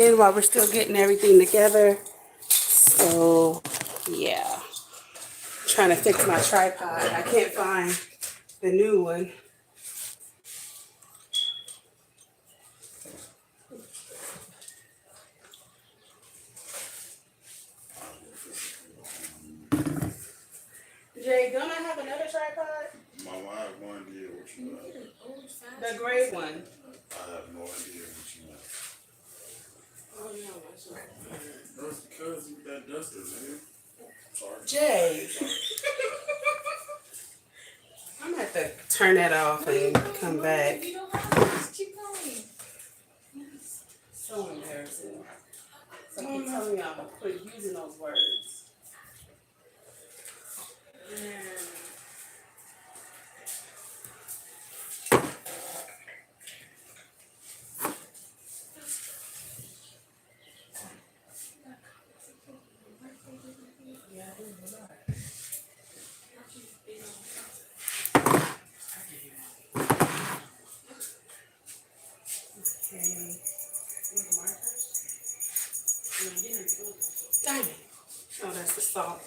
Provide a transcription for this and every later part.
And while we're still getting everything together. So, yeah. Trying to fix my tripod. I can't find the new one. Jay, don't I have another tripod? Mama, I have no idea what you have. The gray one. I have no idea what you have. Oh, no, that's right. That's because you got duster, man. Sorry. Jay. I'm going to have to turn that off and come back. You don't have to. Just keep going. So embarrassing. So keep telling me I'm going to quit using those words. Diamond. Oh, that's the salt.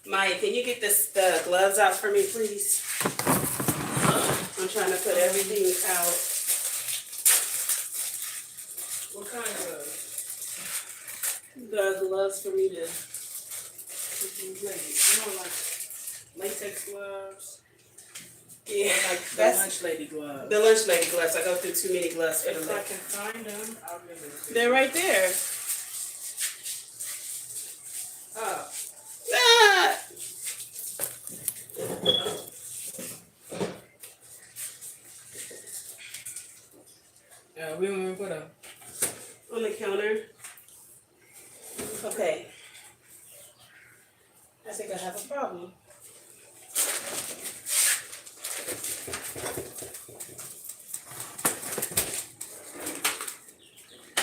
Maya, can you get the gloves out for me, please? I'm trying to put everything out. What kind of gloves? The gloves for me to. Like latex gloves. Yeah, Like the that's lunch lady gloves. the lunch lady gloves. I go through too many gloves for the If I lunch. can find them, I'll give it. They're right there. Oh. Ah! We don't even put them. On the counter. Okay. I think I have a problem.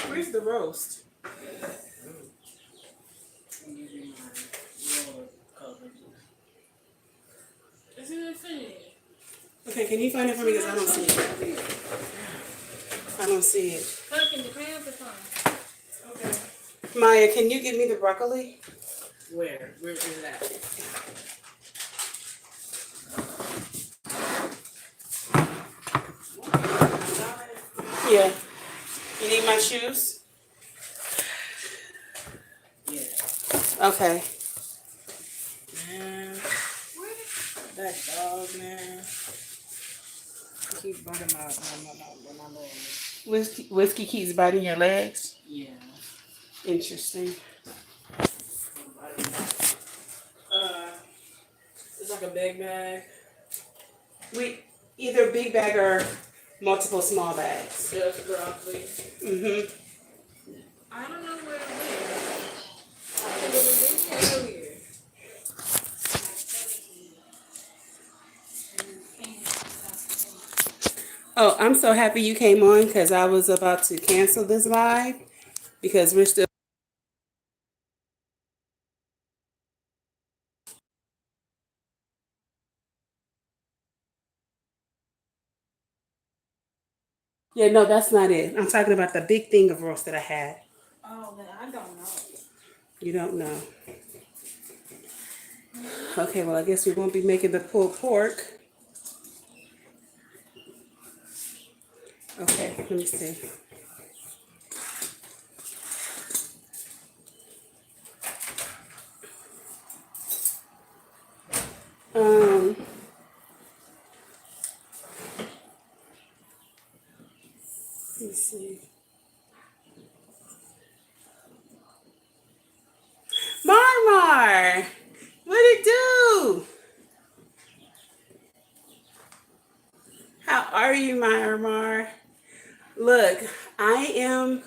Where's the roast? I'll give you my roller color. Isn't it finished? Okay, can you find it for me? Because I don't see it. I don't see it. Pumpkin, the crayons are fine. Okay. Maya, can you give me the broccoli? Where? Where is that? Yeah. You need my shoes? Yeah. Okay. Man. That dog, man. He keeps biting my leg. Whiskey keeps biting your legs? Yeah. Interesting. It's like a big bag. We either big bag or multiple small bags. Just broccoli. Mm-hmm. I don't know where it went. It was in earlier. Oh, I'm so happy you came on because I was about to cancel this live because we're still. Yeah, no, that's not it. I'm talking about the big thing of roast that I had. Oh, then I don't know. You don't know. Okay, well, I guess we won't be making the pulled pork. Okay, let me see. Let me see. Marmar, what'd it do? How are you, Marmar? Look, I am.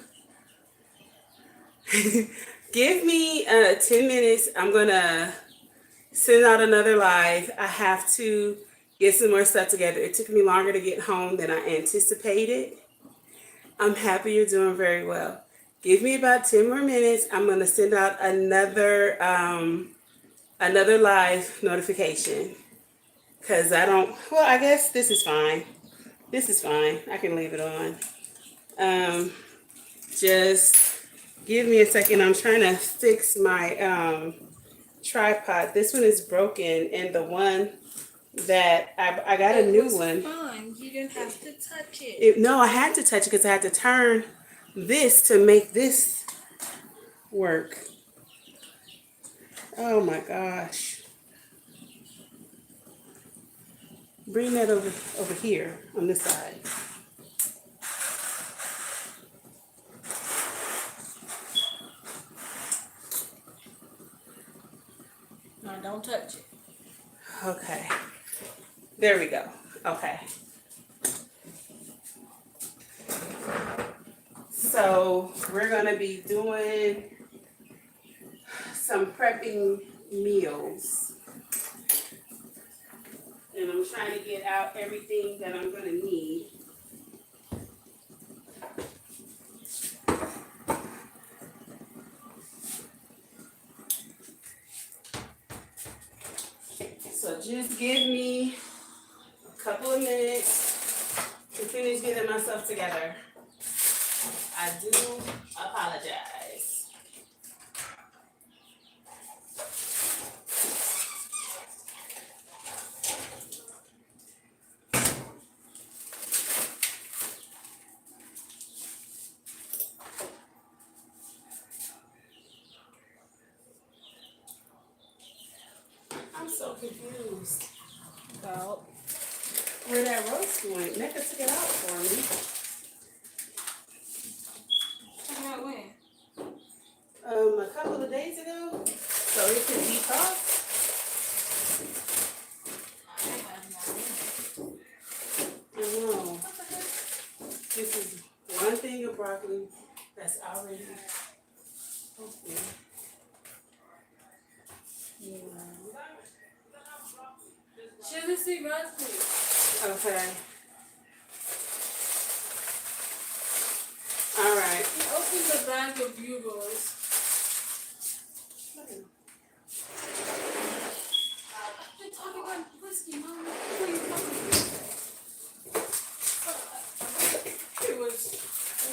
Give me 10 minutes. I'm gonna send out another live. I have to get some more stuff together. It took me longer to get home than I anticipated. I'm happy you're doing very well. Give me about 10 more minutes. I'm gonna send out another live notification. Because I don't, well, I guess this is fine. This is fine. I can leave it on. Just give me a second. I'm trying to fix my tripod. This one is broken, and the one that I got a new one. Fine. You didn't have to touch it. No, I had to touch it because I had to turn this to make this work. Oh my gosh. Bring that over here on this side. No, don't touch it. Okay. There we go. Okay. So we're going to be doing some prepping meals. And I'm trying to get out everything that I'm going to need. So just give me a couple of minutes to finish getting myself together. I do apologize. I'm so confused about where that roast went. Mecca took it out for me. About when? A couple of days ago. So it could detox. I know. This is one thing of broccoli that's already open. Sugar sweet raspberry. Okay. All right. He opened the bag of bugles. You're talking about whiskey, Mom. What are you talking about? It was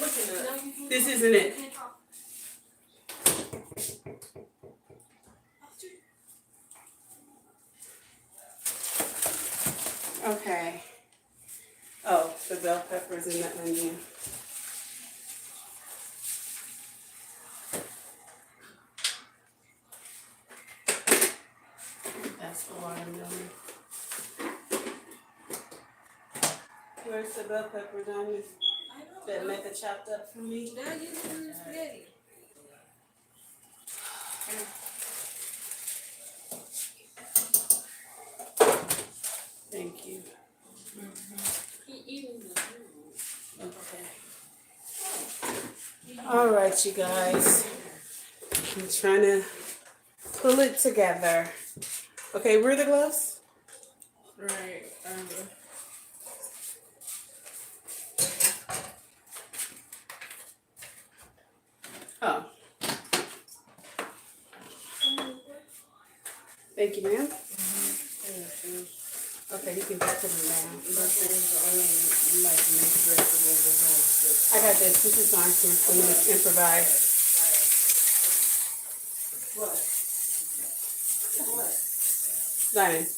looking at. Now you This isn't it. can't talk. Okay. Oh, the bell peppers and the onion. That's the watermelon. Where's the bell pepper, Diamond? I That know. Mecca chopped up for me? Now you're doing the spaghetti. Thank you. He eating the food. Okay. All right, you guys. I'm trying to pull it together. Okay, where are the gloves? Right. Oh. Thank you, ma'am. Okay, you can just put them down. I got this. This is fine. I'm going to improvise. Diamond.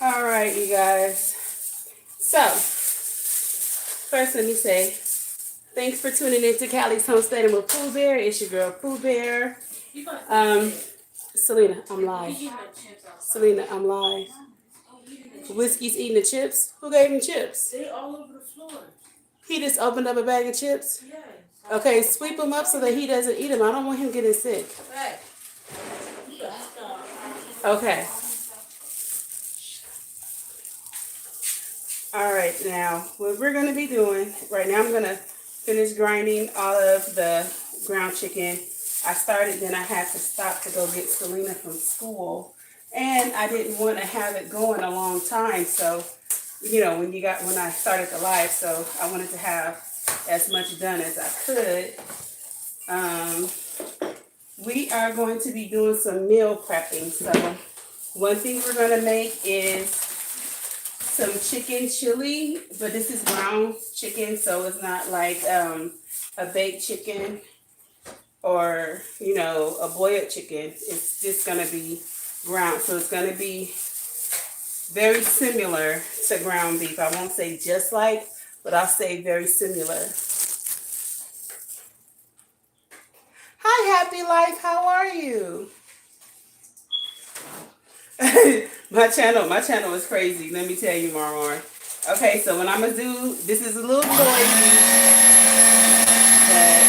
All right, you guys. So, first let me say, thanks for tuning in to Callie's Homesteading with Poohbear. It's your girl Poohbear. Selena, I'm live. Selena, I'm live. Whiskey's eating the chips. Who gave him chips? They all over the floor. He just opened up a bag of chips. Yes. Okay, sweep him up so that he doesn't eat them. I don't want him getting sick. Hey. Okay. All right, now what we're going to be doing right now, I'm going to finish grinding all of the ground chicken. I started, then I had to stop to go get Selena from school, and I didn't want to have it going a long time. So, you know, when I started the live, so I wanted to have as much done as I could. we are going to be doing some meal prepping. So one thing we're going to make is some chicken chili, but this is ground chicken, so it's not like a baked chicken or, you know, a boiled chicken. It's just going to be ground. So it's going to be very similar to ground beef. I won't say just like, but I'll say very similar. Hi, Happy Life. How are you? my channel is crazy. Let me tell you, Marmar. Okay, so what I'm gonna do, this is a little noisy, but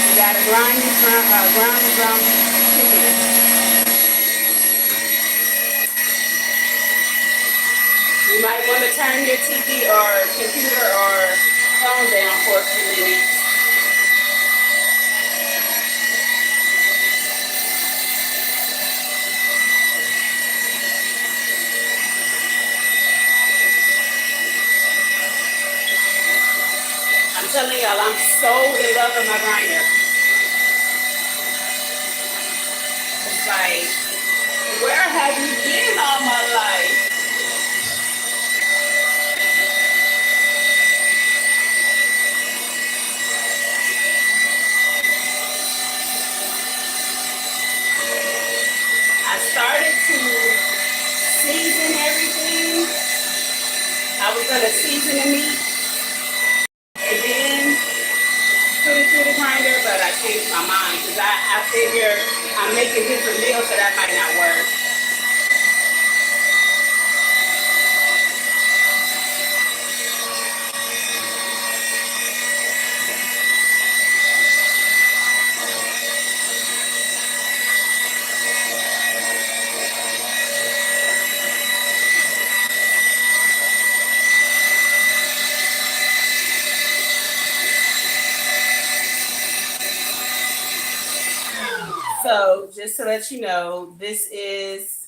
you gotta grind this ground chicken. You might want to turn your TV or computer or phone down for a few minutes. I'm telling y'all, I'm so in love with my grinder. It's like, where have you been all my life? I started to season everything. I was gonna season the meat and then put it through the grinder, but I changed my mind because I figure I'm making different meals, so that might not work. So just to let you know, this is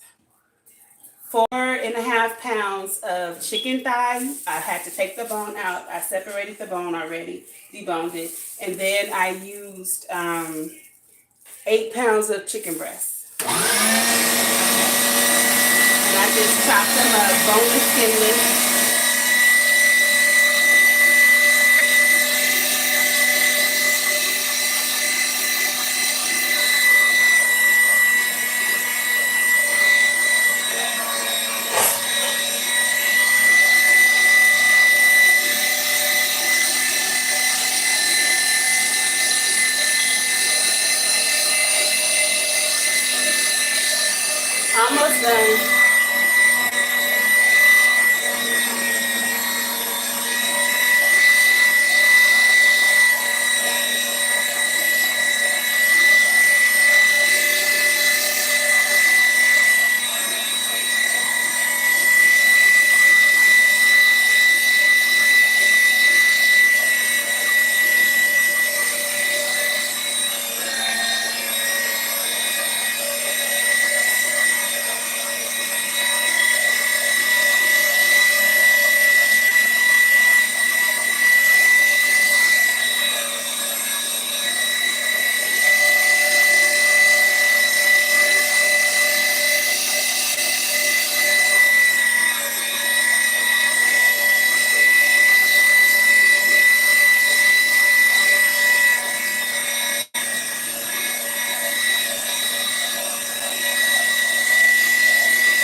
4.5 pounds of chicken thigh. I had to take the bone out. I separated the bone already, deboned it, and then I used 8 pounds of chicken breast. And I just chopped them up, boneless, skinless. Almost done.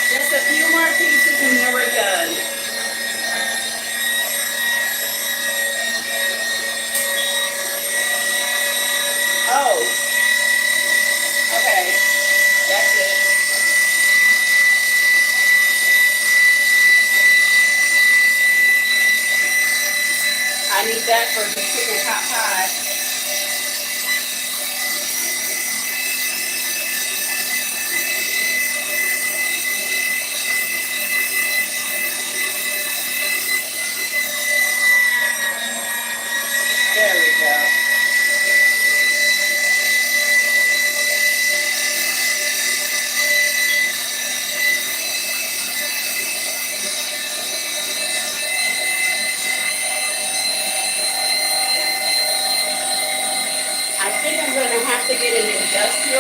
Just a few more pieces and then we're done. Oh, okay. That's it. I need that for the chicken pot pie. There we go.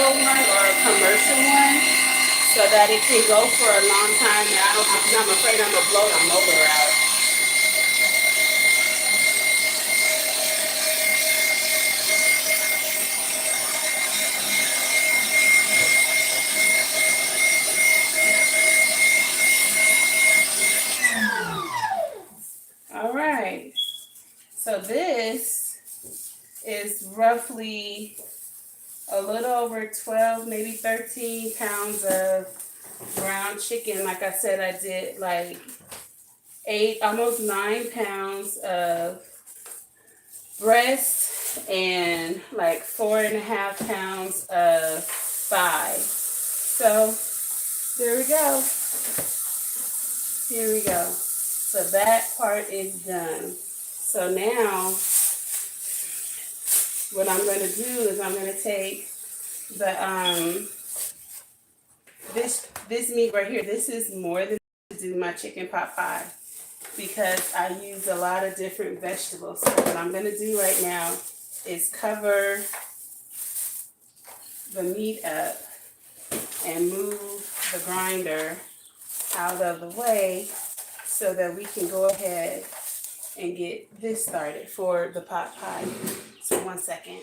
real one or a commercial one so that it can go for a long time. And I don't, because I'm afraid I'm gonna blow the motor out. All right. So this is roughly a little over 12, maybe 13 pounds of ground chicken. Like I said, I did like 8, almost 9 pounds of breast and like 4.5 pounds of thigh. So there we go. Here we go. So that part is done. So now what I'm going to do is I'm going to take the this meat right here. This is more than to do my chicken pot pie because I use a lot of different vegetables. So what I'm going to do right now is cover the meat up and move the grinder out of the way so that we can go ahead and get this started for the pot pie. So 1 second.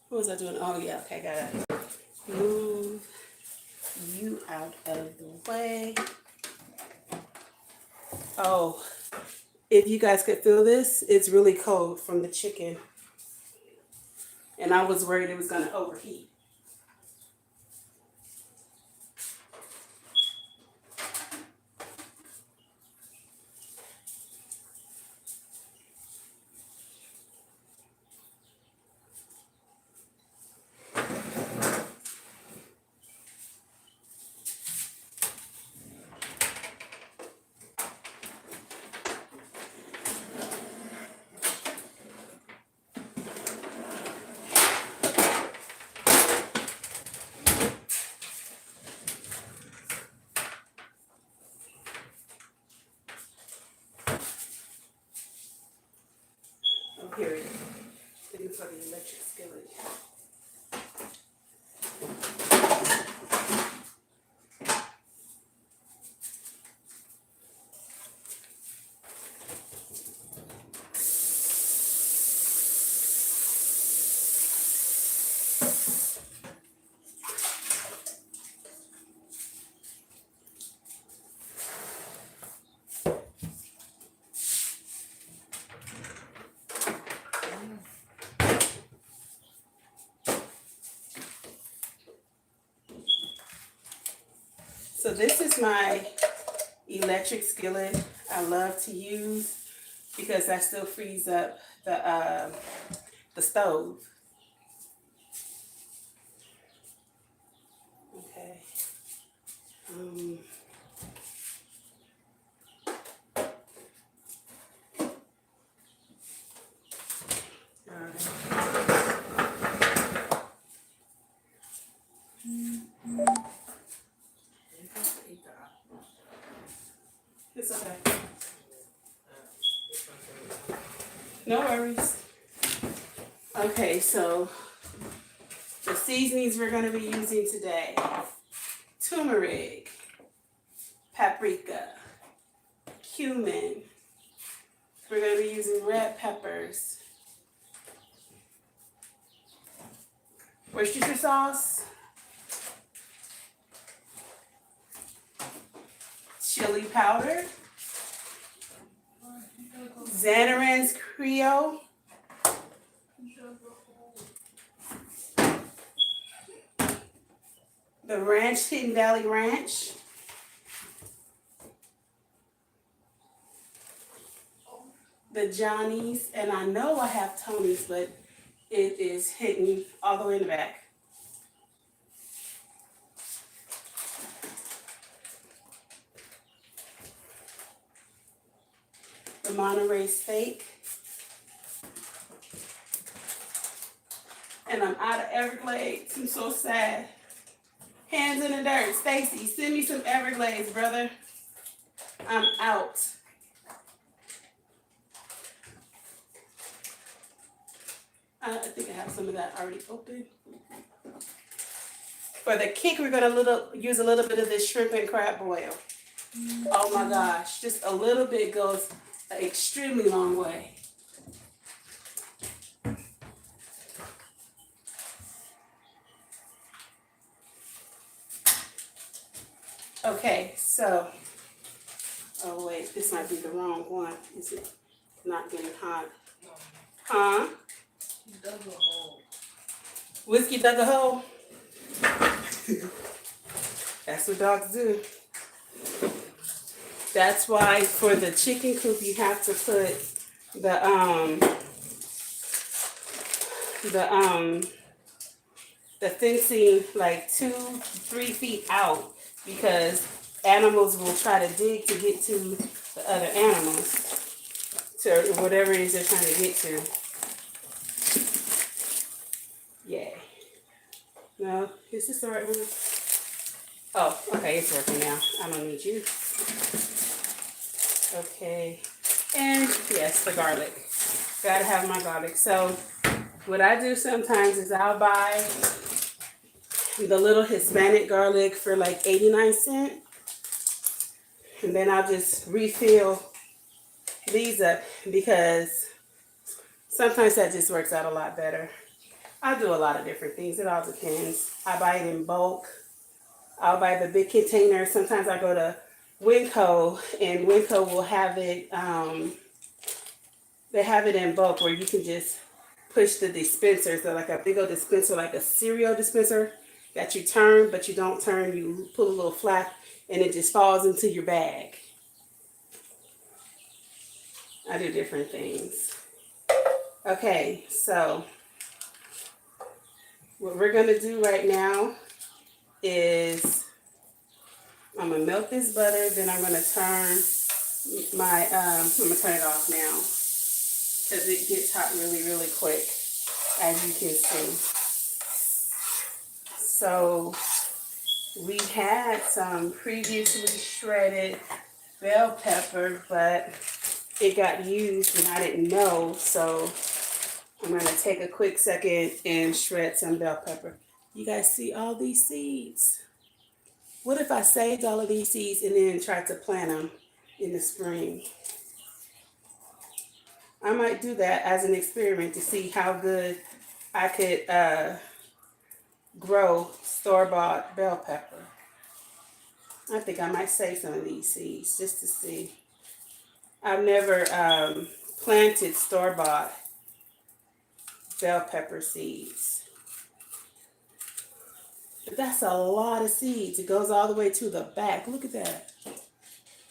What was I doing? Oh yeah, okay, gotta move you out of the way. Oh, if you guys could feel this, it's really cold from the chicken. And I was worried it was gonna overheat. Oh, here it is. Looking for the electric skillet. So this is my electric skillet I love to use because that still frees up the stove. Okay. All right. It's okay. No worries. Okay, so the seasonings we're going to be using today: turmeric, paprika, cumin. We're going to be using red peppers, Worcestershire sauce, chili powder, Xanaran's Creole, the Ranch Hidden Valley Ranch, the Johnny's, and I know I have Tony's, but it is hidden all the way in the back. the Monterey steak. And I'm out of Everglades. I'm so sad. Hands in the dirt. Stacy, send me some Everglades, brother. I'm out. I think I have some of that already open. For the kick, we're gonna use a little bit of this shrimp and crab boil. Oh my gosh, just a little bit goes an extremely long way. Okay, so, oh wait, this might be the wrong one. Is it not getting hot? Huh? Dug a hole. Whiskey dug a hole? That's what dogs do. That's why for the chicken coop you have to put the fencing like 2-3 feet out, because animals will try to dig to get to the other animals, to whatever it is they're trying to get to. Yay. No, is this the right one? Oh, okay, it's working now. I don't need you. Okay. And yes, the garlic. Gotta have my garlic. So what I do sometimes is I'll buy the little Hispanic garlic for like 89 cents. And then I'll just refill these up, because sometimes that just works out a lot better. I do a lot of different things. It all depends. I buy it in bulk. I'll buy the big container. Sometimes I go to Winco, and Winco will have it, they have it in bulk where you can just push the dispenser. So like a big old dispenser, like a cereal dispenser that you turn, but you don't turn. You pull a little flap and it just falls into your bag. I do different things. Okay, so what we're gonna do right now is I'm gonna melt this butter, then I'm gonna turn my, I'm gonna turn it off now, because it gets hot really, really quick, as you can see. So we had some previously shredded bell pepper, but it got used and I didn't know, so I'm gonna take a quick second and shred some bell pepper. You guys see all these seeds? What if I saved all of these seeds and then tried to plant them in the spring? I might do that as an experiment to see how good I could grow store-bought bell pepper. I think I might save some of these seeds just to see. I've never planted store-bought bell pepper seeds. But that's a lot of seeds. It goes all the way to the back. Look at that.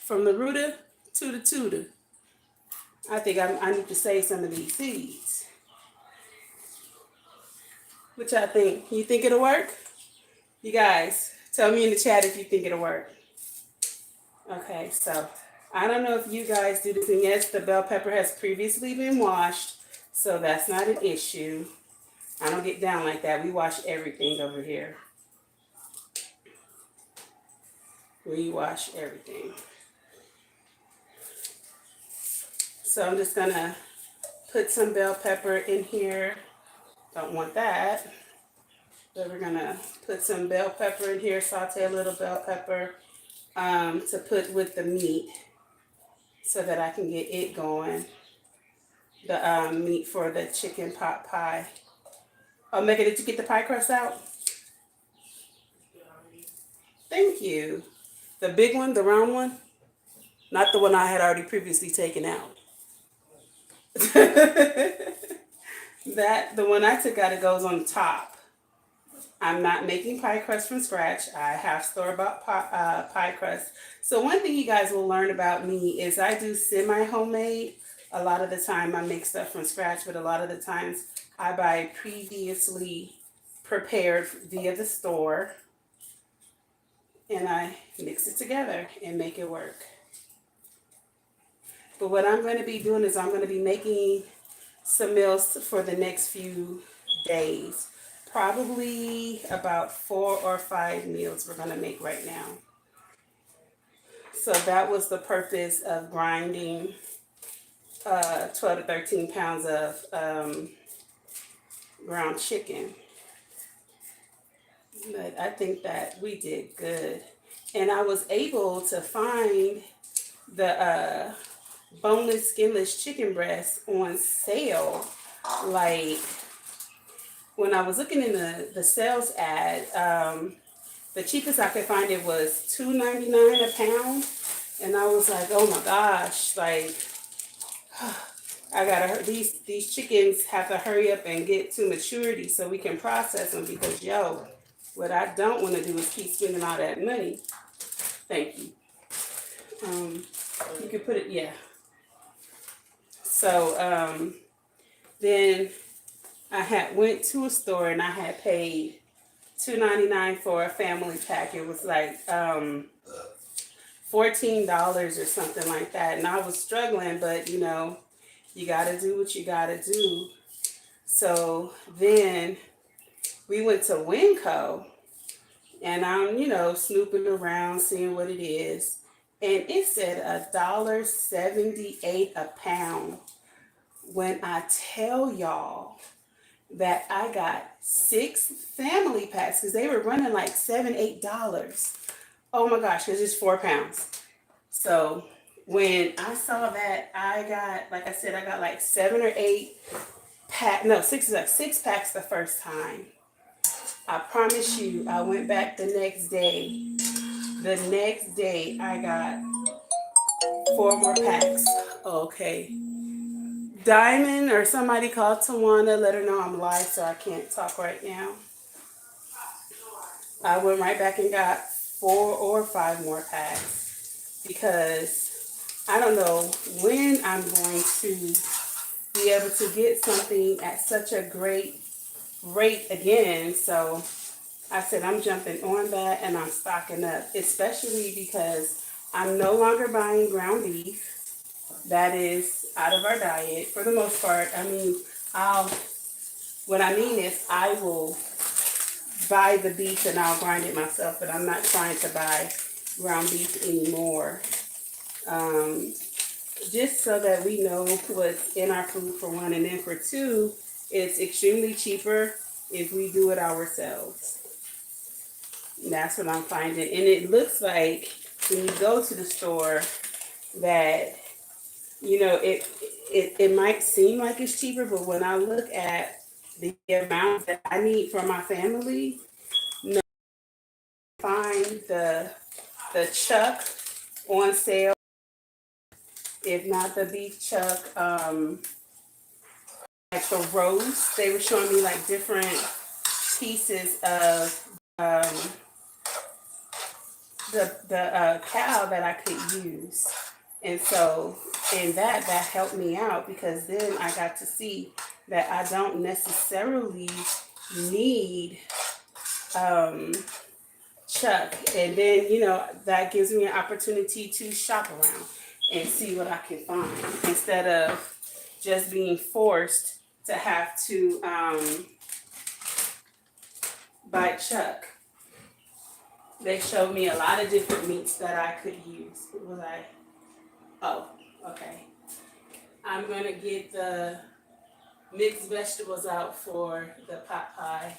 From the rooter to the tutor. I think I need to save some of these seeds. What y'all think? You think it'll work? You guys, tell me in the chat if you think it'll work. Okay, so I don't know if you guys do this. And yes, the bell pepper has previously been washed, so that's not an issue. I don't get down like that. We wash everything over here. We wash everything. So I'm just gonna put some bell pepper in here. Don't want that. But we're gonna put some bell pepper in here, saute a little bell pepper to put with the meat so that I can get it going. The meat for the chicken pot pie. Oh, Megan, did you get the pie crust out? Thank you. The big one, the round one? Not the one I had already previously taken out. The one I took out, it goes on top. I'm not making pie crust from scratch. I have store-bought pie crust. So one thing you guys will learn about me is I do semi-homemade. A lot of the time I make stuff from scratch, but a lot of the times I buy previously prepared via the store. And I mix it together and make it work. But what I'm going to be doing is I'm going to be making some meals for the next few days. Probably about 4 or 5 meals we're going to make right now. So that was the purpose of grinding 12 to 13 pounds of ground chicken. But I think that we did good. And I was able to find the boneless, skinless chicken breast on sale. Like when I was looking in the sales ad, the cheapest I could find it was $2.99 a pound. And I was like, oh my gosh, like I gotta these chickens have to hurry up and get to maturity so we can process them because what I don't want to do is keep spending all that money. Thank you. You can put it, yeah. So then I had went to a store and I had paid $2.99 for a family pack. It was like $14 or something like that, and I was struggling, but you gotta do what you gotta do. So then we went to Winco, and I'm snooping around seeing what it is, and it said $1.78 a pound. When I tell y'all that I got 6 family packs because they were running like $7, $8. Oh my gosh, because it's 4 pounds. So when I saw that, I got, like I said, I got like 7 or 8 no, six packs the first time. I promise you, I went back the next day. The next day, I got 4 more packs. Okay. Diamond or somebody called Tawana, let her know I'm live, so I can't talk right now. I went right back and got 4 or 5 more packs because I don't know when I'm going to be able to get something at such a great rate again. So I said I'm jumping on that and I'm stocking up, especially because I'm no longer buying ground beef. That is out of our diet for the most part. I mean, what I mean is I will buy the beef and I'll grind it myself, but I'm not trying to buy ground beef anymore. Just so that we know what's in our food for one, and then for two, it's extremely cheaper if we do it ourselves. That's what I'm finding. And it looks like when you go to the store that, it might seem like it's cheaper, but when I look at the amount that I need for my family, no, find the chuck on sale. If not the beef chuck, like for roast, they were showing me like different pieces of the cow that I could use. And so, that helped me out because then I got to see that I don't necessarily need chuck. And then, that gives me an opportunity to shop around and see what I can find instead of just being forced to have to buy chuck. They showed me a lot of different meats that I could use. What was I? Oh, okay. I'm going to get the mixed vegetables out for the pot pie.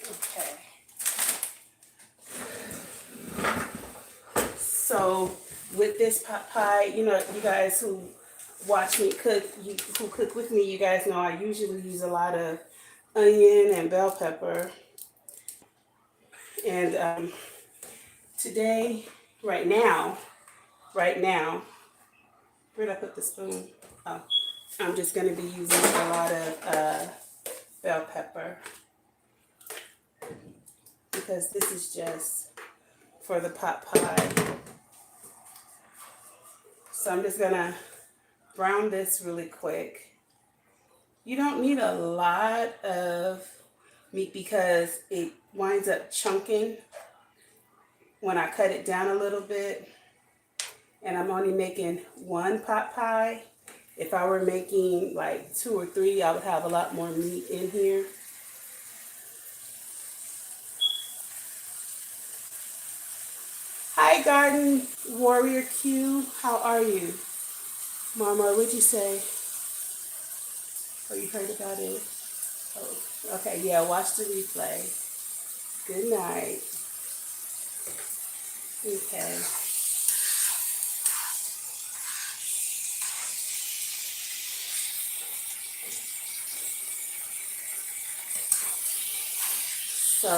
Okay. So with this pot pie, you guys who watch me cook, who cook with me, you guys know I usually use a lot of onion and bell pepper. And today, right now, where'd I put the spoon? Oh, I'm just going to be using a lot of bell pepper, because this is just for the pot pie. So I'm just gonna brown this really quick. You don't need a lot of meat because it winds up chunking when I cut it down a little bit. And I'm only making one pot pie. If I were making like 2 or 3, I would have a lot more meat in here. Hi, Garden Warrior Q. How are you? Mama, what'd you say? Oh, you heard about it? Oh, okay, yeah, watch the replay. Good night. Okay. So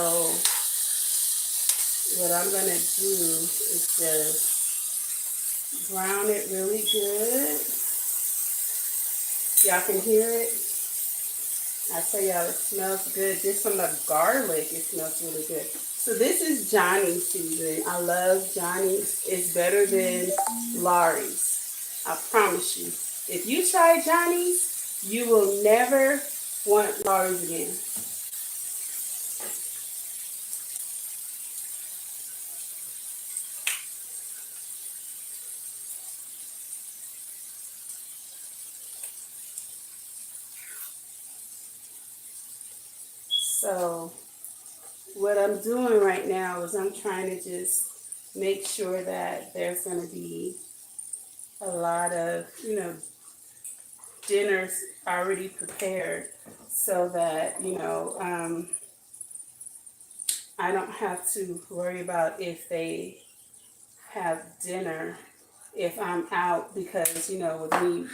what I'm gonna do is just brown it really good. Y'all can hear it. I tell y'all, it smells good. Just from the garlic, it smells really good. So this is Johnny's seasoning. I love Johnny's. It's better than Laurie's. I promise you. If you try Johnny's, you will never want Laurie's again. So what I'm doing right now is I'm trying to just make sure that there's going to be a lot of, dinners already prepared so that, I don't have to worry about if they have dinner if I'm out because, with me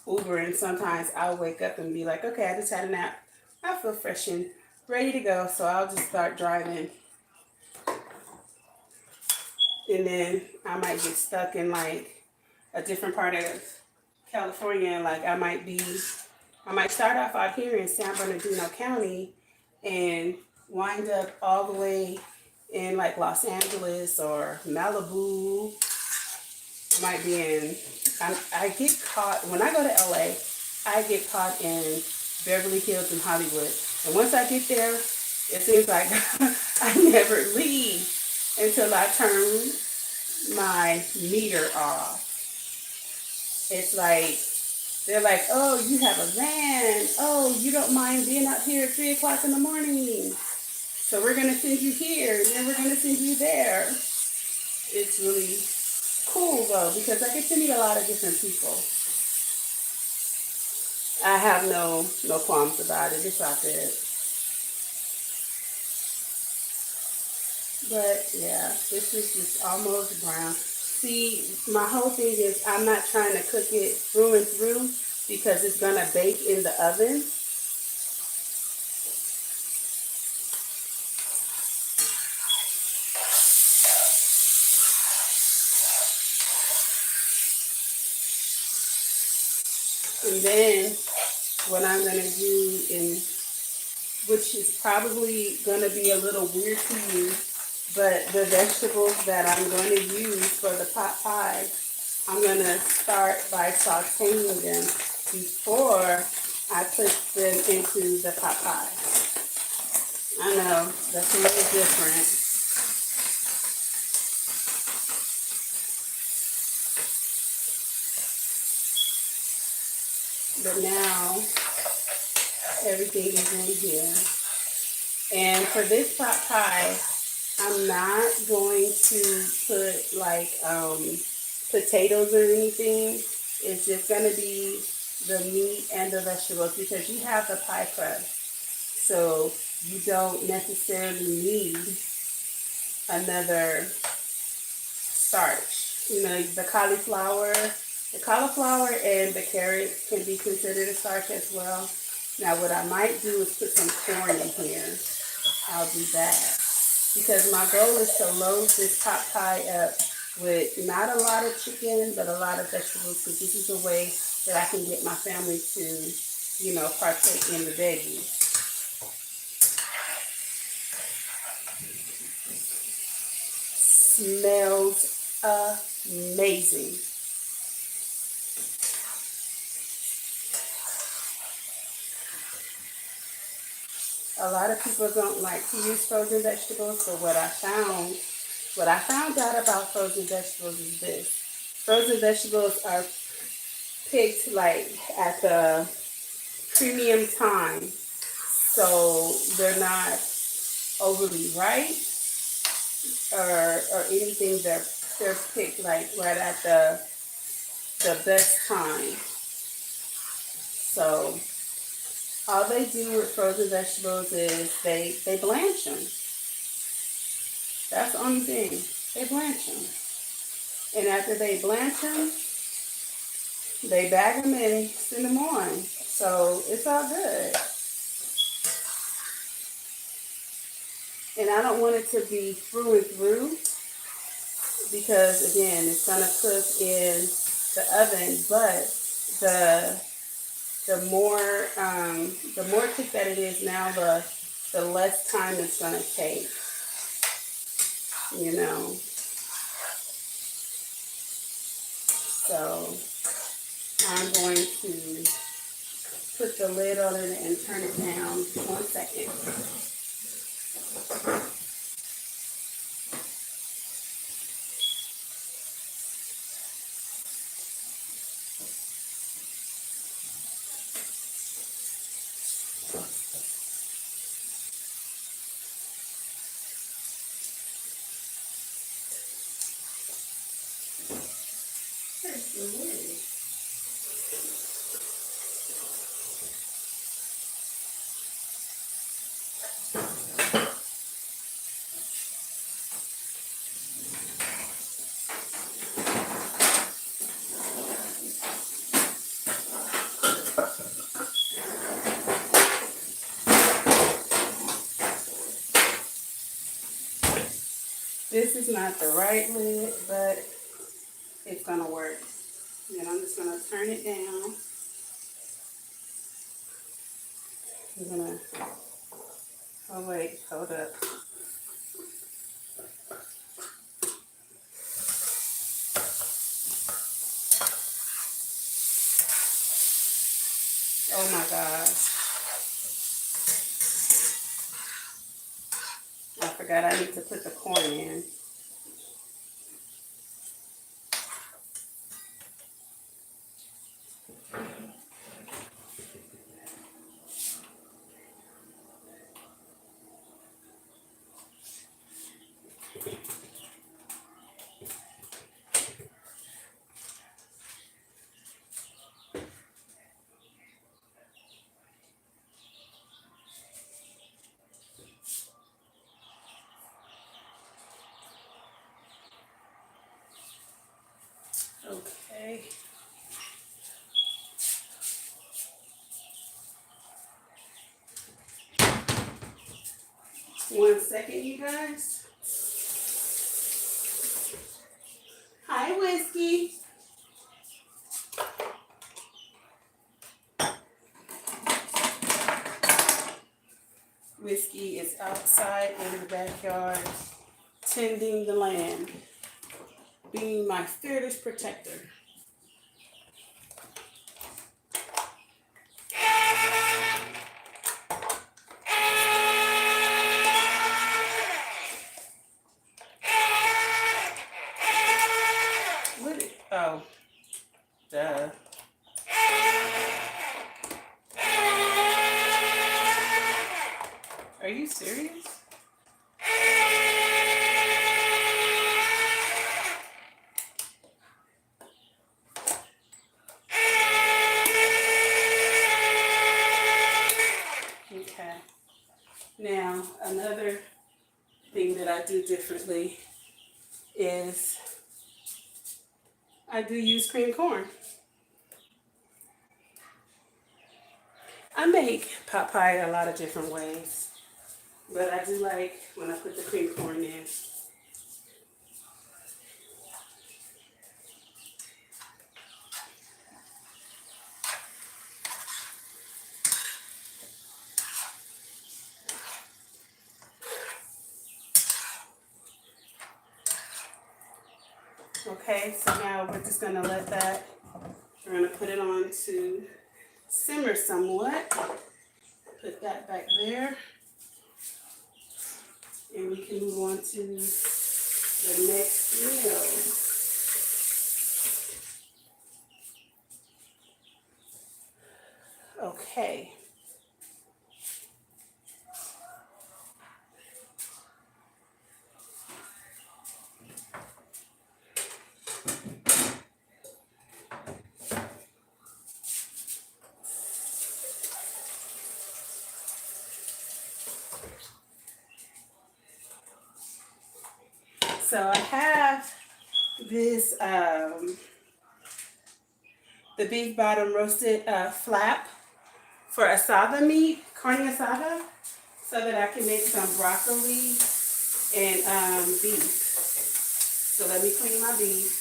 Ubering, sometimes I'll wake up and be like, okay, I just had a nap. I feel fresh and ready to go, so I'll just start driving. And then I might get stuck in like a different part of California. And like I might start off out here in San Bernardino County and wind up all the way in like Los Angeles or Malibu. I might be in, I get caught, when I go to LA, I get caught in Beverly Hills and Hollywood. And once I get there, it seems like I never leave until I turn my meter off. It's like, they're like, oh, you have a van. Oh, you don't mind being out here at 3 o'clock in the morning. So we're going to send you here, and then we're going to send you there. It's really cool, though, because I get to meet a lot of different people. I have no qualms about it. It's all good. But, yeah, this is just almost brown. See, my whole thing is I'm not trying to cook it through and through because it's going to bake in the oven. And then what I'm going to do, which is probably going to be a little weird to you, but the vegetables that I'm going to use for the pot pie, I'm going to start by sauteing them before I put them into the pot pie. I know, that's a little different. But now, everything is in here. And for this pot pie, I'm not going to put like potatoes or anything. It's just going to be the meat and the vegetables because you have the pie crust. So you don't necessarily need another starch. The cauliflower and the carrots can be considered a starch as well. Now what I might do is put some corn in here. I'll do that. Because my goal is to load this pot pie up with not a lot of chicken, but a lot of vegetables, because this is a way that I can get my family to, partake in the veggies. Smells amazing. A lot of people don't like to use frozen vegetables, but what I found out about frozen vegetables is this. Frozen vegetables are picked like at the premium time, so they're not overly ripe or anything. They're picked like right at the best time. So all they do with frozen vegetables is they blanch them. That's the only thing. They blanch them. And after they blanch them, they bag them and send them on. So it's all good. And I don't want it to be through and through because again, it's gonna cook in the oven. But the the more cook that it is now, the less time it's gonna take. You know. So I'm going to put the lid on it and turn it down 1 second. There's the lid. This is not the right lid, but it's gonna work. And I'm just gonna turn it down. I'm gonna, oh wait, hold up. Oh my gosh. I forgot I need to put the corn in. Okay. One second, you guys. Hi, Whiskey. Whiskey is outside in the backyard tending the land, being my fearless protector. Oh, duh. Are you serious? Okay. Now, another thing that I do differently is I do use cream corn. I make pot pie a lot of different ways, but I do like when I put the cream corn in. Okay, so now we're just gonna let that, we're gonna put it on to simmer somewhat. Put that back there. And we can move on to the next meal. Okay. So I have this the beef bottom roasted flap for asada meat, carne asada, so that I can make some broccoli and beef. So let me clean my beef.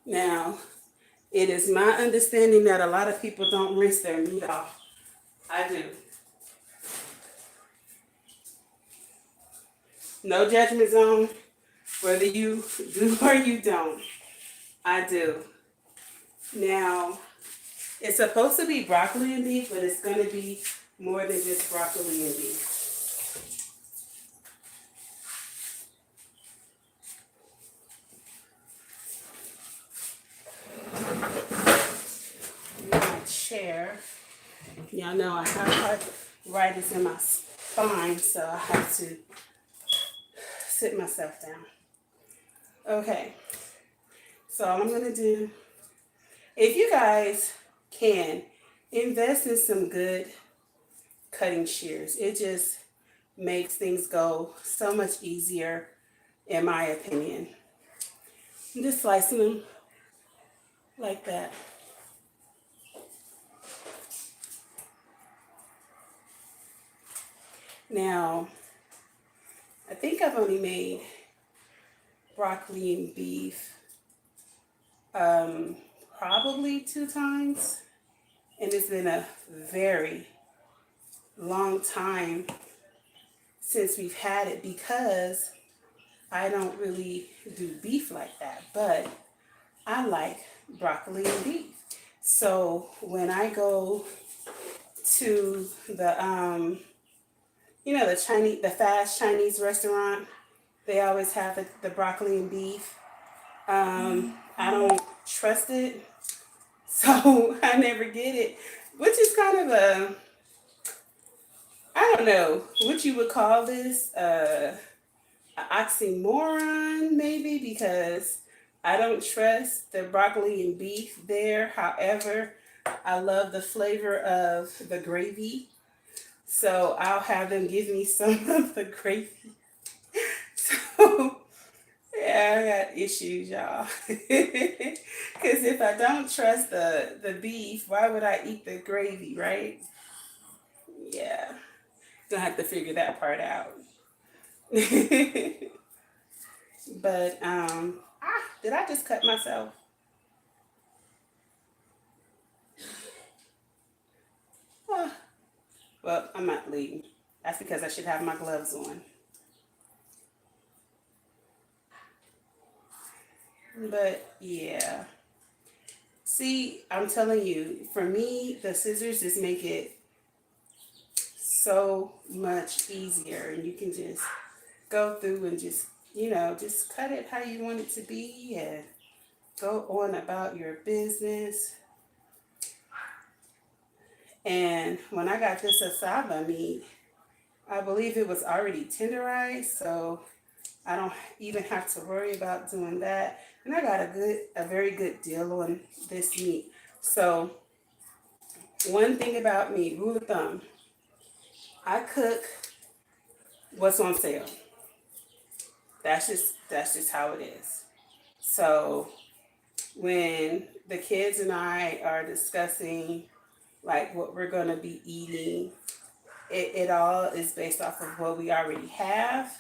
Now, it is my understanding that a lot of people don't rinse their meat off. I do. No judgment zone, whether you do or you don't. I do. Now, it's supposed to be broccoli and beef, but it's going to be more than just broccoli and beef. My chair. Y'all know I have arthritis in my spine, so I have to sit myself down. Okay, so all I'm going to do, if you guys can, invest in some good cutting shears. It just makes things go so much easier, in my opinion. I'm just slicing them like that. Now, I think I've only made broccoli and beef probably 2 times, and it's been a very long time since we've had it because I don't really do beef like that, but I like broccoli and beef. So when I go to the the fast Chinese restaurant, they always have the broccoli and beef. I don't trust it, so I never get it, which is kind of I don't know what you would call this, an oxymoron maybe, because I don't trust the broccoli and beef there. However, I love the flavor of the gravy, so I'll have them give me some of the gravy. So, yeah, I got issues, y'all. Because if I don't trust the beef, why would I eat the gravy, right? Yeah, gonna have to figure that part out. But, did I just cut myself? Oh, well, I'm not bleeding. That's because I should have my gloves on. But yeah. See, I'm telling you, for me, the scissors just make it so much easier. And you can just go through and just cut it how you want it to be and go on about your business. And when I got this asaba meat, I believe it was already tenderized, so I don't even have to worry about doing that. And I got a very good deal on this meat. So one thing about me, rule of thumb, I cook what's on sale. That's just how it is. So when the kids and I are discussing like what we're gonna be eating, it all is based off of what we already have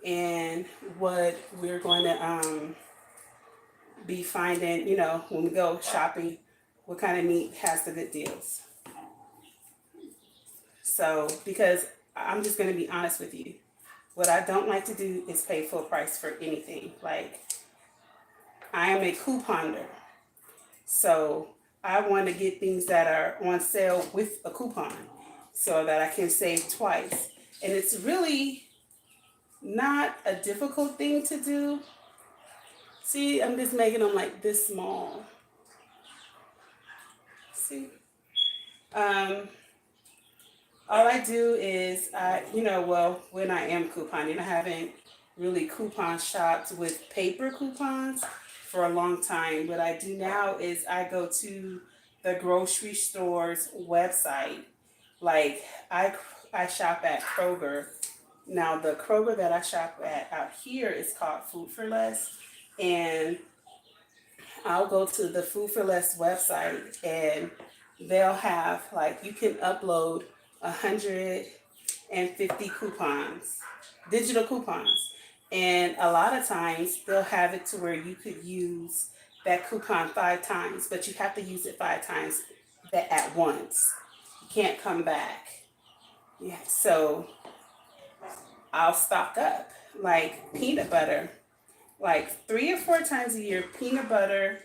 and what we're going to be finding, you know, when we go shopping, what kind of meat has the good deals. So, because I'm just going to be honest with you, what I don't like to do is pay full price for anything. Like, I am a couponer. So, I want to get things that are on sale with a coupon so that I can save twice. And it's really not a difficult thing to do. See, I'm just making them like this small. See? Um, all I do is, well, when I am couponing, I haven't really coupon shopped with paper coupons for a long time. What I do now is I go to the grocery store's website. Like, I shop at Kroger. Now, the Kroger that I shop at out here is called Food for Less. And I'll go to the Food for Less website and they'll have, like, you can upload 150 coupons, digital coupons. And a lot of times they'll have it to where you could use that coupon 5 times, but you have to use it 5 times that at once. You can't come back. Yeah, so I'll stock up like peanut butter, like 3 or 4 times a year. Peanut butter,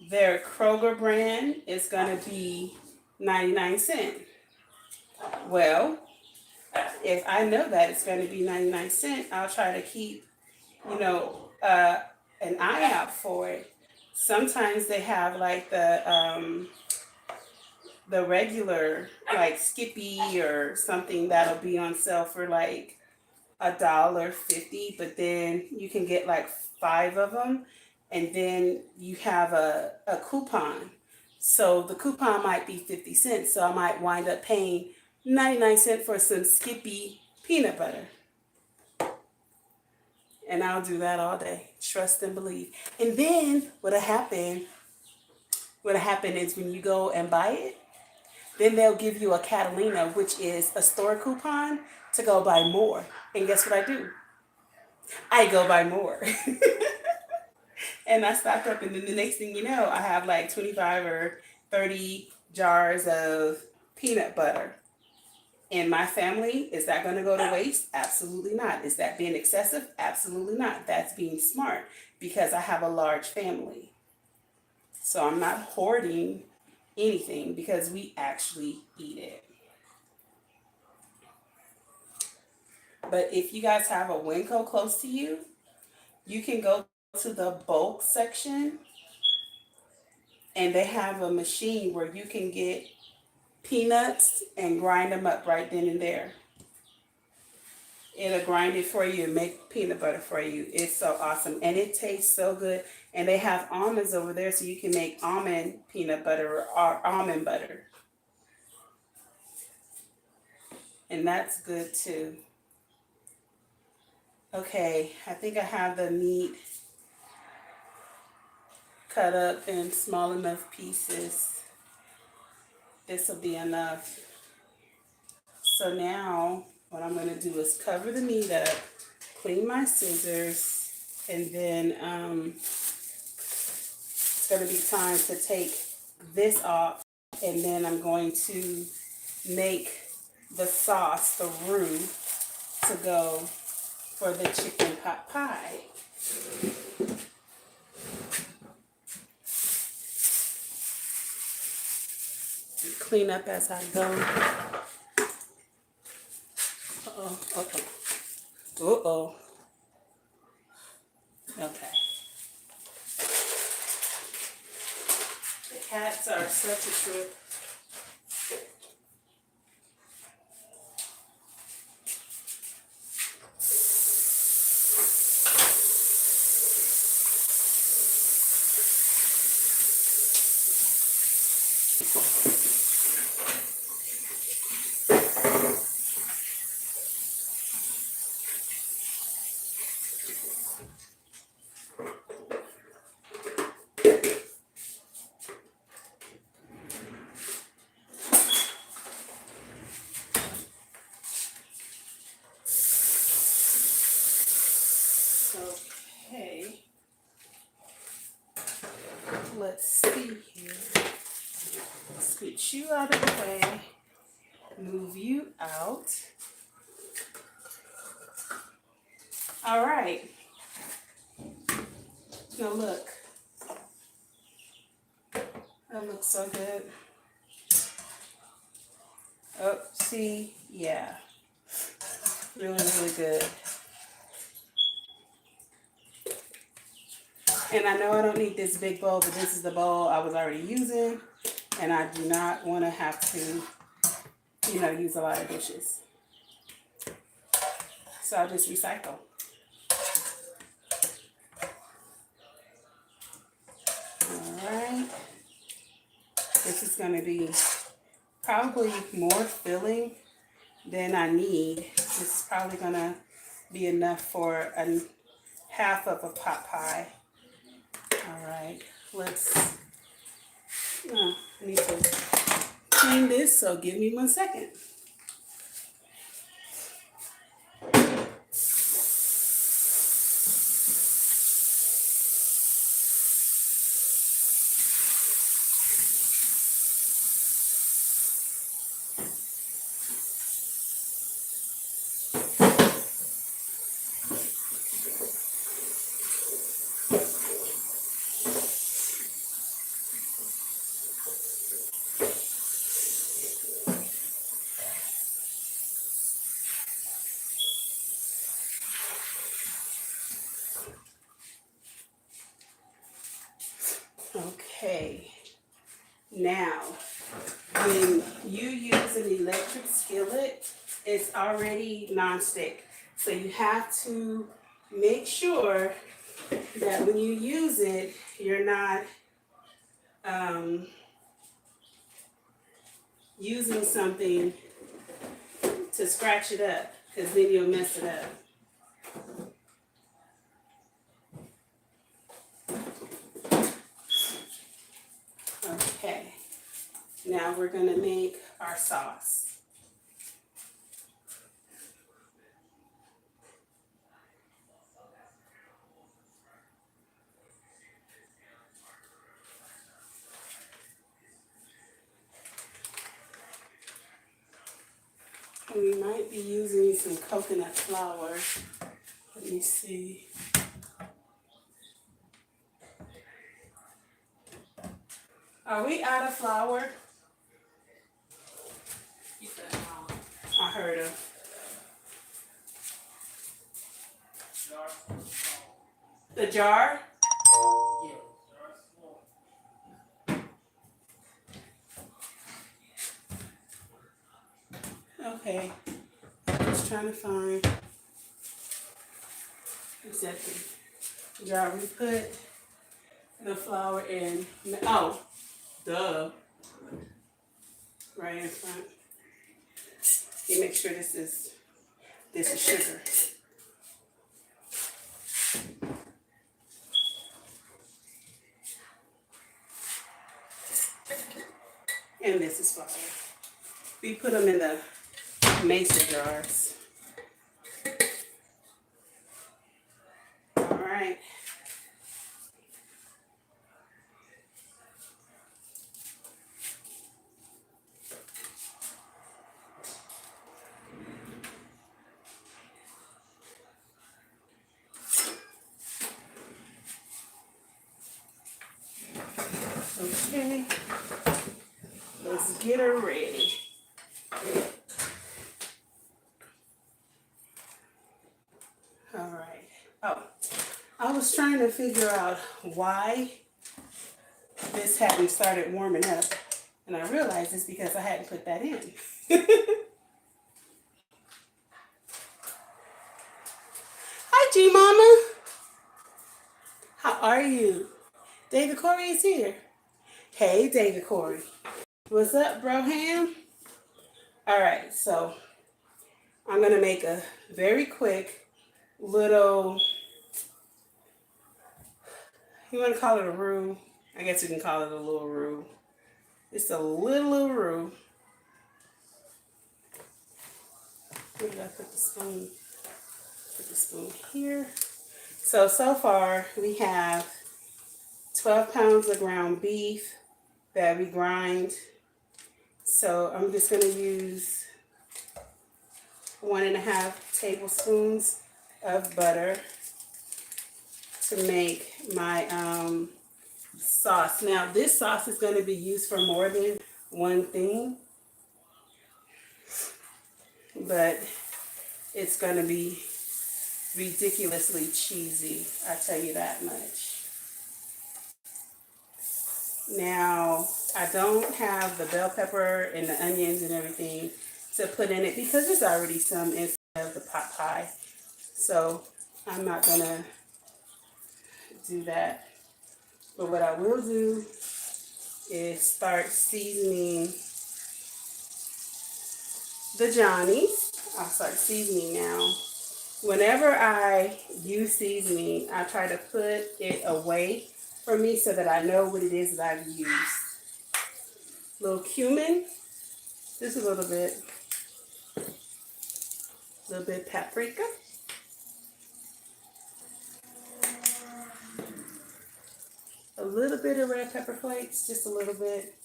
their Kroger brand is gonna be 99 cents. Well, if I know that it's gonna be 99 cents, I'll try to keep, you know, an eye out for it. Sometimes they have like the regular like Skippy or something that'll be on sale for like $1.50, but then you can get like 5 of them, and then you have a coupon. So the coupon might be 50 cents, so I might wind up paying 99 cents for some Skippy peanut butter. And I'll do that all day. Trust and believe. And then what'll happen is when you go and buy it, then they'll give you a Catalina, which is a store coupon, to go buy more. And guess what I do? I go buy more. And I stock up, and then the next thing you know, I have like 25 or 30 jars of peanut butter. In my family, is that going to go to waste? Absolutely not. Is that being excessive? Absolutely not. That's being smart because I have a large family. So I'm not hoarding anything because we actually eat it. But if you guys have a Winco close to you, you can go to the bulk section and they have a machine where you can get peanuts and grind them up right then and there. It'll grind it for you and make peanut butter for you. It's so awesome. And it tastes so good. And they have almonds over there so you can make almond peanut butter or almond butter. And that's good too. Okay, I think I have the meat cut up in small enough pieces. This will be enough. So now what I'm going to do is cover the meat up, clean my scissors, and then it's going to be time to take this off, and then I'm going to make the sauce, the roux, to go for the chicken pot pie. Clean up as I go. Uh-oh, okay. Uh-oh. Okay. The cats are such a trip. Okay. Move you out. All right. Now look. That looks so good. Oh, see? Yeah. Really, really good. And I know I don't need this big bowl, but this is the bowl I was already using. And I do not want to have to, use a lot of dishes. So I'll just recycle. All right. This is going to be probably more filling than I need. This is probably going to be enough for a half of a pot pie. All right. Let's, I need to clean this, so give me 1 second. Okay. Now, when you use an electric skillet, it's already nonstick. So you have to make sure that when you use it, you're not using something to scratch it up, because then you'll mess it up. Okay, now we're gonna make our sauce. We might be using some coconut flour. Let me see. Are we out of flour? You said no. I heard him. The jar? Okay. Just trying to find exactly the jar we put the flour in. Oh, duh. Right in front. You make sure this is sugar. And this is flour. We put them in the mason jars. All right. Okay. Let's get her ready. All right. Oh, I was trying to figure out why this hadn't started warming up, and I realized it's because I hadn't put that in. Hi, G Mama. How are you? David Corey is here. Hey, David Corey. What's up, Broham? All right, so I'm gonna make a very quick little, you wanna call it a roux? I guess you can call it a little roux. It's a little roux. Where did I put the spoon? Put the spoon here. So far we have 12 pounds of ground beef that we grind. So I'm just going to use 1.5 tablespoons of butter to make my sauce. Now this sauce is going to be used for more than one thing, but it's going to be ridiculously cheesy, I tell you that much. Now, I don't have the bell pepper and the onions and everything to put in it because there's already some inside of the pot pie. So I'm not gonna do that. But what I will do is start seasoning the Johnnies. I'll start seasoning now. Whenever I use seasoning, I try to put it away from me so that I know what it is that I've used. A little cumin, just a little bit paprika, a little bit of red pepper flakes, just a little bit,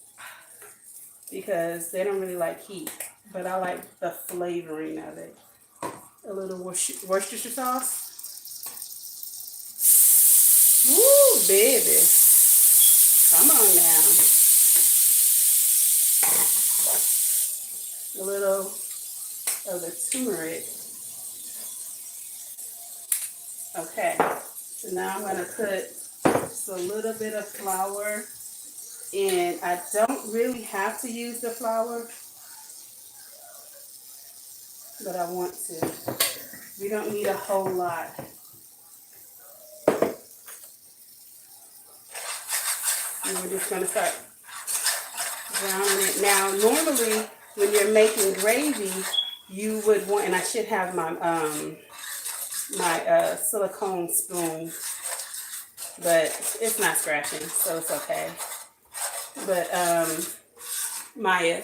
because they don't really like heat, but I like the flavoring of it. A little Worcestershire sauce. Woo, baby. Come on now. A little of the turmeric. Okay, so now I'm going to put just a little bit of flour in. I don't really have to use the flour, but I want to. We don't need a whole lot. And we're just going to start browning it. Now, normally when you're making gravy, you would want, and I should have my silicone spoon, but it's not scratching, so it's okay. But Maya,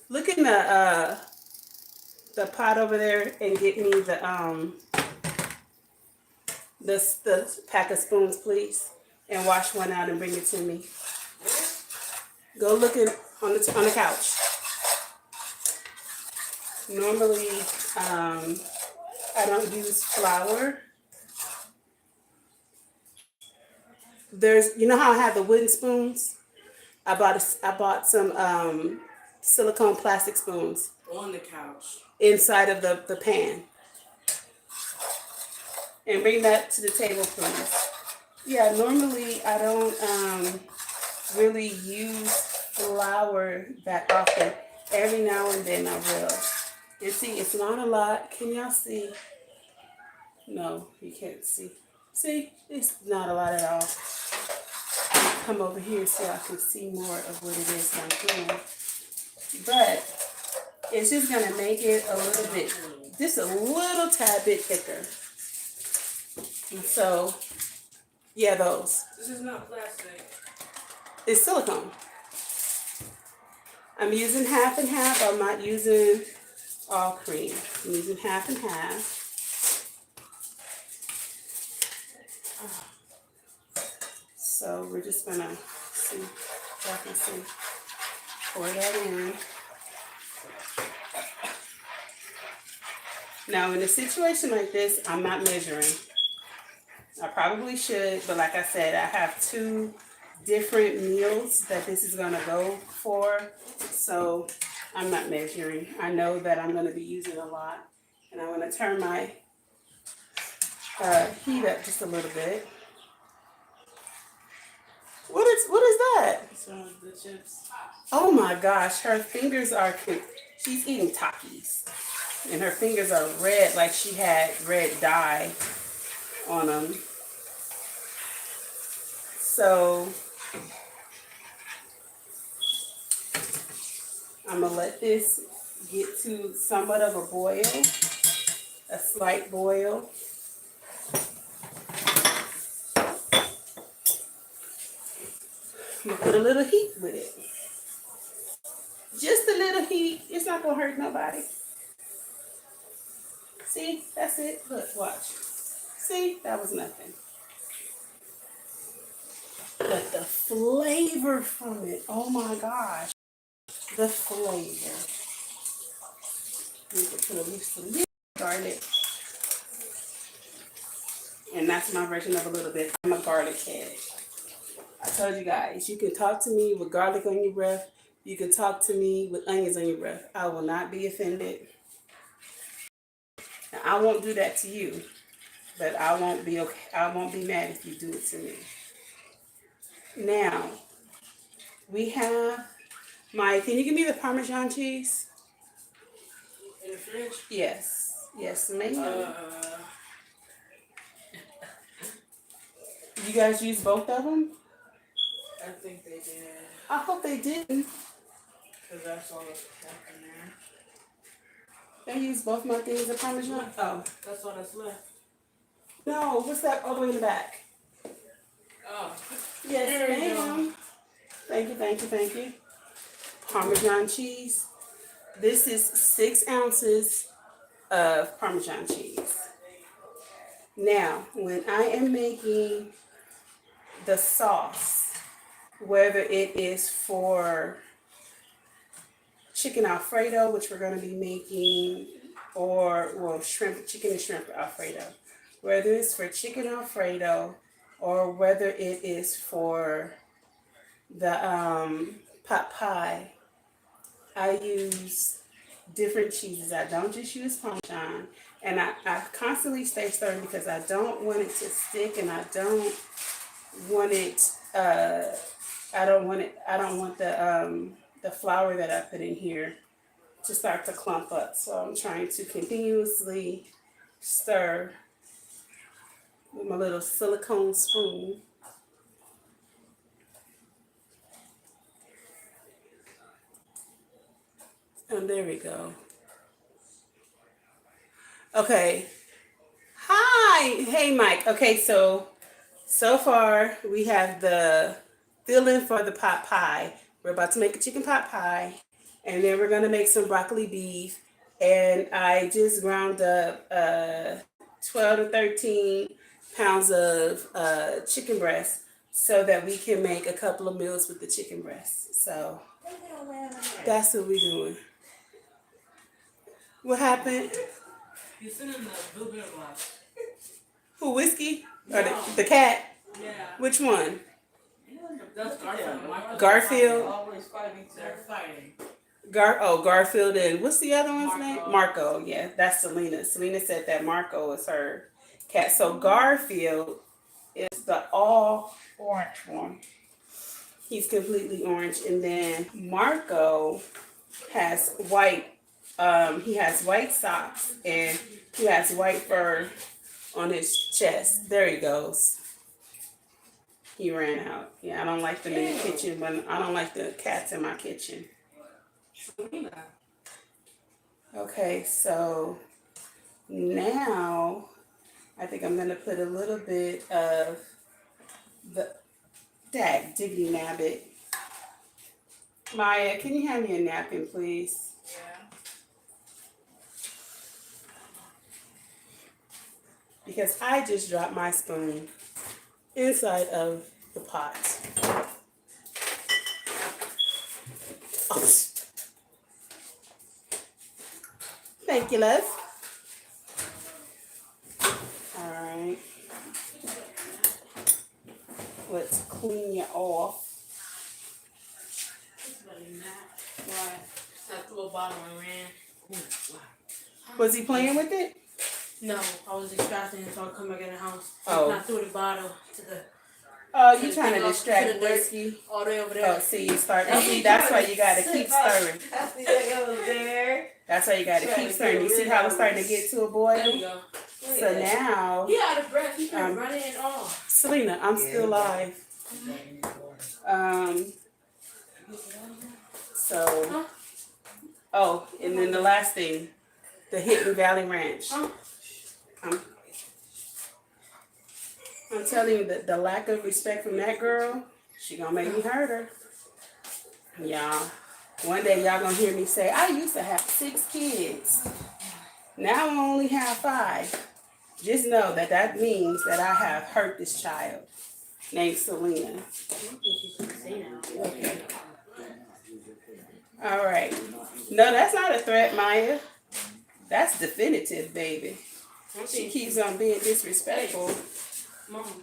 look in the pot over there and get me the pack of spoons, please, and wash one out and bring it to me. Go looking on the couch. Normally, I don't use flour. You know how I have the wooden spoons? I bought some silicone plastic spoons On the couch. inside of the pan. And bring that to the table, please. Yeah, normally I don't really use flour that often. Every now and then I will. And see, it's not a lot. Can y'all see? No, you can't see. See, it's not a lot at all. Come over here so I can see more of what it is that I'm doing. But it's just going to make it a little bit, just a little tad bit thicker. And so, yeah, those. This is not plastic. It's silicone. I'm using half and half. I'm not using all cream. I'm using half and half. So we're just gonna see if I can see. Pour that in. Now in a situation like this, I'm not measuring. I probably should, but like I said, I have 2 different meals that this is gonna go for. So I'm not measuring. I know that I'm gonna be using a lot. And I'm gonna turn my heat up just a little bit. What is that? Some of the chips. Oh my gosh, her fingers are, she's eating Takis. And her fingers are red like she had red dye on them. So I'm gonna let this get to somewhat of a boil, a slight boil. I'm gonna put a little heat with it. Just a little heat. It's not gonna hurt nobody. See, that's it. Look, watch. See, that was nothing. But the flavor from it, oh my gosh. the flavor. Need to put at least a little garlic. And that's my version of a little bit. I'm a garlic head. I told you guys, you can talk to me with garlic on your breath. You can talk to me with onions on your breath. I will not be offended. Now, I won't do that to you, but I won't be okay. I won't be mad if you do it to me. Now, we have can you give me the Parmesan cheese? In the fridge? Yes. Yes, ma'am. You guys use both of them? I think they did. I hope they didn't. Because that's all that's left in there. They use both my things of Parmesan? Oh. That's all that's left. No, what's that all the way in the back? Oh. Yes, There you go. ma'am. Thank you, thank you, thank you. Parmesan cheese. This is 6 ounces of Parmesan cheese. Now, when I am making the sauce, whether it is for chicken Alfredo, which we're going to be making, or, well, chicken and shrimp Alfredo, whether it's for chicken Alfredo or whether it is for the pot pie, I use different cheeses. I don't just use Parmesan, and I constantly stay stirring because I don't want it to stick, and I don't want it. I don't want the flour that I put in here to start to clump up. So I'm trying to continuously stir with my little silicone spoon. And there we go. Okay. Hi. Hey, Mike. Okay, so far we have the filling for the pot pie. We're about to make a chicken pot pie. And then we're going to make some broccoli beef. And I just ground up 12 to 13 pounds of chicken breast so that we can make a couple of meals with the chicken breast. So that's what we're doing. What happened? You sit in the Poohbear box. Who, Whiskey? No. Or the cat? Yeah. Which one? That's Garfield. Michael. Garfield? Always fighting. They're fighting. Garfield and what's the other one's Marco. name? Marco. Yeah, that's Selena. Selena said that Marco is her cat. So Garfield is the all orange one. He's completely orange, and then Marco has white. He has white socks and he has white fur on his chest. There he goes. He ran out. Yeah, I don't like them in the kitchen, but I don't like the cats in my kitchen. Okay, so now I think I'm gonna put a little bit of the diggity nabbit. Maya, can you hand me a napkin, please? Because I just dropped my spoon inside of the pot. Oh. Thank you, love. All right. Let's clean you off. Why? I threw a bottle and ran. Was he playing with it? No, I was distracting him, so I come back in the house. Oh. And I threw the bottle to the. Oh, to you the trying to thing distract to the dirt, Whiskey? all the way over there. Oh, see, you start. See, that's why you gotta keep stirring. I see that was there. That's why you gotta keep stirring. You see how it's starting to get to a There we boil? go. So now, He out of breath. He been running and all. Selena, I'm still live. So, oh, and then the last thing, the Hidden Valley Ranch. I'm telling you that the lack of respect from that girl, she gonna make me hurt her. Y'all, one day y'all gonna hear me say, I used to have 6 kids. Now I only have 5. Just know that that means that I have hurt this child named Selena. Okay. All right. No, that's not a threat, Maya. That's definitive, baby. She keeps on being disrespectful.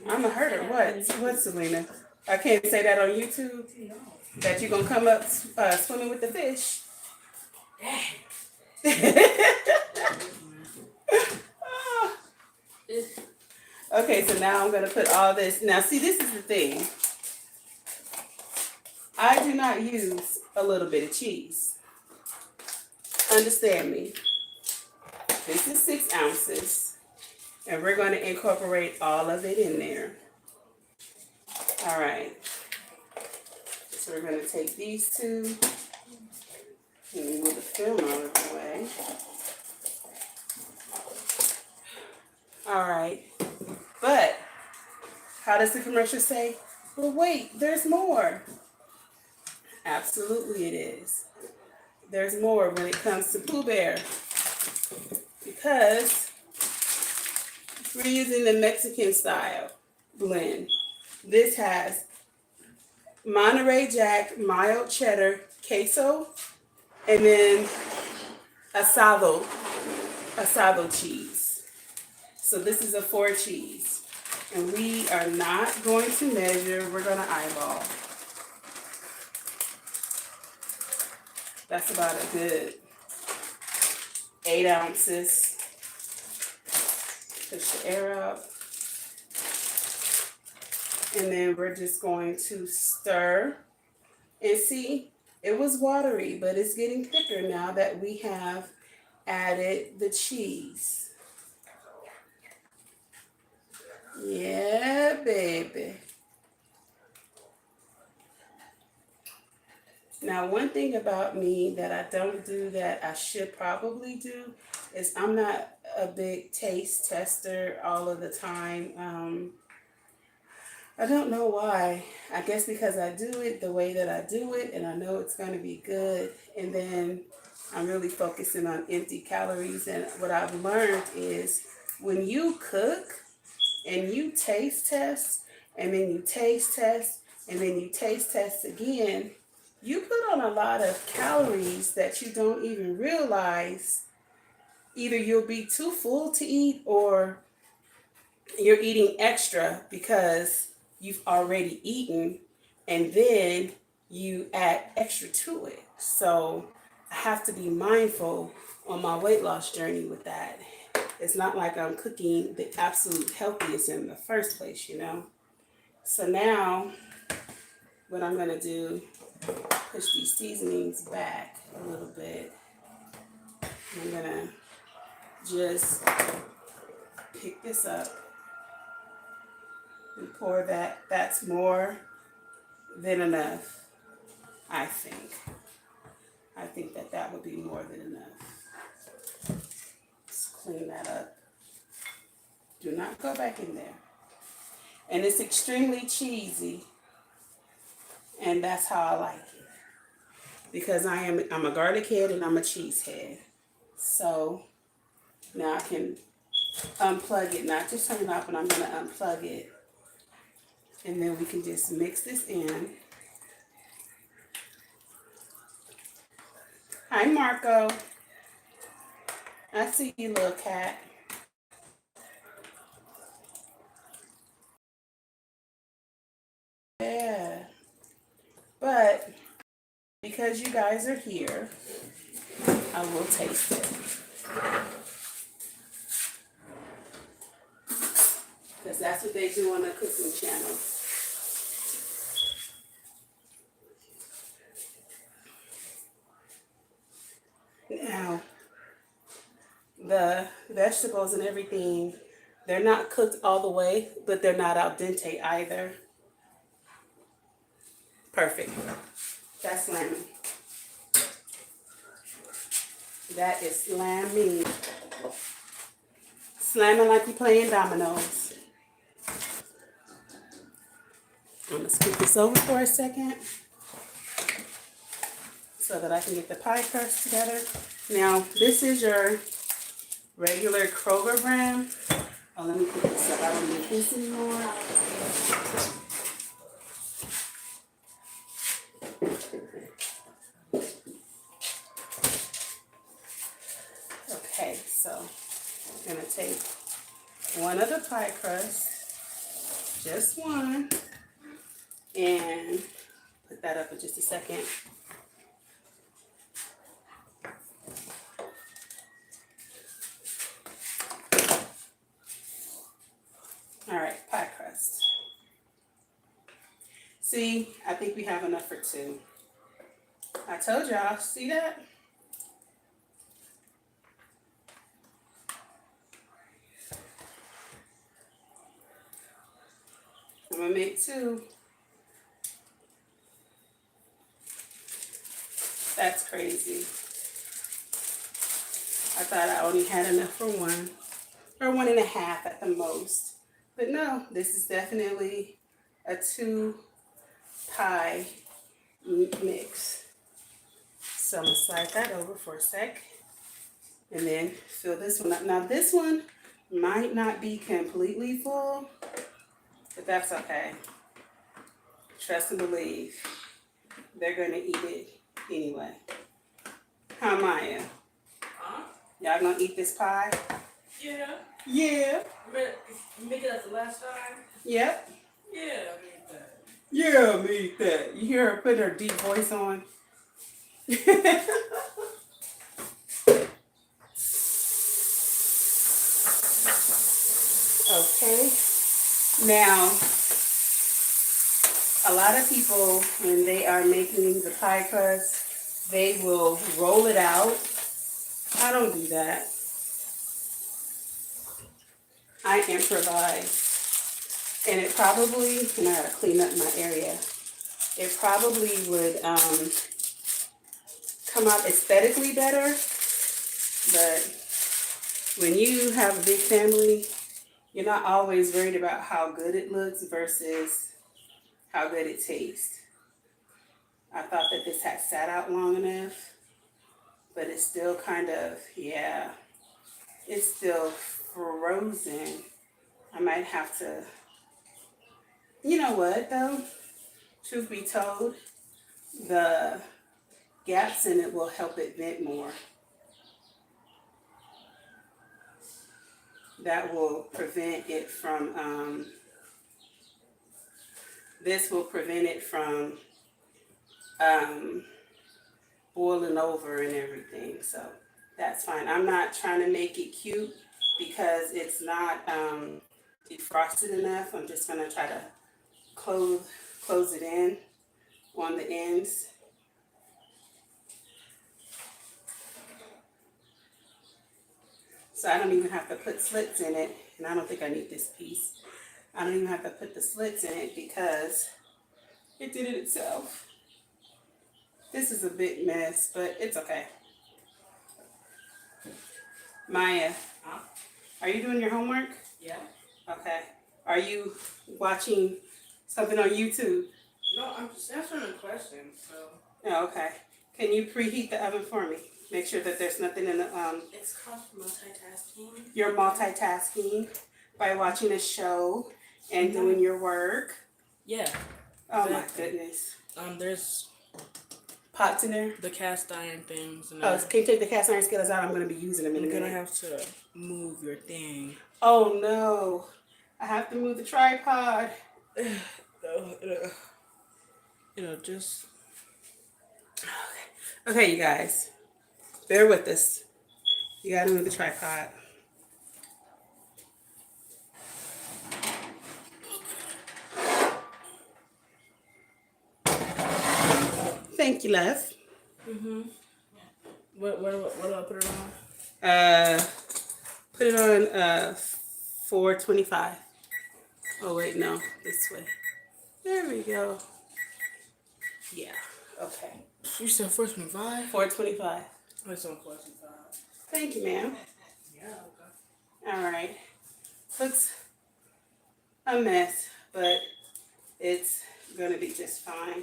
I'm gonna hurt her. What? What, Selena? I can't say that on YouTube. That you gonna come up swimming with the fish. Okay, so now I'm gonna put all this. Now, see, this is the thing. I do not use a little bit of cheese. Understand me. This is 6 ounces, and we're going to incorporate all of it in there. All right. So we're going to take these two and move the film out of the way. All right. But how does the commercial say? But wait, there's more. Absolutely it is. There's more when it comes to Poohbear. Because we're using the Mexican style blend. This has Monterey Jack, mild cheddar, queso, and then asado cheese. So this is a 4 cheese. And we are not going to measure, we're going to eyeball. That's about a good 8 ounces. Push the air out. And then we're just going to stir. And see, it was watery, but it's getting thicker now that we have added the cheese. Yeah, baby. Now, one thing about me that I don't do that I should probably do is I'm not a big taste tester all of the time. I don't know why. I guess because I do it the way that I do it and I know it's going to be good. And then I'm really focusing on empty calories. And what I've learned is when you cook and you taste test and then you taste test and then you taste test again, you put on a lot of calories that you don't even realize. Either you'll be too full to eat or you're eating extra because you've already eaten and then you add extra to it. So I have to be mindful on my weight loss journey with that. It's not like I'm cooking the absolute healthiest in the first place, you know. So now what I'm going to do, push these seasonings back a little bit. I'm going to just pick this up and pour that. That's more than enough, I think. I think that that would be more than enough. Let's clean that up. Do not go back in there. And it's extremely cheesy. And that's how I like it. Because I'm a garlic head and I'm a cheese head. So now I can unplug it, not just turn it off, but I'm going to unplug it. And then we can just mix this in. Hi, Marco. I see you, little cat. Yeah. But because you guys are here, I will taste it. Because that's what they do on the cooking channel. Now, the vegetables and everything, they're not cooked all the way, but they're not al dente either. Perfect. That's slamming. That is slamming. Slamming like you're playing dominoes. I'm going to scoop this over for a second so that I can get the pie crust together. Now, this is your regular Kroger brand. Oh, let me put this up. I don't need this anymore. Okay, so I'm gonna take one of the pie crust, just one, and put that up in just a second. All right, pie crust. See, I think we have enough for two. I told y'all, see that? I'm gonna make two. That's crazy. I thought I only had enough for one, or 1.5 at the most. But no, this is definitely a 2 pie mix. So I'm gonna slide that over for a sec and then fill this one up. Now this one might not be completely full, but that's okay. Trust and believe. They're gonna eat it anyway. Huh, Maya? Huh? Y'all gonna eat this pie? Yeah. Yeah. You make it as the last time? Yep. Yeah, I made that. Yeah, me eat that. You hear her put her deep voice on? Okay. Now, a lot of people, when they are making the pie crust, they will roll it out. I don't do that. I improvise. And it probably, and I gotta clean up my area, it probably would come out aesthetically better, but when you have a big family, you're not always worried about how good it looks versus how good it tastes. I thought that this had sat out long enough, but it's still kind of, yeah, it's still frozen. I might have to, you know what though? Truth be told, the gaps in it will help it vent more. That will prevent it from, this will prevent it from boiling over and everything. So that's fine. I'm not trying to make it cute because it's not defrosted enough. I'm just gonna try to close it in on the ends. So I don't even have to put slits in it, and I don't think I need this piece. I don't even have to put the slits in it because it did it itself. This is a big mess, but it's okay. Maya, Huh? are you doing your homework? Yeah. Okay. Are you watching something on YouTube? No, I'm just answering a question, so. Oh, okay. Can you preheat the oven for me? Make sure that there's nothing in the It's called multitasking. You're multitasking by watching a show and doing your work. Yeah. Oh Exactly. my goodness. There's Pots in there. the cast iron things. And Oh, can you take the cast iron skillets out? I'm going to be using them in a you're minute. gonna have to move your thing. Oh no. I have to move the tripod. Just. Okay, you guys. Bear with us. You got to move the tripod. Thank you, love. What do I put it on? Put it on 425. Oh wait, no, this way. There we go. Yeah. Okay. You said 425? 425. It's on 425. Thank you, ma'am. Yeah, okay. All right. Looks a mess, but it's gonna be just fine.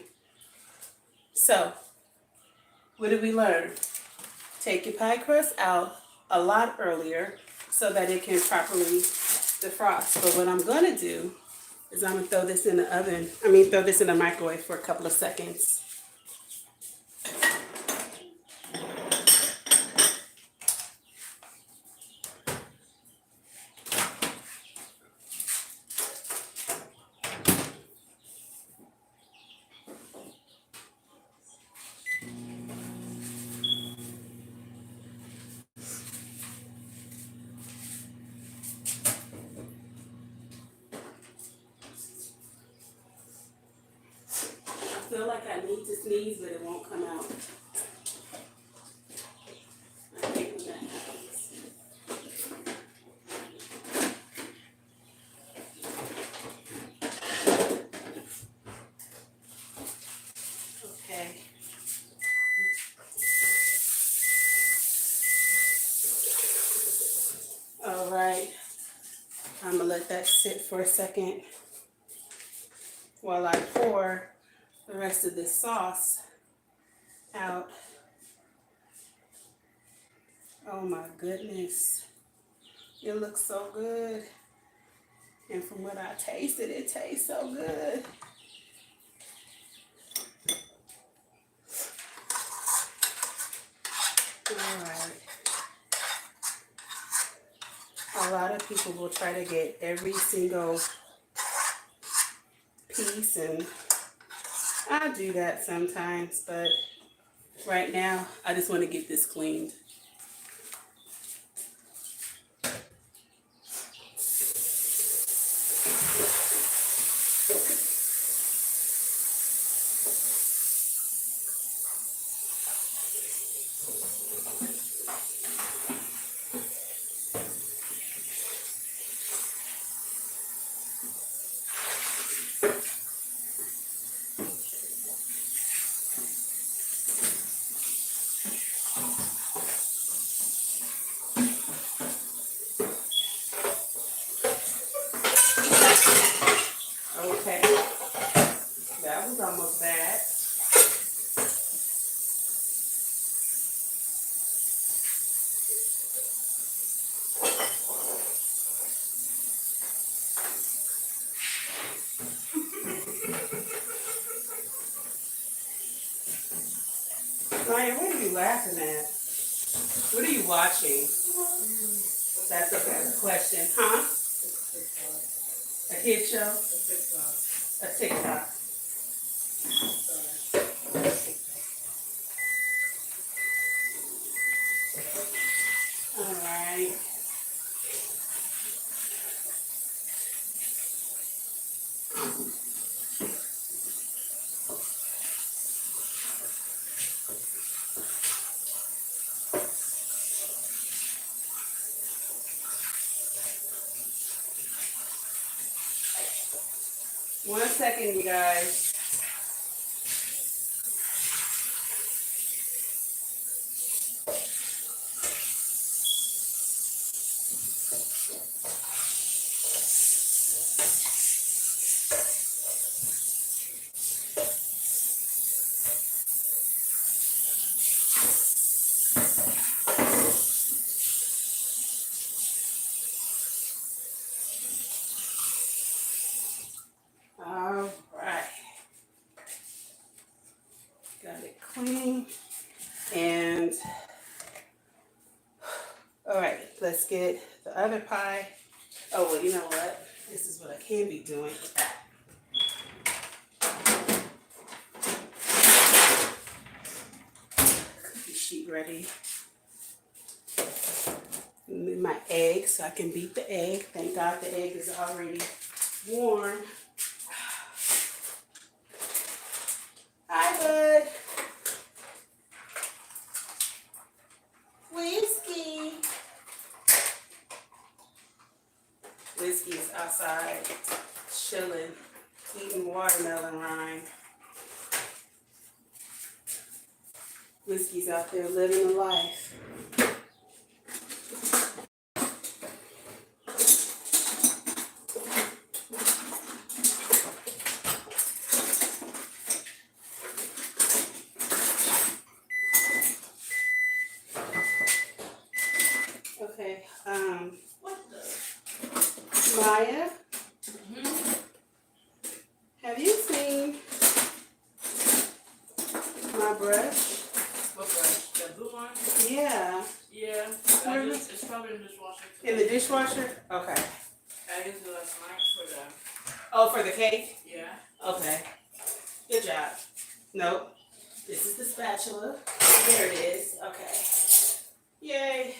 So, what did we learn? Take your pie crust out a lot earlier so that it can properly defrost. But what I'm gonna do is I'm gonna throw this in the oven. Throw this in the microwave for a couple of seconds. feel like I need to sneeze, but it won't come out. I hate when that happens. Okay. All right. I'm gonna let that sit for a second while I pour the rest of this sauce out. Oh my goodness. It looks so good. And from what I tasted, it tastes so good. All right. A lot of people will try to get every single piece, and I do that sometimes, but right now I just want to get this cleaned. Okay, that was almost bad. Ryan, what are you laughing at? What are you watching? That's a better question. Huh? A kid show? A TikTok. All right. One second, you guys. All right. Got it clean. And all right, let's get the other pie. Oh, well, you know what? This is what I can be doing. Cookie sheet ready. Need my egg so I can beat the egg. Thank God the egg is already warm. Hi, bud. Whiskey. Whiskey's outside chilling, eating watermelon rind. Whiskey's out there living a life. Okay, What the? Maya, have you seen my brush? What brush? The blue one? Yeah. Yeah. Where is It's probably in the dishwasher. In the dishwasher? Okay. I used it last night for the. Oh, for the cake? Yeah. Okay. Good job. Nope. This is the spatula. There it is. Okay. Yay.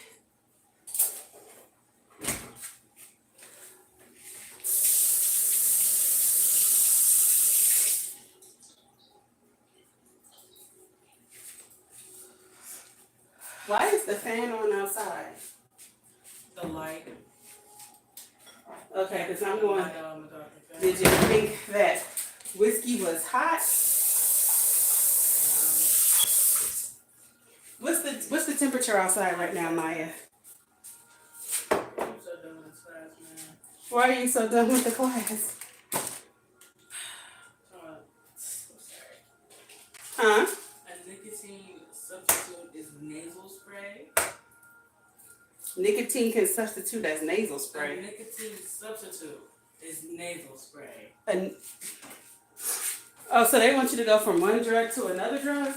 is the fan on outside? The light. Okay, because I'm The going. light on the dark fan. Did you think that whiskey was hot? What's the temperature outside right now, Maya? I'm so done with this class, man. Why are you so done with the class? I'm sorry. Huh? A nicotine substitute is nasal spray. Nicotine can substitute as nasal A spray. nicotine substitute is nasal spray. Oh, so they want you to go from one drug to another drug?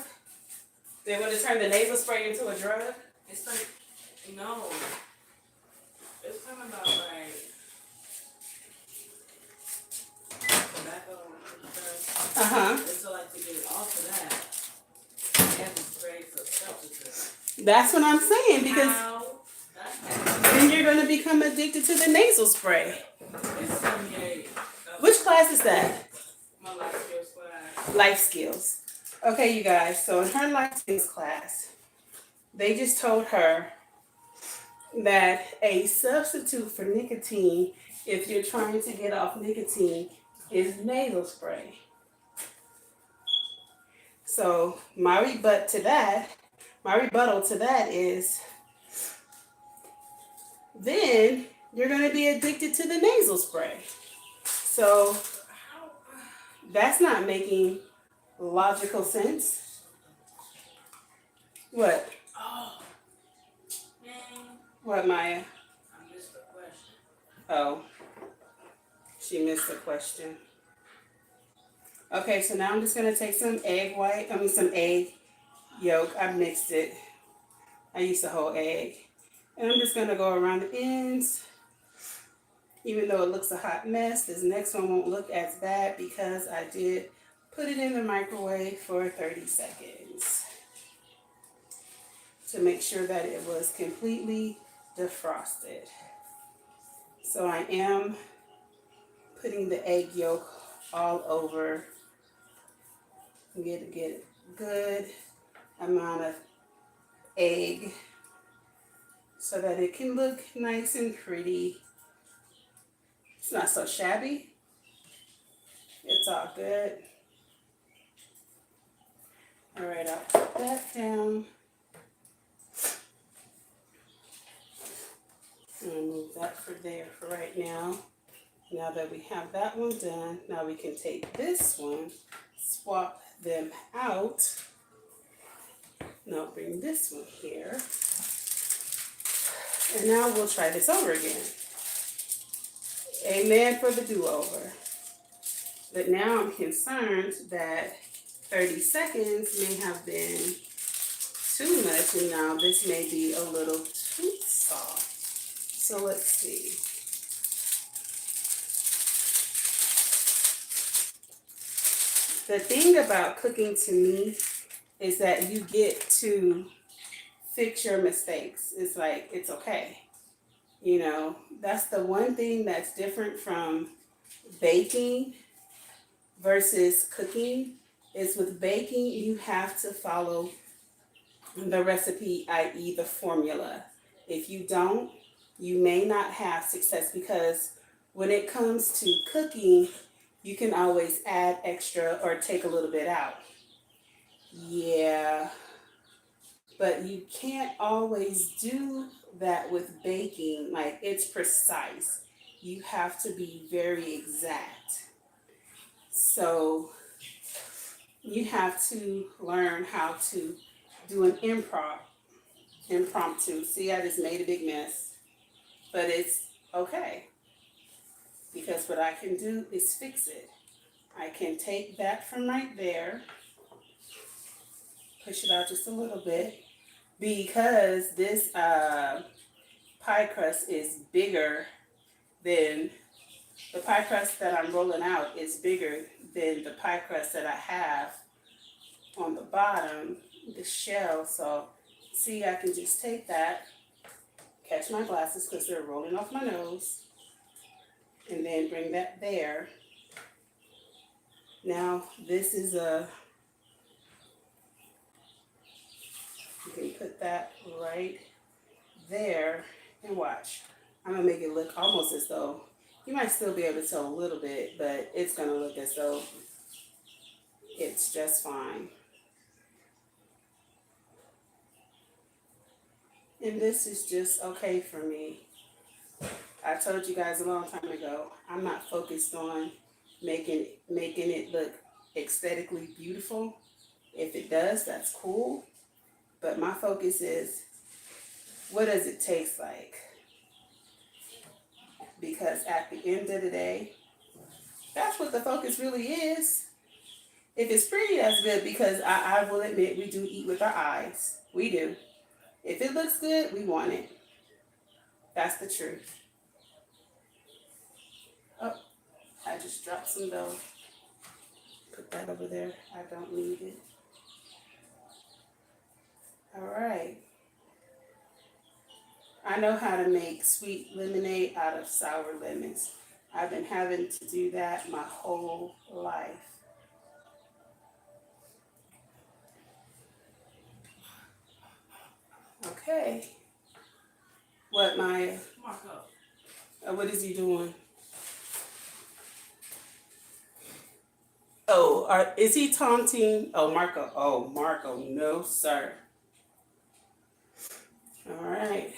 They want to turn the nasal spray into a drug? It's like, no. It's talking about like tobacco and stuff. Uh-huh. And so like to get it off of that, they have to spray for substitute. That's what I'm saying, because How that happens? then you're going to become addicted to the nasal spray. It's 78. Which class is that? My life skills class. Life skills. Okay, you guys, so in her life skills class, they just told her that a substitute for nicotine, if you're trying to get off nicotine, is nasal spray. So my rebuttal to that is, then you're going to be addicted to the nasal spray. So How? that's not making logical sense. What? Oh, man. What, Maya? I missed the question. Oh, she missed the question. Okay, so now I'm just gonna take some some egg yolk. I mixed it. I used a whole egg. And I'm just gonna go around the ends. Even though it looks a hot mess, this next one won't look as bad because I did put it in the microwave for 30 seconds to make sure that it was completely defrosted. So I am putting the egg yolk all over. Get a good amount of egg so that it can look nice and pretty. It's not so shabby. It's all good. All right, I'll put that down. And move that for there for right now. Now that we have that one done, now we can take this one, swap them out. Now bring this one here. And now we'll try this over again. Amen for the do-over. But now I'm concerned that 30 seconds may have been too much, and now this may be a little too soft. So let's see. The thing about cooking to me is that you get to fix your mistakes. It's like, it's okay. You know, that's the one thing that's different from baking versus cooking, is with baking, you have to follow the recipe, i.e. the formula. If you don't, you may not have success, because when it comes to cooking, you can always add extra or take a little bit out. Yeah, but you can't always do that with baking. Like, it's precise. You have to be very exact. So you have to learn how to do an impromptu. See, I just made a big mess, but it's okay, because what I can do is fix it. I can take that from right there, push it out just a little bit, because this pie crust is bigger than, the pie crust that I'm rolling out is bigger than the pie crust that I have on the bottom, the shell. So see, I can just take that, catch my glasses because they're rolling off my nose, and then bring that there. Now this is You can put that right there and watch. I'm gonna make it look almost as though you might still be able to tell a little bit, but it's gonna look as though it's just fine. And this is just okay for me. I told you guys a long time ago, I'm not focused on making it look aesthetically beautiful. If it does, that's cool. But my focus is, what does it taste like? Because at the end of the day, that's what the focus really is. If it's pretty, that's good, because I will admit we do eat with our eyes. We do. If it looks good, we want it. That's the truth. Oh, I just dropped some dough. Put that over there. I don't need it. All right. I know how to make sweet lemonade out of sour lemons. I've been having to do that my whole life. Okay. What, Maya? Marco. What is he doing? Oh, is he taunting? Oh, Marco. Oh, Marco. No, sir. All right.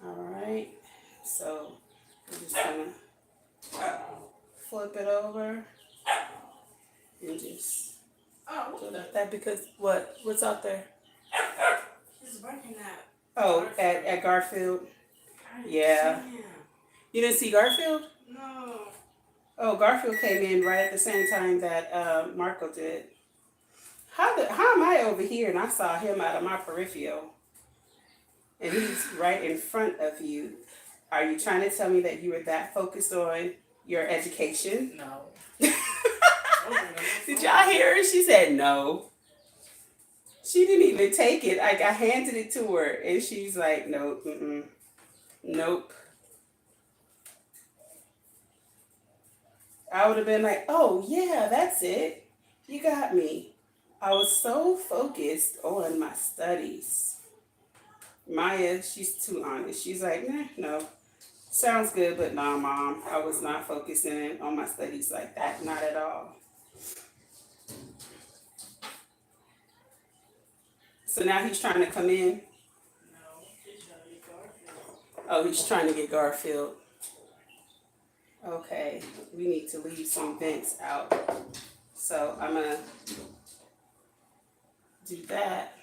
All right. So we're just gonna flip it over and just Oh, do that because what's out there? he's working at. Oh, at Garfield. Yeah. You didn't see Garfield? No. Oh, Garfield came in right at the same time that Marco did. How am I over here and I saw him out of my peripheral? And he's right in front of you. Are you trying to tell me that you were that focused on your education? No. Did y'all hear her? She said no. She didn't even take it. I handed it to her and she's like, nope, nope. I would have been like, oh yeah, that's it. You got me. I was so focused on my studies. Maya, she's too honest. She's like, nah, no. Sounds good, but nah, Mom. I was not focusing on my studies like that. Not at all. So now he's trying to come in. No, he's trying to get Garfield. Oh, he's trying to get Garfield. Okay, we need to leave some vents out. So I'm going to do that.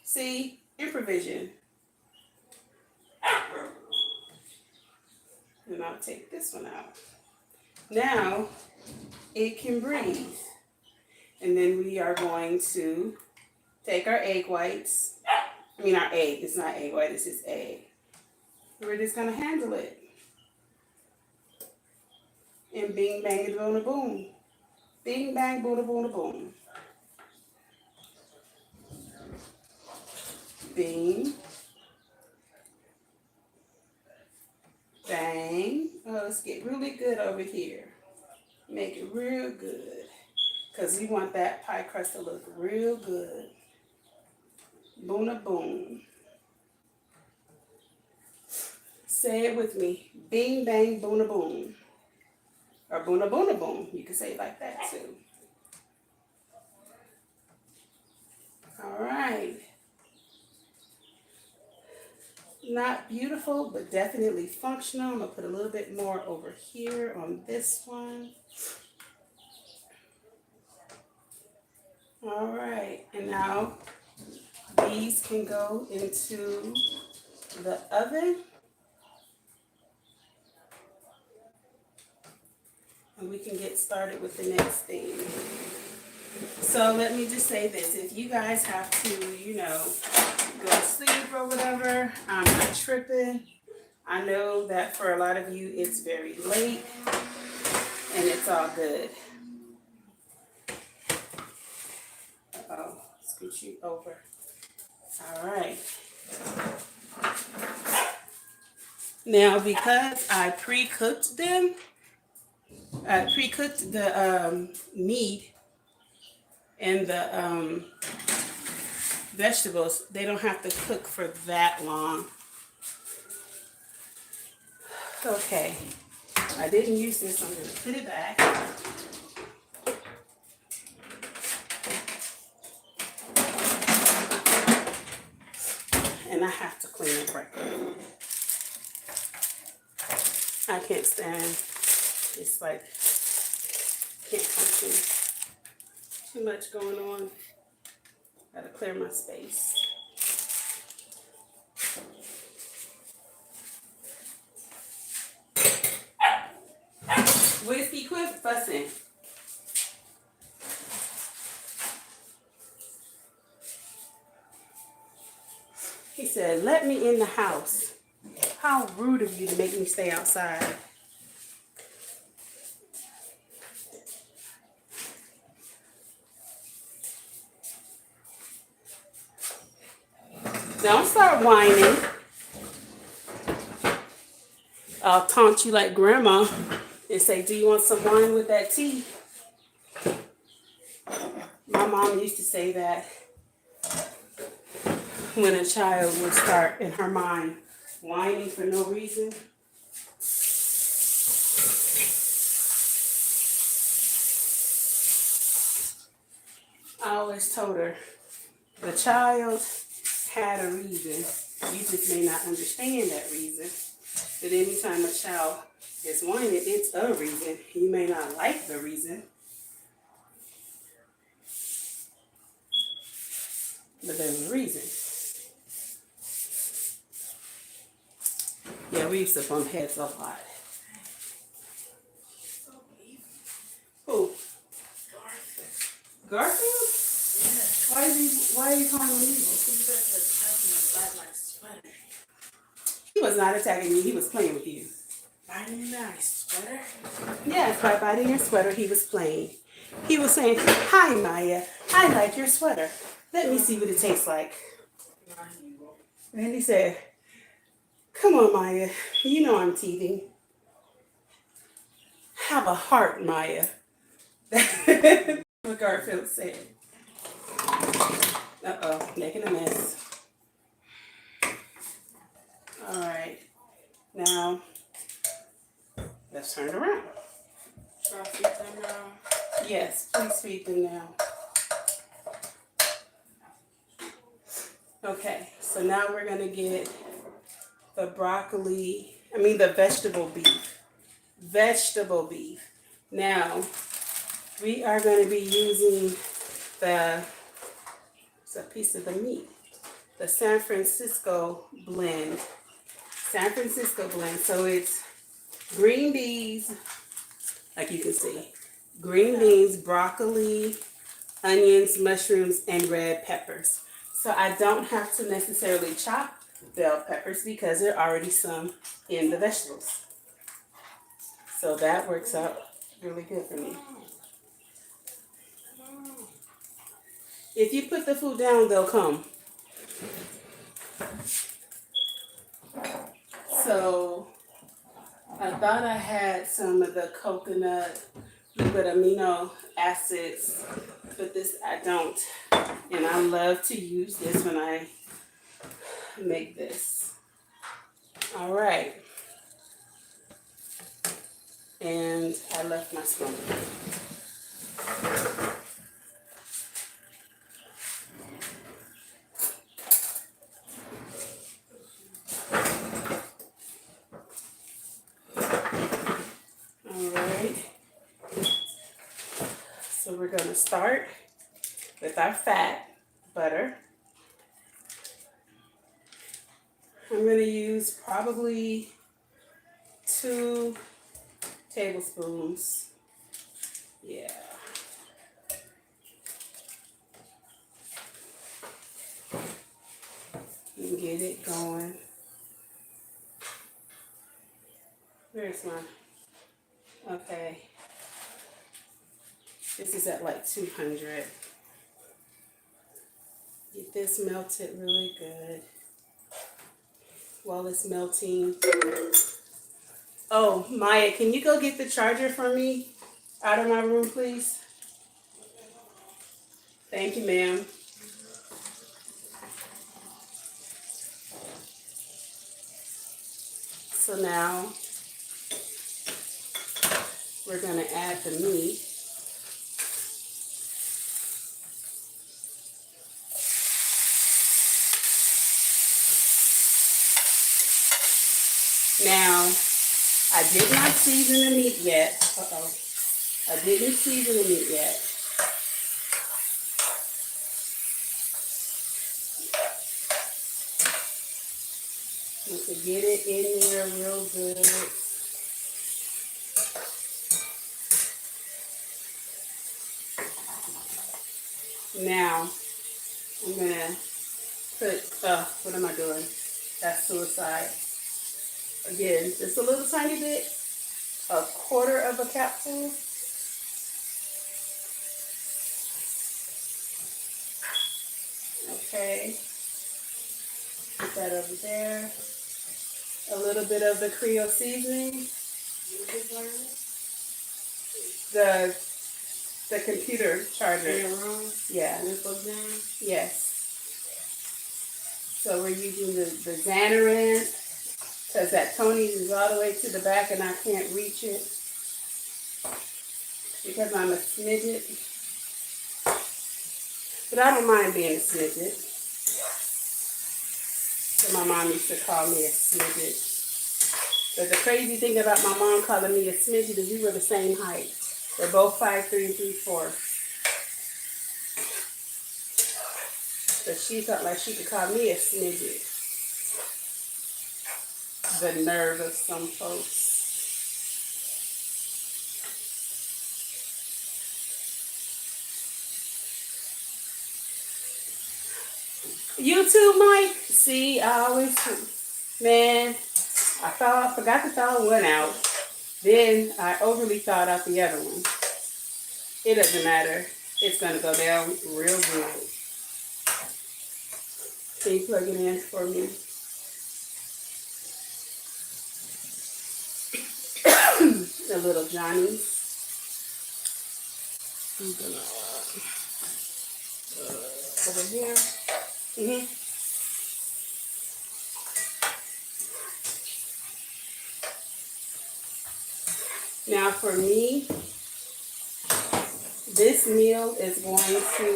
See, improvision. And I'll take this one out. Now it can breathe. And then we are going to take our egg whites. Our egg. It's not egg white, it's just egg. We're just going to handle it. And bing, bang, and boom, boom. Bing, bang, boom, boom, boom. Bing. Bang. Oh, let's get really good over here. Make it real good. Because we want that pie crust to look real good. Boom, boom. Say it with me. Bing, bang, boom, boom. Or boom, boom, boom. You can say it like that too. All right. Not beautiful, but definitely functional. I'm going to put a little bit more over here on this one. All right. And now these can go into the oven. And we can get started with the next thing. So let me just say this. If you guys have to, go to sleep or whatever, I'm not tripping. I know that for a lot of you, it's very late and it's all good. Uh-oh, scoot you over. All right. Now, because I pre-cooked them, the meat, And the vegetables, they don't have to cook for that long. Okay, I didn't use this, I'm gonna put it back. And I have to clean the breakfast. I can't stand, it's like, can't function. Too much going on. Gotta clear my space. Whiskey, quit fussing. He said, let me in the house. How rude of you to make me stay outside. Don't start whining. I'll taunt you like grandma and say, do you want some wine with that tea? My mom used to say that when a child would start in her mind whining for no reason. I always told her, the child had a reason. You just may not understand that reason. But anytime a child is whining, it's a reason. You may not like the reason, but there's a reason. Yeah, we used to bump heads a lot. Who? Garfield? Why are you calling him evil? He was not attacking you, he was playing with you. Biting my sweater? Yes, by biting your sweater, he was playing. He was saying, hi, Maya, I like your sweater. Let me see what it tastes like. And he said, come on, Maya, you know I'm teething. Have a heart, Maya. That's what Garfield said. Uh-oh, making a mess. All right, now let's turn it around. Should I feed them now? Yes, please feed them now. Okay, so now we're gonna get the the vegetable beef. Vegetable beef. Now, we are gonna be using it's a piece of the meat, the San Francisco blend. San Francisco blend, so it's green beans, like you can see, green beans, broccoli, onions, mushrooms, and red peppers. So I don't have to necessarily chop bell peppers because there are already some in the vegetables. So that works out really good for me. If you put the food down, they'll come. So I thought I had some of the coconut liquid amino acids, but this I don't. And I love to use this when I make this. All right. And I left my spoon. All right. So we're going to start with our fat butter. I'm going to use probably 2 tablespoons. Yeah. And get it going. Where's my, okay. This is at like 200. Get this melted really good. While it's melting. Oh, Maya, can you go get the charger for me out of my room, please? Thank you, ma'am. So now we're going to add the meat. Now, I did not season the meat yet. Uh-oh. I didn't season the meat yet. You can get it in there real good. Now, I'm going to put, what am I doing? That's suicide. Again, just a little tiny bit, a quarter of a capsule. Okay, put that over there. A little bit of the Creole seasoning. The computer charger. Yeah. Yes. So we're using the Xanarin because that Tony's is all the way to the back and I can't reach it because I'm a smidget. But I don't mind being a smidget. So my mom used to call me a smidget. But the crazy thing about my mom calling me a smidget is we were the same height. We're both 5'3" and 3'4". But she felt like she could call me a smidget. The nerve of some folks. You too, Mike? See, I always, man, I forgot to thaw one out. Then I overly thawed out the other one. It doesn't matter. It's going to go down real good. Can you plug it in for me? A little Johnny. I'm gonna over here. Mm-hmm. Now for me, this meal is going to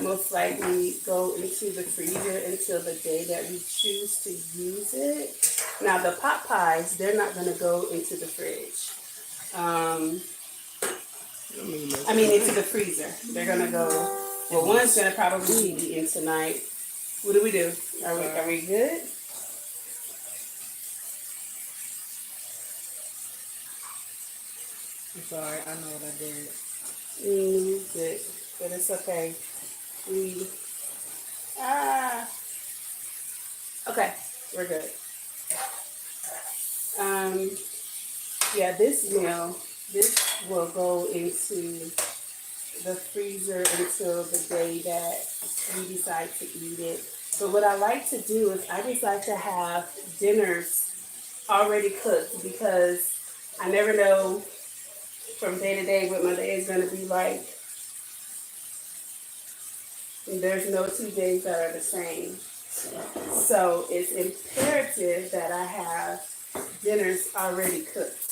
most likely go into the freezer until the day that we choose to use it. Now the pot pies, they're not going to go into the fridge. Into the freezer. They're going to go, well, one's going to probably be eaten tonight. What do we do? Are we good? I'm sorry, I know what I did. Good. But it's okay. Okay, we're good. Yeah, this will go into the freezer until the day that we decide to eat it. But what I like to do is I just like to have dinners already cooked because I never know from day to day what my day is going to be like. And there's no 2 days that are the same. So it's imperative that I have dinners already cooked.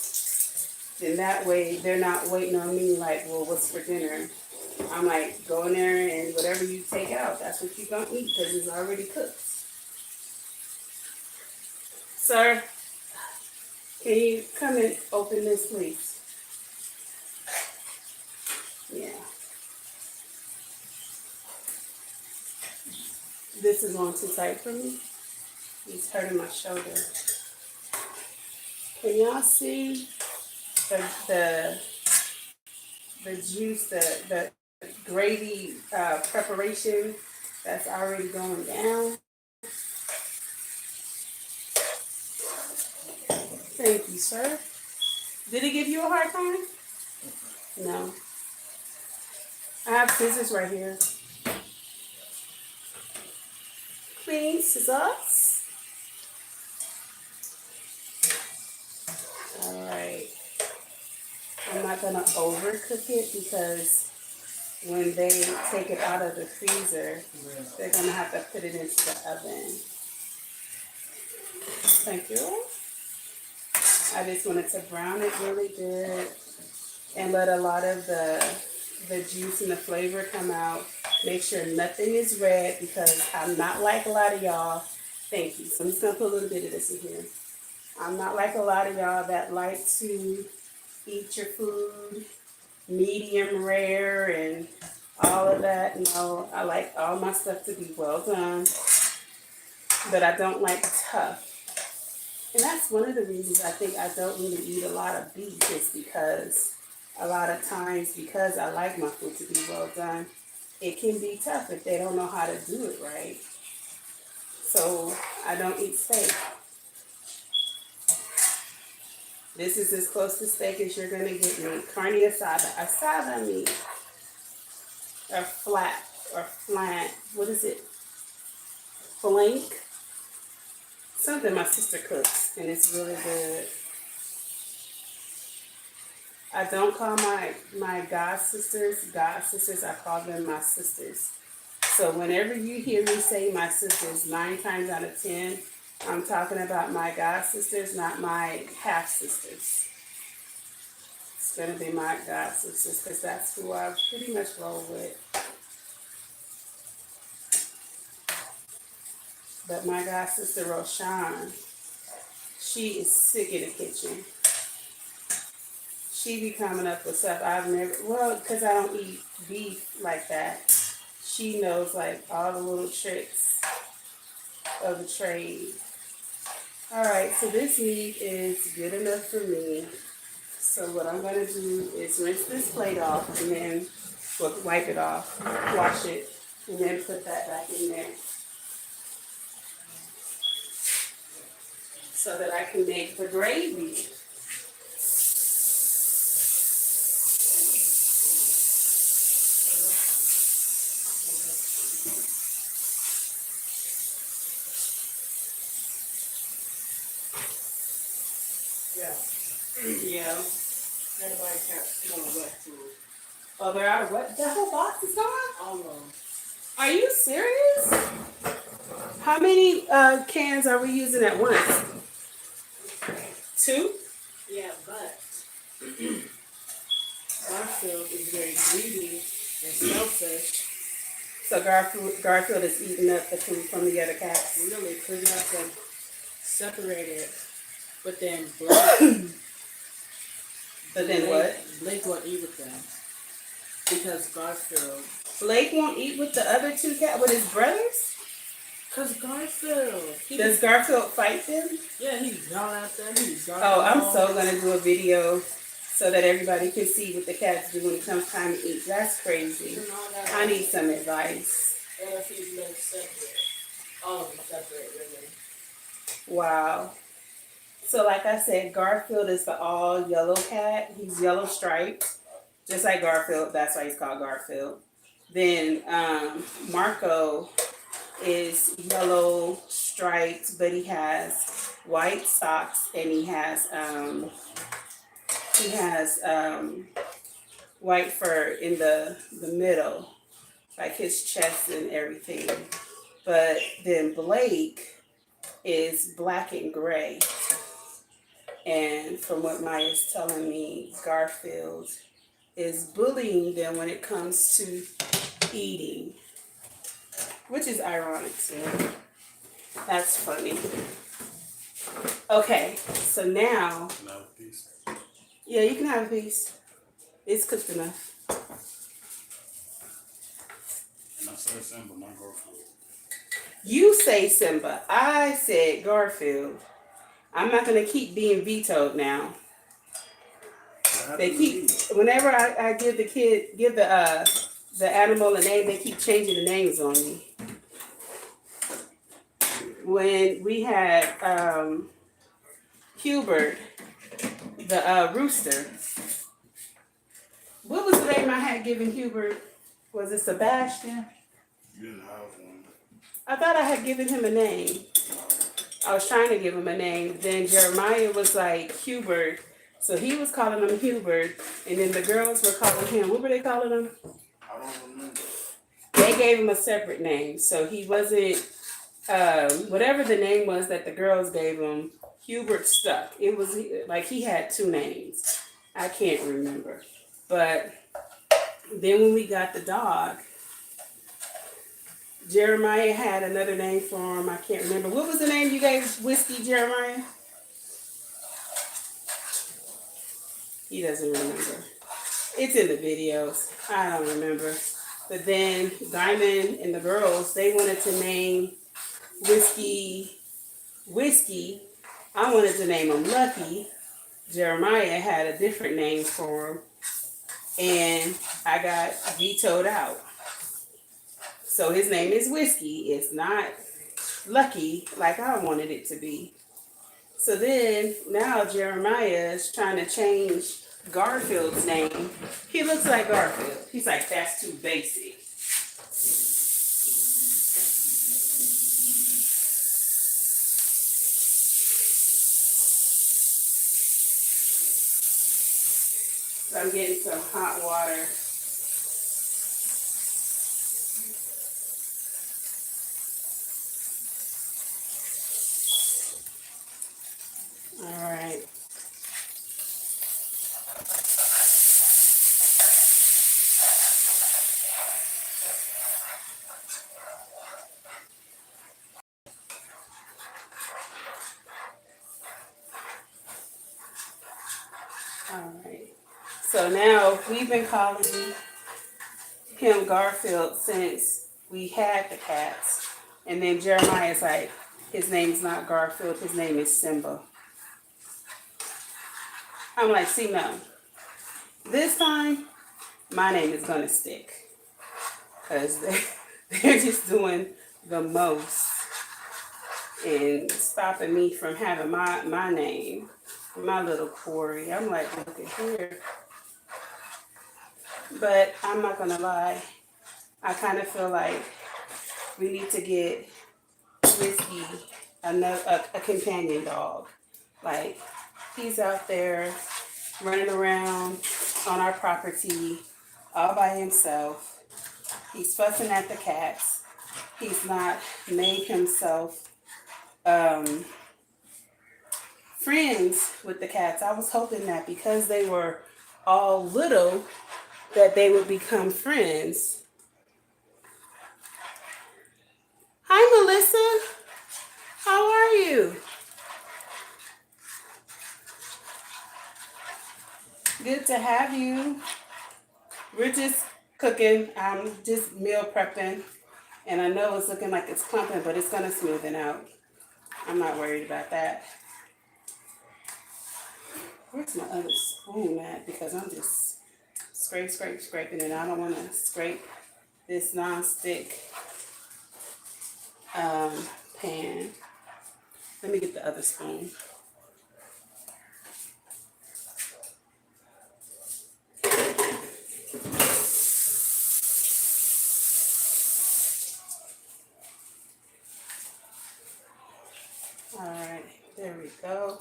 And that way they're not waiting on me like, well, what's for dinner? I'm like, go in there and whatever you take out, that's what you're going to eat because it's already cooked. Sir, can you come and open this, please? Yeah. This is on too tight for me. It's hurting my shoulder. Can y'all see the juice, the gravy preparation that's already going down? Thank you, sir. Did it give you a hard time? No. I have scissors right here. Clean scissors. All right. I'm not gonna overcook it because when they take it out of the freezer, they're gonna have to put it into the oven. Thank you. I just wanted to brown it really good and let a lot of the juice and the flavor come out. Make sure nothing is red because I'm not like a lot of y'all. Thank you. So I'm just gonna put a little bit of this in here. I'm not like a lot of y'all that like to eat your food medium rare and all of that. No, I like all my stuff to be well done, but I don't like tough. And that's one of the reasons I think I don't really eat a lot of beef is because a lot of times because I like my food to be well done, it can be tough if they don't know how to do it right. So I don't eat steak. This is as close to steak as you're gonna get me. Carne asada. Asada meat. Or flat. Or flat. What is it? Flank. Something my sister cooks. And it's really good. I don't call my god sisters. I call them my sisters. So whenever you hear me say my sisters, 9 times out of 10, I'm talking about my god sisters, not my half sisters. It's gonna be my god sisters because that's who I pretty much roll with. But my god sister Roshan, she is sick in the kitchen. She be coming up with stuff I've never, well, because I don't eat beef like that. She knows like all the little tricks of the trade. Alright, so this meat is good enough for me. So what I'm going to do is rinse this plate off and then wipe it off, wash it, and then put that back in there. So that I can make the gravy. Yeah. Everybody can't smell wet food. Oh, they're out of what? The whole box is gone? Almost. Are you serious? How many cans are we using at once? 2? Yeah, but Garfield is very greedy and selfish. So Garfield is eating up the food from the other cats. Really, because you have to separate it. But then Blake, But then what? Blake won't eat with them. Because Garfield. Blake won't eat with the other 2 cats, with his brothers? Because Garfield. Does Garfield fight them? Yeah, he's gone out there. He's gone Oh, I'm so going to do a video so that everybody can see what the cats do when it comes time to eat. That's crazy. I need some advice. What if he's like separate? All of them separate, really. Wow. So like I said, Garfield is the all yellow cat. He's yellow striped. Just like Garfield. That's why he's called Garfield. Then Marco is yellow striped, but he has white socks and he has white fur in the middle, like his chest and everything. But then Blake is black and gray. And from what Maya's telling me, Garfield is bullying them when it comes to eating. Which is ironic too. That's funny. Okay, so now. Now a piece. Yeah, you can have a piece. It's cooked enough. And I said Simba, not Garfield. You say Simba. I said Garfield. I'm not gonna keep being vetoed now. They keep whenever I give the animal a name, they keep changing the names on me. When we had Hubert, the rooster, what was the name I had given Hubert? Was it Sebastian? You didn't have one. I thought I had given him a name. I was trying to give him a name. Then Jeremiah was like Hubert. So he was calling him Hubert. And then the girls were calling him, what were they calling him? I don't remember. They gave him a separate name, so he wasn't whatever the name was that the girls gave him. Hubert stuck. It was like he had two names. I can't remember, but then when we got the dog, Jeremiah had another name for him. I can't remember. What was the name you gave Whiskey, Jeremiah? He doesn't remember. It's in the videos. I don't remember. But then Diamond and the girls, they wanted to name Whiskey. I wanted to name him Lucky. Jeremiah had a different name for him. And I got vetoed out. So his name is Whiskey. It's not Lucky like I wanted it to be. So then now Jeremiah is trying to change Garfield's name. He looks like Garfield. He's like, that's too basic. So I'm getting some hot water. All right. All right. So now we've been calling him Garfield since we had the cats. And then Jeremiah's like, his name's not Garfield, his name is Simba. I'm like, see, no. This time, my name is going to stick. Because they're just doing the most and stopping me from having my name, my little Corey. I'm like, look at here. But I'm not going to lie. I kind of feel like we need to get Whiskey a companion dog. Like, he's out there running around on our property all by himself. He's fussing at the cats. He's not made himself friends with the cats. I was hoping that because they were all little, that they would become friends. Hi, Melissa. How are you? Good to have you. We're just cooking. I'm just meal prepping. And I know it's looking like it's clumping, but it's going to smoothen out. I'm not worried about that. Where's my other spoon at? Because I'm just scraping, and I don't want to scrape this non-stick pan. Let me get the other spoon. All right, there we go.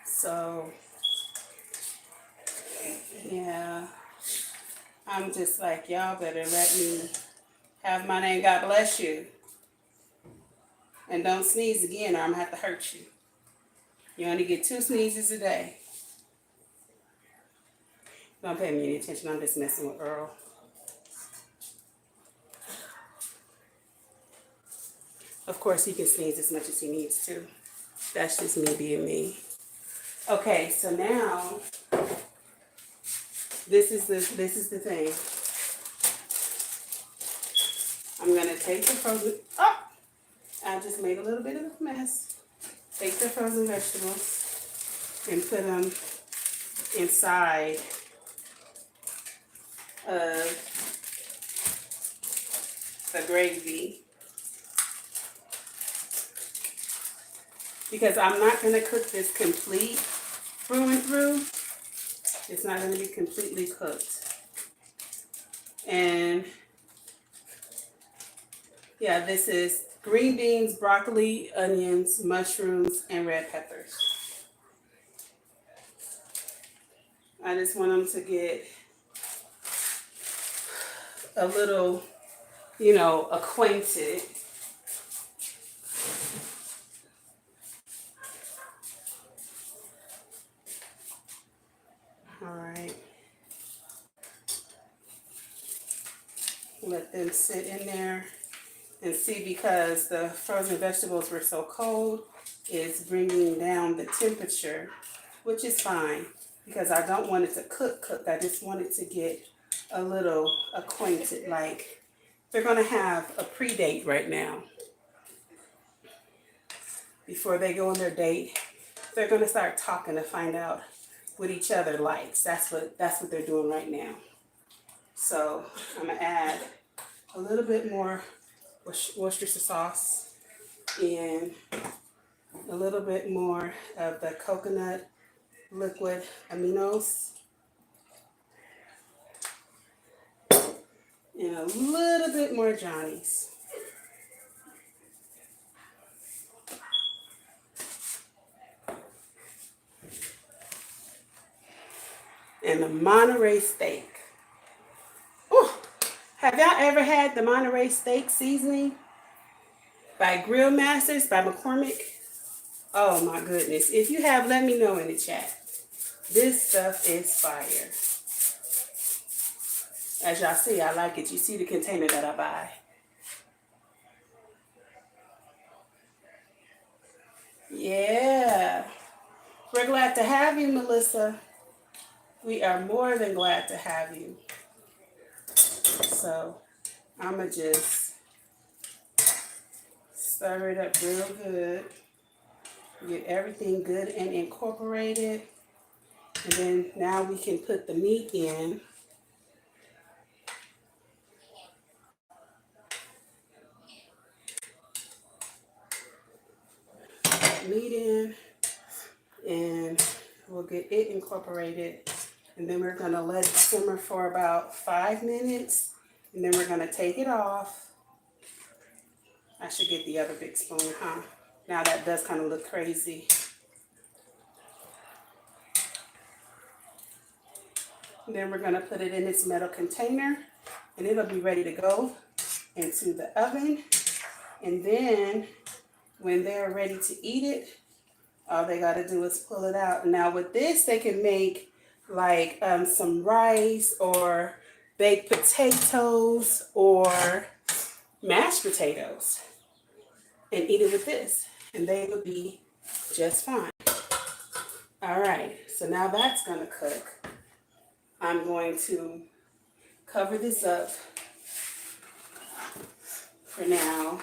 So, yeah, I'm just like, y'all better let me have my name. God bless you. And don't sneeze again or I'm going to have to hurt you. You only get 2 sneezes a day. Don't pay me any attention. I'm just messing with Earl. Of course, he can sneeze as much as he needs to. That's just me being me. Okay, so now this is the thing. I'm gonna take the frozen. Oh, I just made a little bit of a mess. Take the frozen vegetables and put them inside of the gravy. Because I'm not going to cook this complete through and through. It's not going to be completely cooked. And yeah, this is green beans, broccoli, onions, mushrooms, and red peppers. I just want them to get a little, acquainted. All right. Let them sit in there and see, because the frozen vegetables were so cold, it's bringing down the temperature, which is fine because I don't want it to cook. I just want it to get a little acquainted. Like they're going to have a pre-date right now. Before they go on their date, they're going to start talking to find out what each other likes. That's what they're doing right now. So I'm going to add a little bit more Worcestershire sauce and a little bit more of the coconut liquid aminos and a little bit more Johnny's. And the Monterey steak. Oh, have y'all ever had the Monterey steak seasoning by Grill Masters by McCormick? Oh my goodness. If you have, let me know in the chat. This stuff is fire. As y'all see, I like it. You see the container that I buy. Yeah. We're glad to have you, Melissa. We are more than glad to have you. So I'm going to just stir it up real good. Get everything good and incorporated. And then now we can put the meat in. Meat in. And we'll get it incorporated. And then we're going to let it simmer for about 5 minutes. And then we're going to take it off. I should get the other big spoon, huh? Now that does kind of look crazy. And then we're going to put it in its metal container. And it'll be ready to go into the oven. And then when they're ready to eat it, all they got to do is pull it out. Now with this, they can make like some rice or baked potatoes or mashed potatoes and eat it with this. And they would be just fine. All right, so now that's going to cook. I'm going to cover this up for now.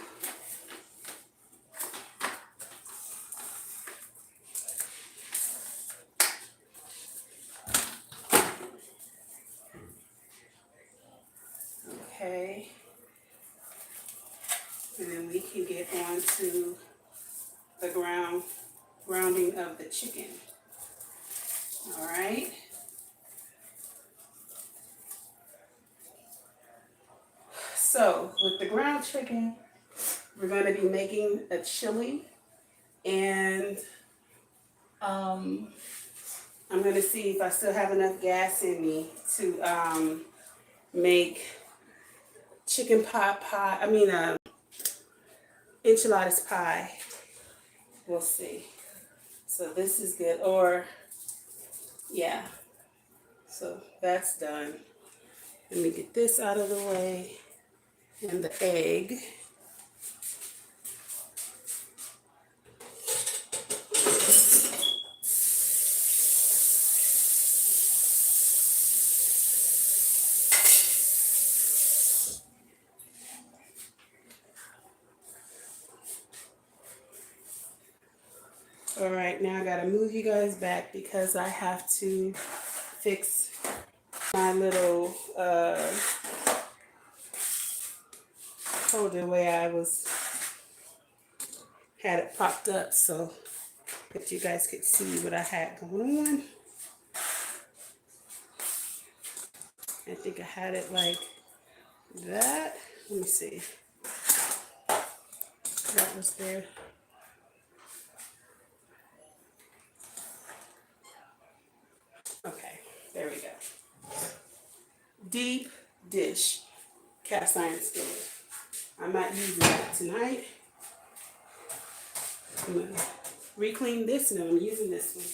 Okay. And then we can get on to the grounding of the chicken. All right. So with the ground chicken, we're going to be making a chili, and I'm going to see if I still have enough gas in me to make chicken pot pie. Enchiladas pie. We'll see. So this is good. Or, yeah. So that's done. Let me get this out of the way. And the egg. All right, now I gotta move you guys back because I have to fix my little holder where I had it propped up so that you guys could see what I had going on. I think I had it like that. Let me see. That was there. Okay, There we go. Deep dish cast iron skillet. I'm not using that tonight. I'm gonna re-clean this and I'm using this one.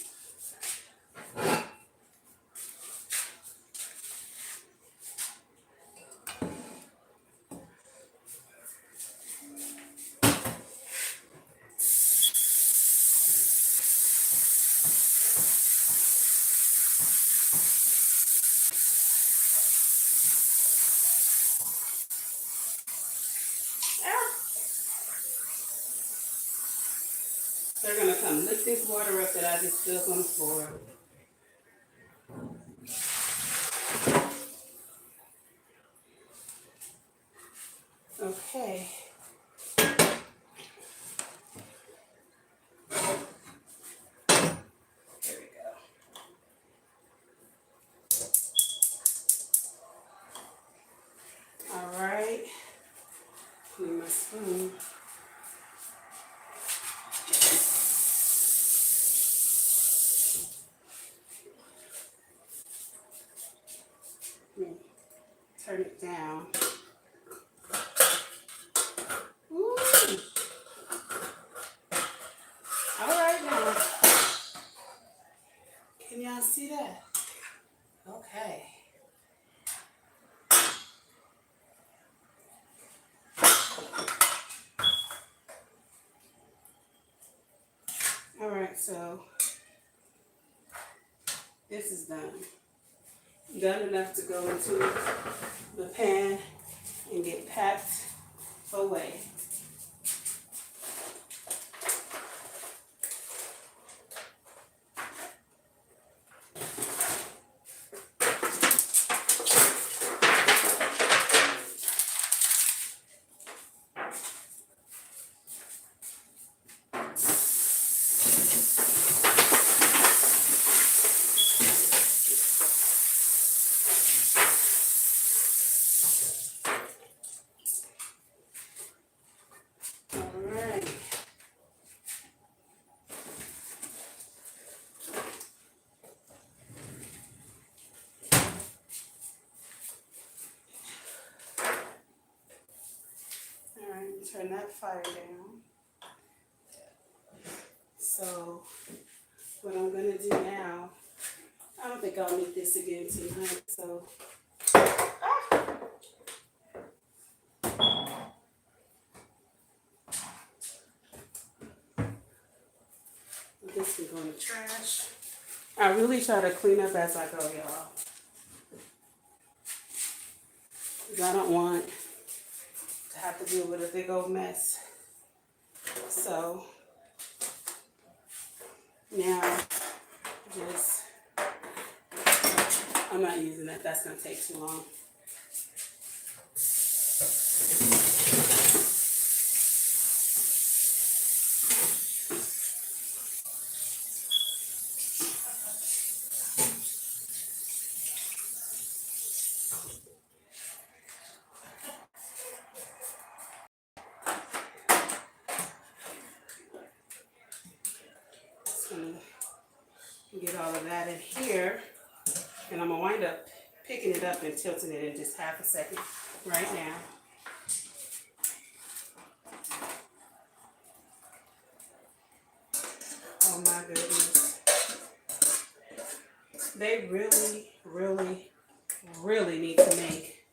They're gonna come lick this water up that I just spilled on the floor. Okay. There we go. All right. Need my spoon. Turn it down. Ooh. All right now. Can y'all see that? Okay. All right, so this is done. Done enough to go into the pan and get packed away. Turn that fire down. So what I'm gonna do now, I don't think I'll need this again tonight, so. This can go in the trash. I really try to clean up as I go, y'all. 'Cause I don't want to have to deal with a big old mess. So now just, I'm not using that. That's gonna take too long. Just gonna get all of that in here, and I'm gonna wind up picking it up and tilting it in just half a second right now. Oh my goodness. They really, really, really need to make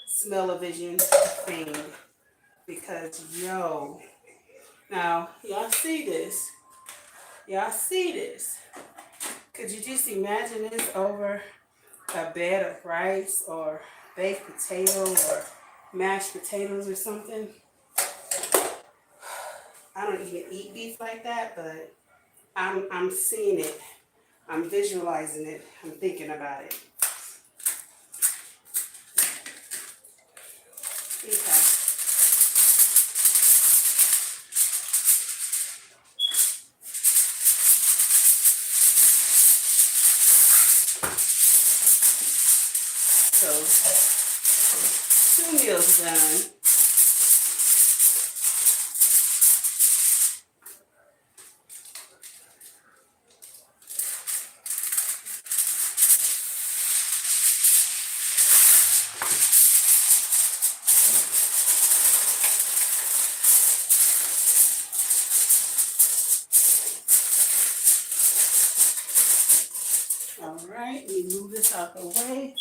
smell-o-vision a thing, because yo, now y'all see this? Y'all see this? Could you just imagine this over a bed of rice or baked potato or mashed potatoes or something? I don't even eat beef like that, but I'm seeing it. I'm visualizing it. I'm thinking about it. Okay. So 2 meals done. right, let me move this out the way.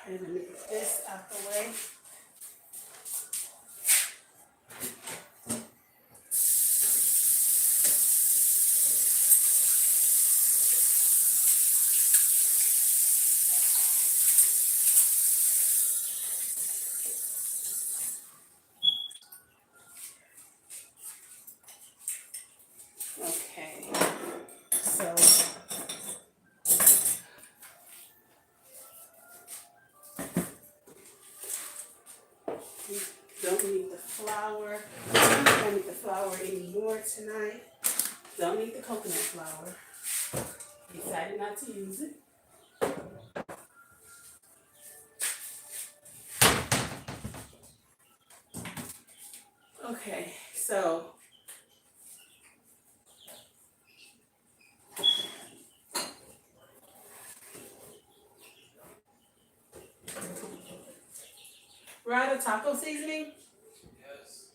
And let me get this out the way. Okay, so we don't need the flour. Don't need the flour anymore tonight. Don't need the coconut flour. Decided not to use it. Okay, so we're out of taco seasoning. Yes.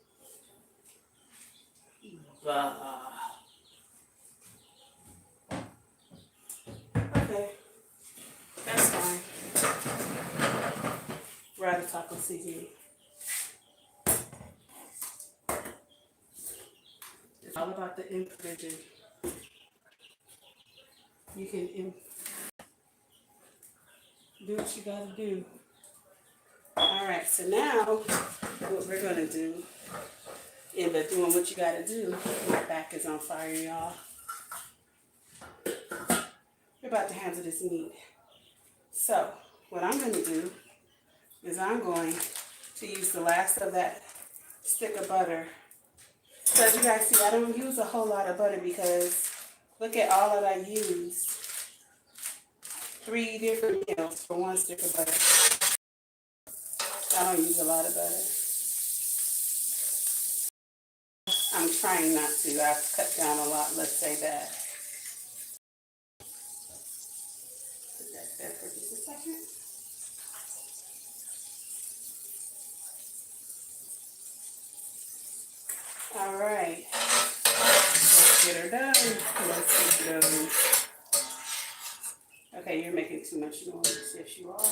Okay, that's fine. We're out of taco seasoning. It's all about the improvisation. You can do what you gotta do. All right, so now what we're gonna do, end up doing what you gotta do. My back is on fire, y'all. We're about to handle this meat. So what I'm gonna do is I'm going to use the last of that stick of butter. So as you guys see, I don't use a whole lot of butter because look at all that I used. 3 different meals for 1 stick of butter. I don't use a lot of butter. I'm trying not to. I've cut down a lot, let's say that. Put that there for just a second. All right. Let's get her done. Let's get her done. Okay, you're making too much noise. Yes, you are.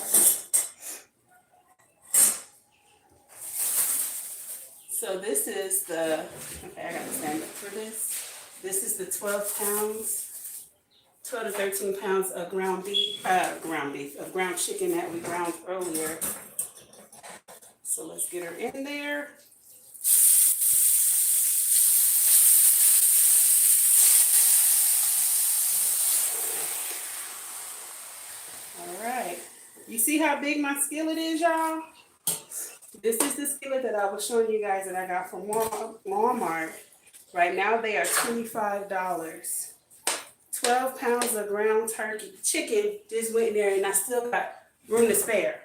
So this is the, okay, I gotta stand up for this. This is the 12 pounds, 12 to 13 pounds of ground chicken that we ground earlier. So let's get her in there. All right. You see how big my skillet is, y'all? This is the skillet that I was showing you guys that I got from Walmart. Right now they are $25. 12 pounds of ground turkey chicken just went in there and I still got room to spare.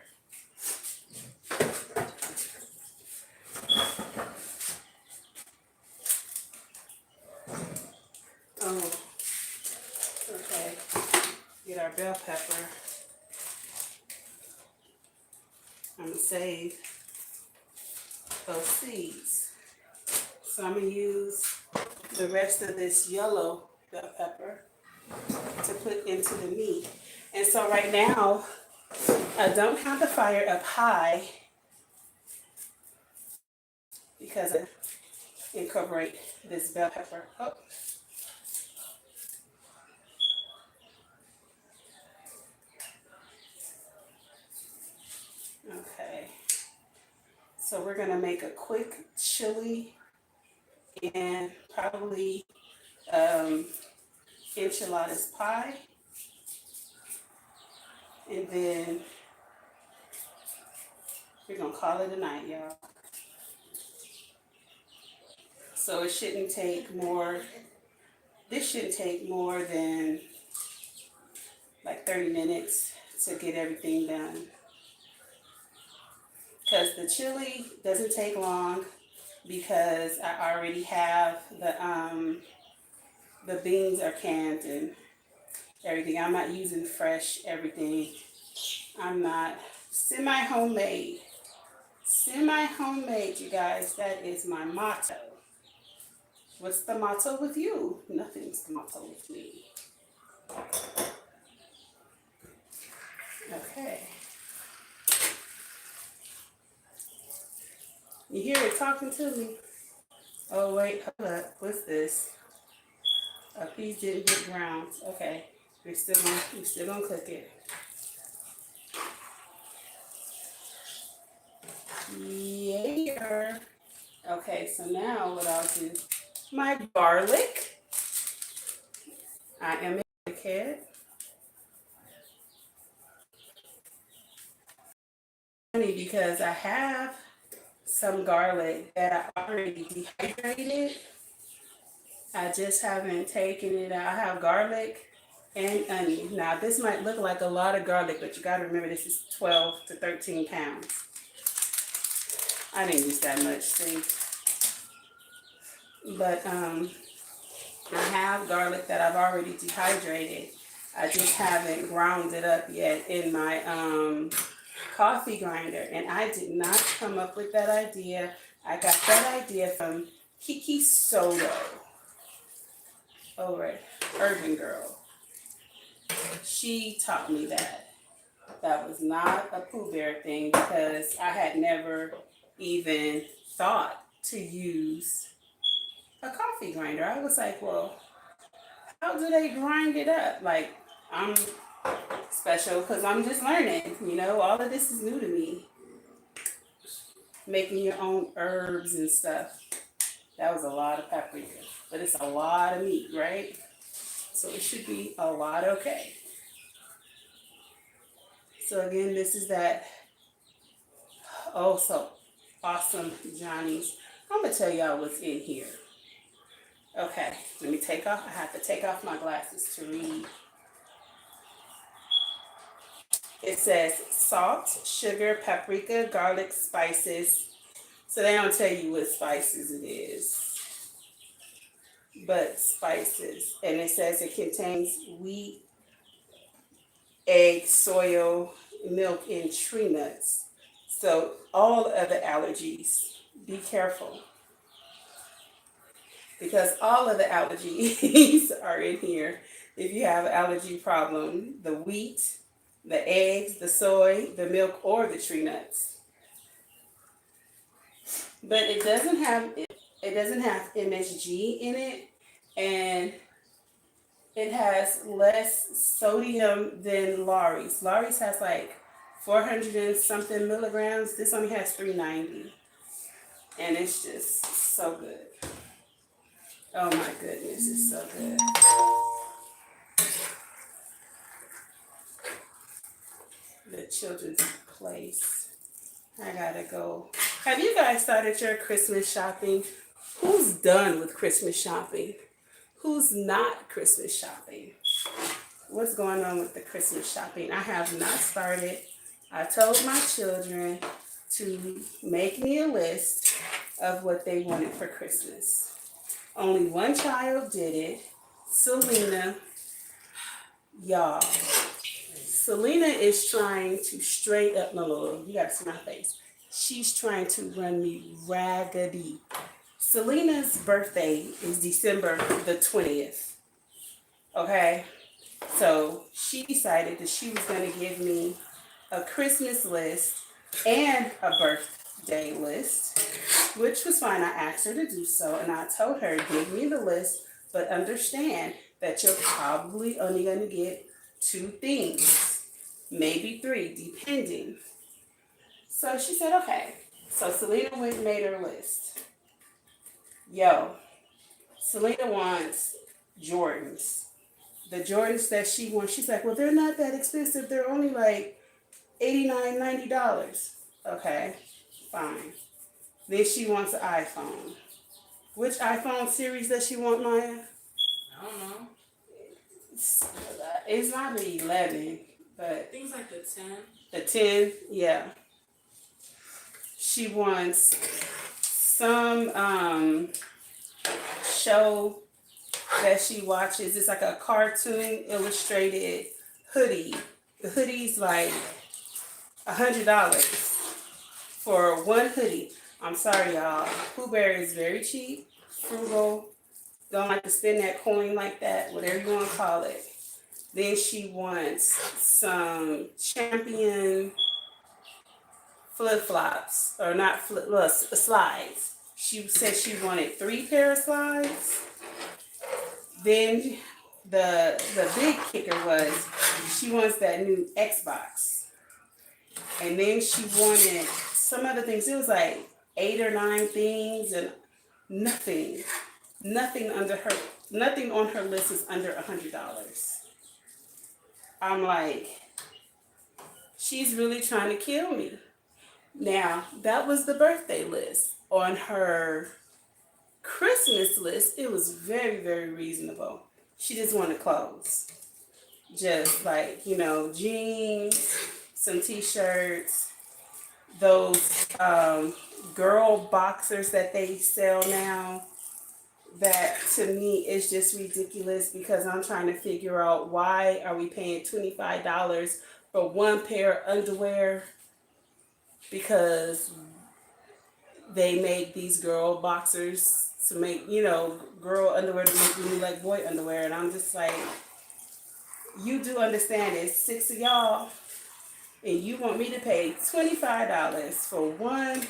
Oh, okay. Get our bell pepper. I'm gonna save those seeds. So I'm gonna use the rest of this yellow bell pepper to put into the meat. And so right now, I don't have the fire up high because I incorporate this bell pepper. Oh. Okay. So we're gonna make a quick chili and probably enchiladas pie. And then we're gonna call it a night, y'all. So it shouldn't take more, this shouldn't take more than like 30 minutes to get everything done. Because the chili doesn't take long because I already have the beans are canned and everything. I'm not using fresh everything. I'm not semi-homemade. Semi-homemade, you guys. That is my motto. What's the motto with you? Nothing's the motto with me. Okay. You hear it talking to me? Oh, wait, hold up. What's this? A piece didn't get ground. Okay. We're still gonna cook it. Yeah. Okay, so now what I'll do, my garlic. I am a kid. Funny because I have some garlic that I already dehydrated. I just haven't taken it out. I have garlic and onion. Now this might look like a lot of garlic, but you gotta remember this is 12 to 13 pounds. I didn't use that much, see. But I have garlic that I've already dehydrated. I just haven't ground it up yet in my coffee grinder. And I did not come up with that idea. I got that idea from Kiki Soto over at Urban Girl. She taught me that. That was not a Poohbear thing because I had never even thought to use a coffee grinder. I was like, well, how do they grind it up? Like, I'm special because I'm just learning, you know, all of this is new to me. Making your own herbs and stuff. That was a lot of paprika, but it's a lot of meat, right? So it should be a lot okay. So again, this is that, oh, so awesome Johnny's. I'm gonna tell y'all what's in here. Okay, let me take off, I have to take off my glasses to read. It says salt, sugar, paprika, garlic, spices. So they don't tell you what spices it is, but spices. And it says it contains wheat, egg, soy, milk, and tree nuts. So all of the allergies, be careful. Because all of the allergies are in here. If you have an allergy problem, the wheat, the eggs, the soy, the milk, or the tree nuts. But it doesn't have MSG in it, and it has less sodium than Lawry's. Lawry's has like 400 and something milligrams. This only has 390, and it's just so good. Oh my goodness, it's so good. The children's place. I gotta go. Have you guys started your Christmas shopping? Who's done with Christmas shopping? Who's not Christmas shopping? What's going on with the Christmas shopping? I have not started. I told my children to make me a list of what they wanted for Christmas. Only one child did it. Selena. Y'all. Selena is trying to straight up, no, you gotta see my face. She's trying to run me raggedy. Selena's birthday is December the 20th. Okay? So she decided that she was gonna give me a Christmas list and a birthday list, which was fine. I asked her to do so, and I told her, give me the list, but understand that you're probably only going to get 2 things, maybe 3, depending. So she said, okay. So Selena went and made her list. Yo, Selena wants Jordans. The Jordans that she wants, she's like, well, they're not that expensive. They're only like $89, $90. Okay, fine. Then she wants an iPhone. Which iPhone series does she want, Maya? I don't know. It's not the 11, but Things like the 10. the 10, yeah. She wants some show that she watches. It's like a cartoon illustrated hoodie. The hoodie's like $100 for one hoodie. I'm sorry, y'all. Poohbear is very cheap, frugal, don't like to spend that coin like that, whatever you want to call it. Then she wants some champion flip flops, or not flip, well, slides. She said she wanted 3 pair of slides. Then the big kicker was she wants that new Xbox. And then she wanted some other things. It was like 8 or 9 things, and nothing, nothing under her, nothing on her list is under $100. I'm like, she's really trying to kill me. Now, that was the birthday list. On her Christmas list, it was very, very reasonable. She just wanted clothes. Just like, jeans, some t-shirts, those girl boxers that they sell now. That to me is just ridiculous, because I'm trying to figure out, why are we paying $25 for one pair of underwear? Because they make these girl boxers to make, girl underwear to make me like boy underwear. And I'm just like, you do understand it's 6 of y'all, and you want me to pay $25 for one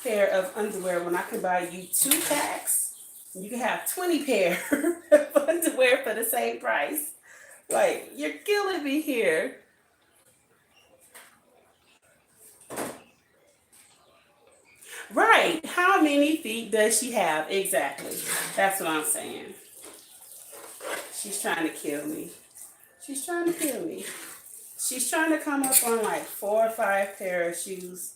pair of underwear when I can buy you 2 packs? You can have 20 pair of underwear for the same price. Like, you're killing me here. Right. How many feet does she have? Exactly. That's what I'm saying. She's trying to kill me. She's trying to kill me. She's trying to come up on like 4 or 5 pair of shoes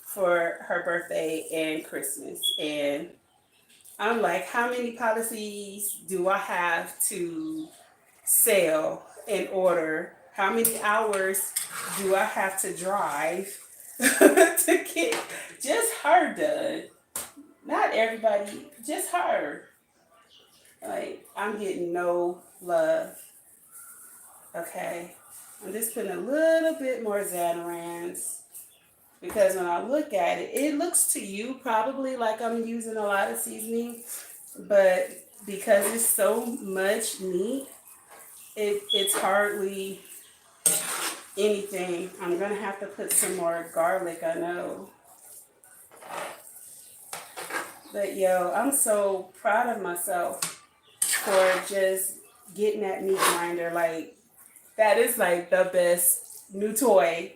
for her birthday and Christmas. And I'm like, how many policies do I have to sell in order? How many hours do I have to drive to get just her done? Not everybody, just her. Like, I'm getting no love. Okay. I'm just putting a little bit more Zanarans, because when I look at it, it looks to you probably like I'm using a lot of seasoning, but because it's so much meat, it's hardly anything. I'm gonna have to put some more garlic, I know. But yo, I'm so proud of myself for just getting that meat grinder. Like, that is like the best new toy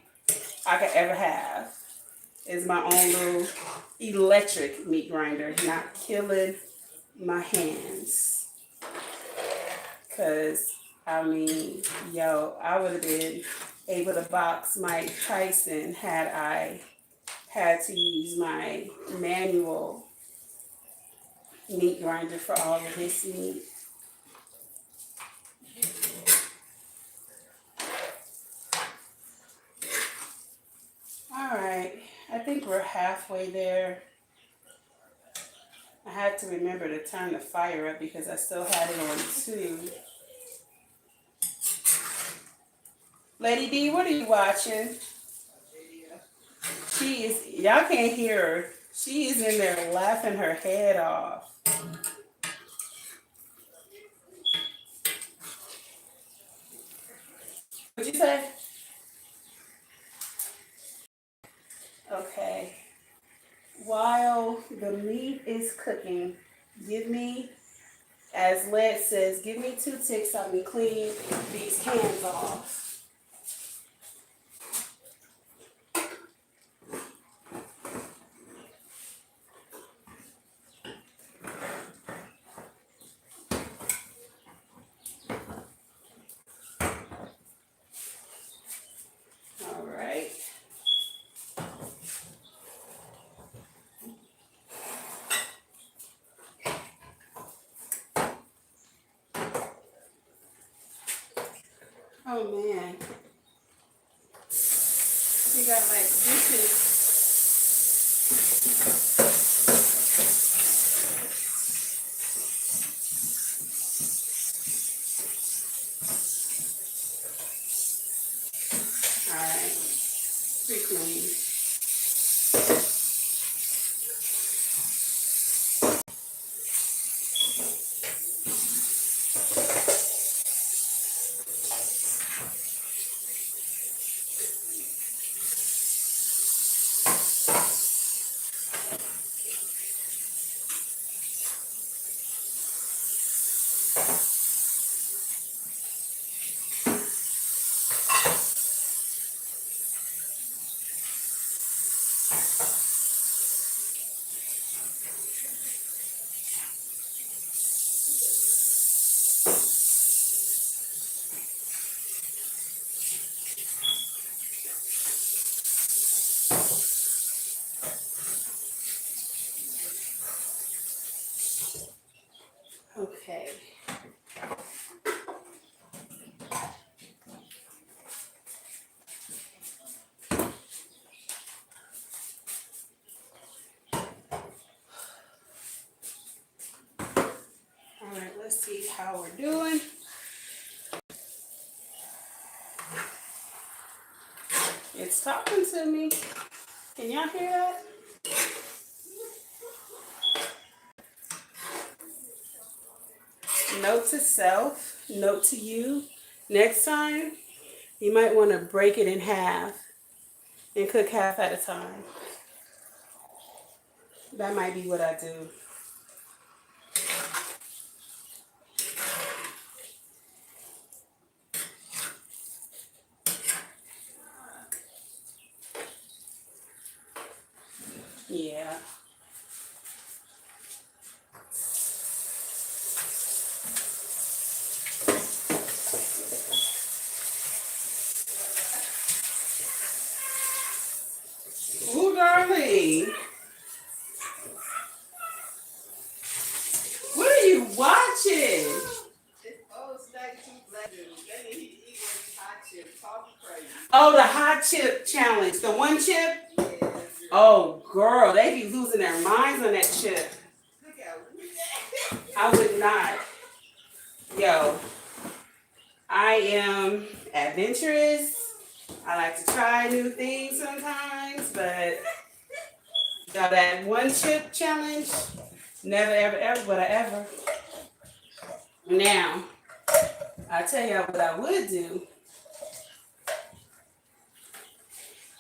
I could ever have. Is my own little electric meat grinder, not killing my hands. Cause I mean, yo, I would have been able to box Mike Tyson had I had to use my manual meat grinder for all of this meat. All right, I think we're halfway there. I had to remember to turn the fire up because I still had it on 2. Lady D, what are you watching? She is, y'all can't hear her. She is in there laughing her head off. What'd you say? Okay. While the meat is cooking, give me, as Led says, give me 2 ticks so I can clean these cans off. All right. Oh man. We got like dishes. Alright. Pretty clean. Okay. Alright, let's see how we're doing. It's talking to me. Can y'all hear that? Note to self, note to you. Next time, you might want to break it in half and cook half at a time. That might be what I do. Yeah. Ooh, darling. What are you watching? Oh, the hot chip challenge. The one chip? Oh, girl, they be losing their minds on that chip. I would not. Yo, I am adventurous. I like to try new things sometimes, but that one chip challenge, never, ever, ever would I ever. Now, I tell y'all what I would do.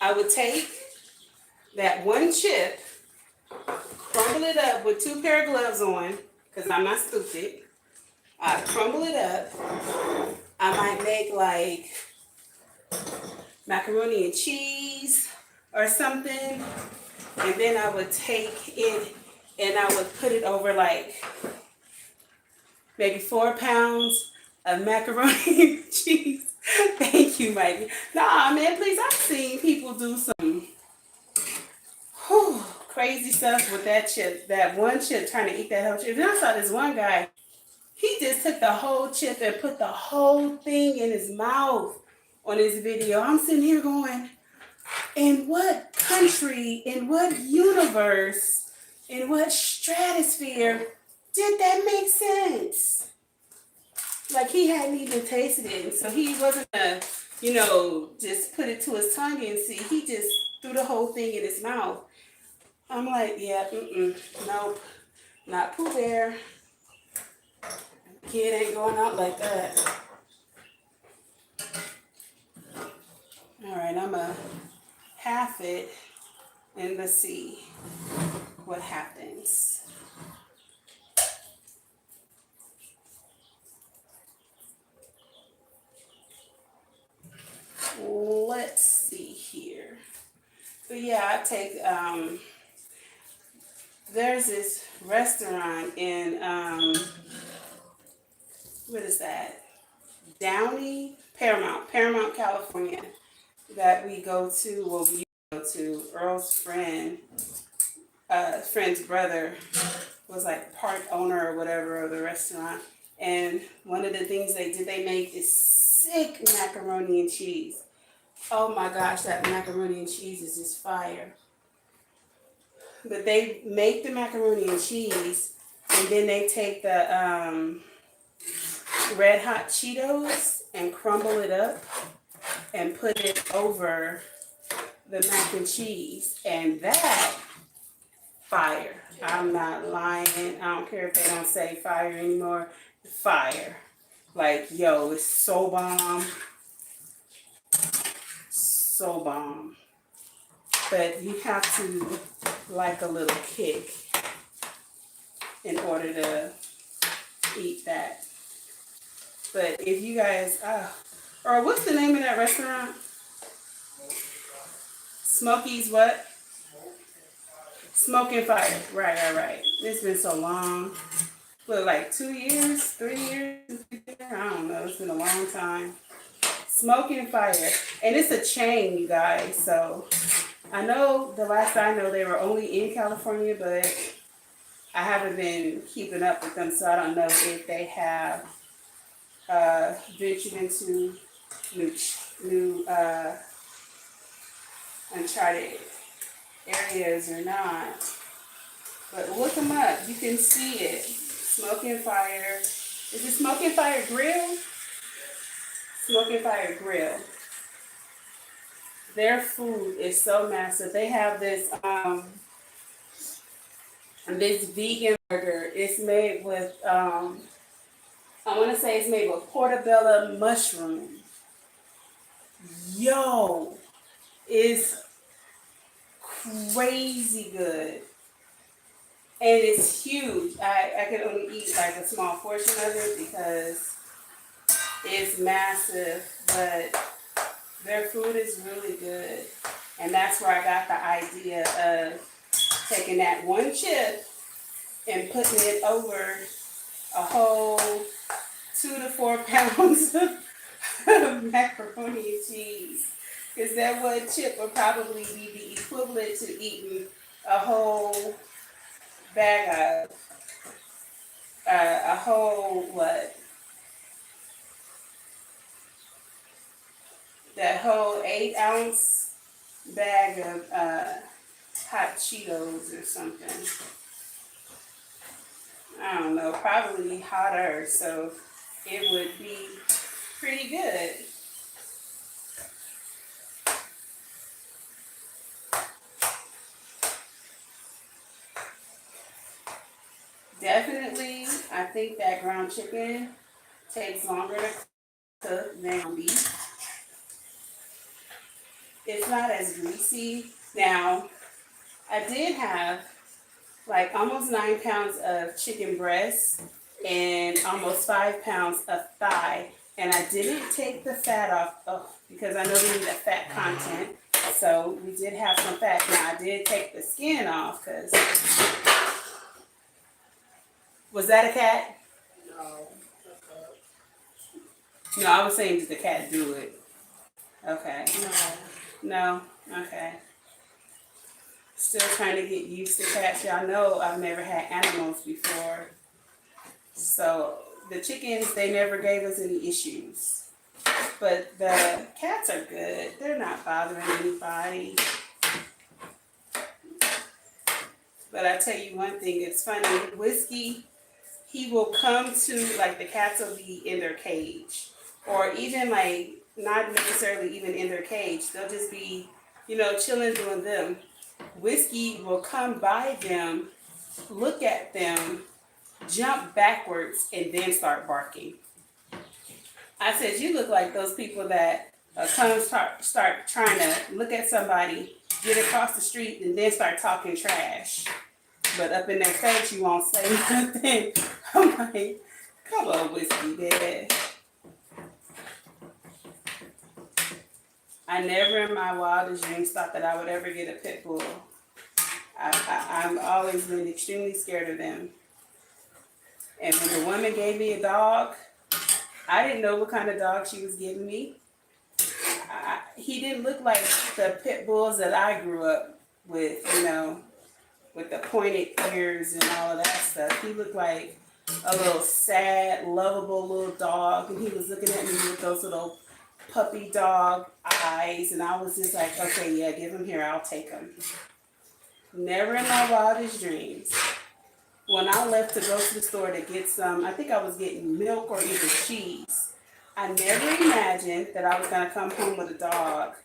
I would take that one chip, crumble it up with 2 pair of gloves on, because I'm not stupid. I crumble it up. I might make like macaroni and cheese or something. And then I would take it and I would put it over like maybe 4 pounds of macaroni and cheese. Thank you, Mikey. Nah, man, please, I've seen people do some crazy stuff with that chip, that one chip, trying to eat that whole chip. And I saw this one guy, he just took the whole chip and put the whole thing in his mouth on his video. I'm sitting here going, in what country, in what universe, in what stratosphere did that make sense? Like, he hadn't even tasted it, so he wasn't just put it to his tongue and see. He just threw the whole thing in his mouth. I'm like, yeah, nope, not Poohbear. Kid ain't going out like that. All right, I'm gonna half it and let's see what happens. Let's see here. But yeah, I take, there's this restaurant in, what is that? Paramount, California, that we go to, we go to. Earl's friend's brother was like part owner or whatever of the restaurant. And one of the things they did, they make this sick macaroni and cheese. Oh my gosh, that macaroni and cheese is just fire. But they make the macaroni and cheese, and then they take the Red Hot Cheetos and crumble it up and put it over the mac and cheese. And that fire. I'm not lying. I don't care if they don't say fire anymore. Fire. Like, yo, it's so bomb. So bomb. But you have to like a little kick in order to eat that. But if you guys, or what's the name of that restaurant? Smoky's what? Smoke and Fire. Right. It's been so long. What, like 2 years, 3 years? I don't know. It's been a long time. Smoke and Fire. And it's a chain, you guys. So I know the last I know they were only in California, but I haven't been keeping up with them. So I don't know if they have ventured into new uncharted areas or not. But look them up. You can see it. Smoke and Fire. Is it Smoke and Fire Grill? Smoke and Fire Grill. Their food is so massive. They have this vegan burger. It's made with I want to say it's made with portobello mushroom. Yo, it's crazy good. And it's huge. I could only eat like a small portion of it because it's massive, but their food is really good. And that's where I got the idea of taking that one chip and putting it over a whole 2 to 4 pounds of macaroni and cheese. Because that one chip would probably be the equivalent to eating a whole bag of, a whole, what? That whole 8-ounce bag of hot Cheetos or something. I don't know, probably hotter, so it would be pretty good. Definitely, I think that ground chicken takes longer to cook than beef. It's not as greasy. Now, I did have like almost 9 pounds of chicken breast and almost 5 pounds of thigh. And I didn't take the fat off because I know we need the fat content. So we did have some fat. Now, I did take the skin off because... Was that a cat? No, I was saying, did the cat do it? Okay. No? Okay. Still trying to get used to cats. Y'all know I've never had animals before. So the chickens, they never gave us any issues. But the cats are good. They're not bothering anybody. But I tell you one thing, it's funny. Whiskey, he will come to, like, the cats will be in their cage. Or even, like, not necessarily even in their cage. They'll just be, chilling doing them. Whiskey will come by them, look at them, jump backwards, and then start barking. I said, you look like those people that start trying to look at somebody, get across the street, and then start talking trash. But up in their face, you won't say nothing. I'm like, come on, Whiskey, Dad. I never in my wildest dreams thought that I would ever get a pit bull. I've always been extremely scared of them. And when the woman gave me a dog, I didn't know what kind of dog she was giving me. He didn't look like the pit bulls that I grew up with, with the pointed ears and all of that stuff. He looked like a little sad, lovable little dog, and he was looking at me with those little puppy dog eyes, and I was just like, okay, yeah, give him here, I'll take him. Never in my wildest dreams. When I left to go to the store to get some, I think I was getting milk or either cheese. I never imagined that I was going to come home with a dog.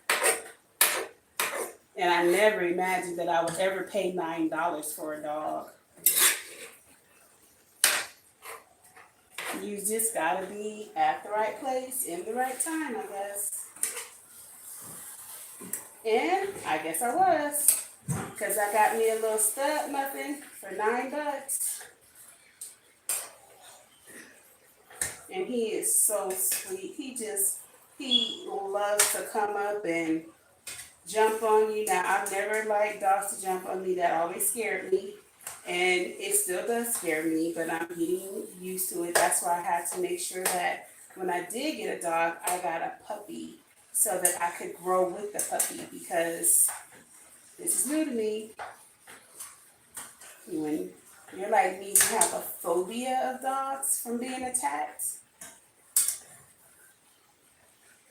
And I never imagined that I would ever pay $9 for a dog. You just gotta be at the right place in the right time, I guess. And I guess I was. Because I got me a little stud muffin for $9. And he is so sweet. He loves to come up and jump on you. Now, I've never liked dogs to jump on me. That always scared me. And it still does scare me, but I'm getting used to it. That's why I had to make sure that when I did get a dog, I got a puppy so that I could grow with the puppy, because this is new to me. When you're like me, you have a phobia of dogs from being attacked.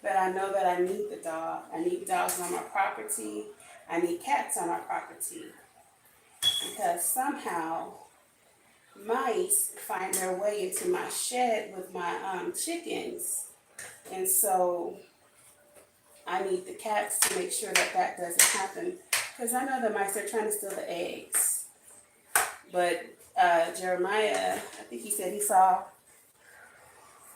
But I know that I need the dog. I need dogs on my property. I need cats on my property. Because somehow mice find their way into my shed with my chickens. And so I need the cats to make sure that that doesn't happen. Because I know the mice are trying to steal the eggs. But Jeremiah, I think he said he saw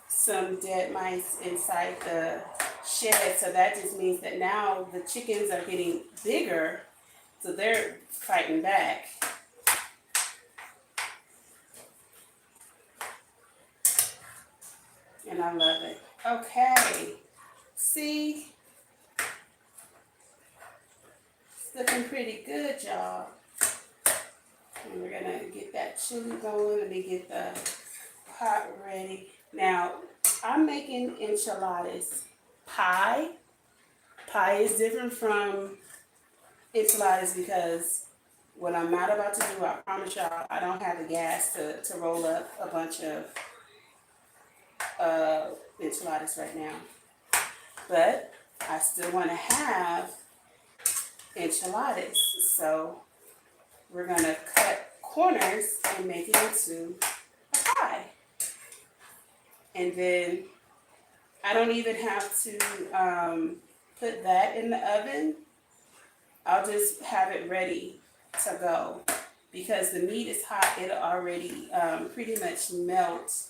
some dead mice inside the shed. So that just means that now the chickens are getting bigger. So they're fighting back. And I love it. Okay. See? It's looking pretty good, y'all. And we're going to get that chili going. Let me get the pot ready. Now, I'm making enchiladas. Pie is different from enchiladas because what I'm not about to do, I promise y'all, I don't have the gas to roll up a bunch of enchiladas right now. But I still want to have enchiladas. So we're going to cut corners and make it into a pie. And then I don't even have to put that in the oven. I'll just have it ready to go. Because the meat is hot, it'll already pretty much melt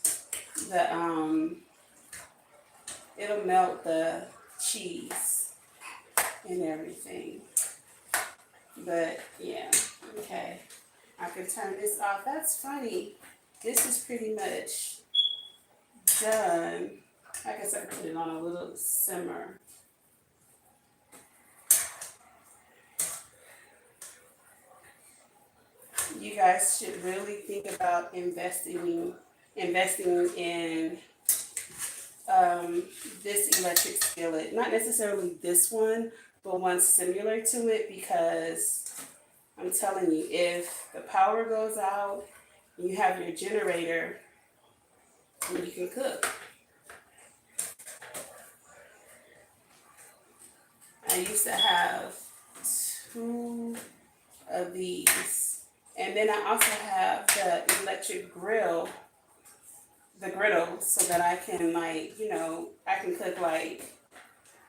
it'll melt the cheese and everything. But yeah, okay. I can turn this off. That's funny. This is pretty much done. I guess I can put it on a little simmer. You guys should really think about investing in this electric skillet. Not necessarily this one, but one similar to it, because I'm telling you, if the power goes out, you have your generator, and you can cook. I used to have 2 of these. And then I also have the electric grill, the griddle, so that I can, like, you know, I can cook like,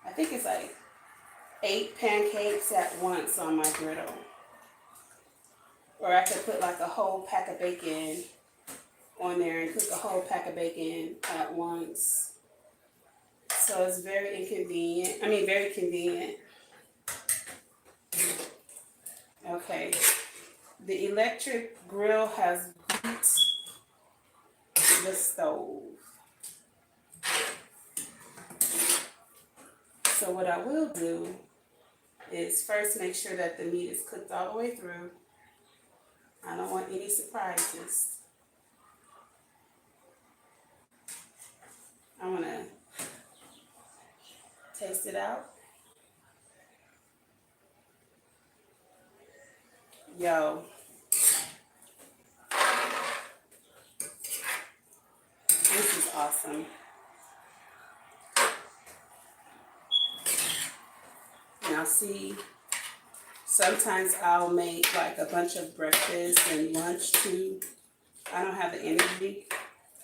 I think it's like 8 pancakes at once on my griddle. Or I could put like a whole pack of bacon on there and cook a whole pack of bacon at once. So it's very inconvenient. I mean, very convenient. Okay. The electric grill has beat the stove. So what I will do is first make sure that the meat is cooked all the way through. I don't want any surprises. I'm gonna taste it out. Yo. This is awesome. Now see, sometimes I'll make like a bunch of breakfast and lunch too. I don't have the energy.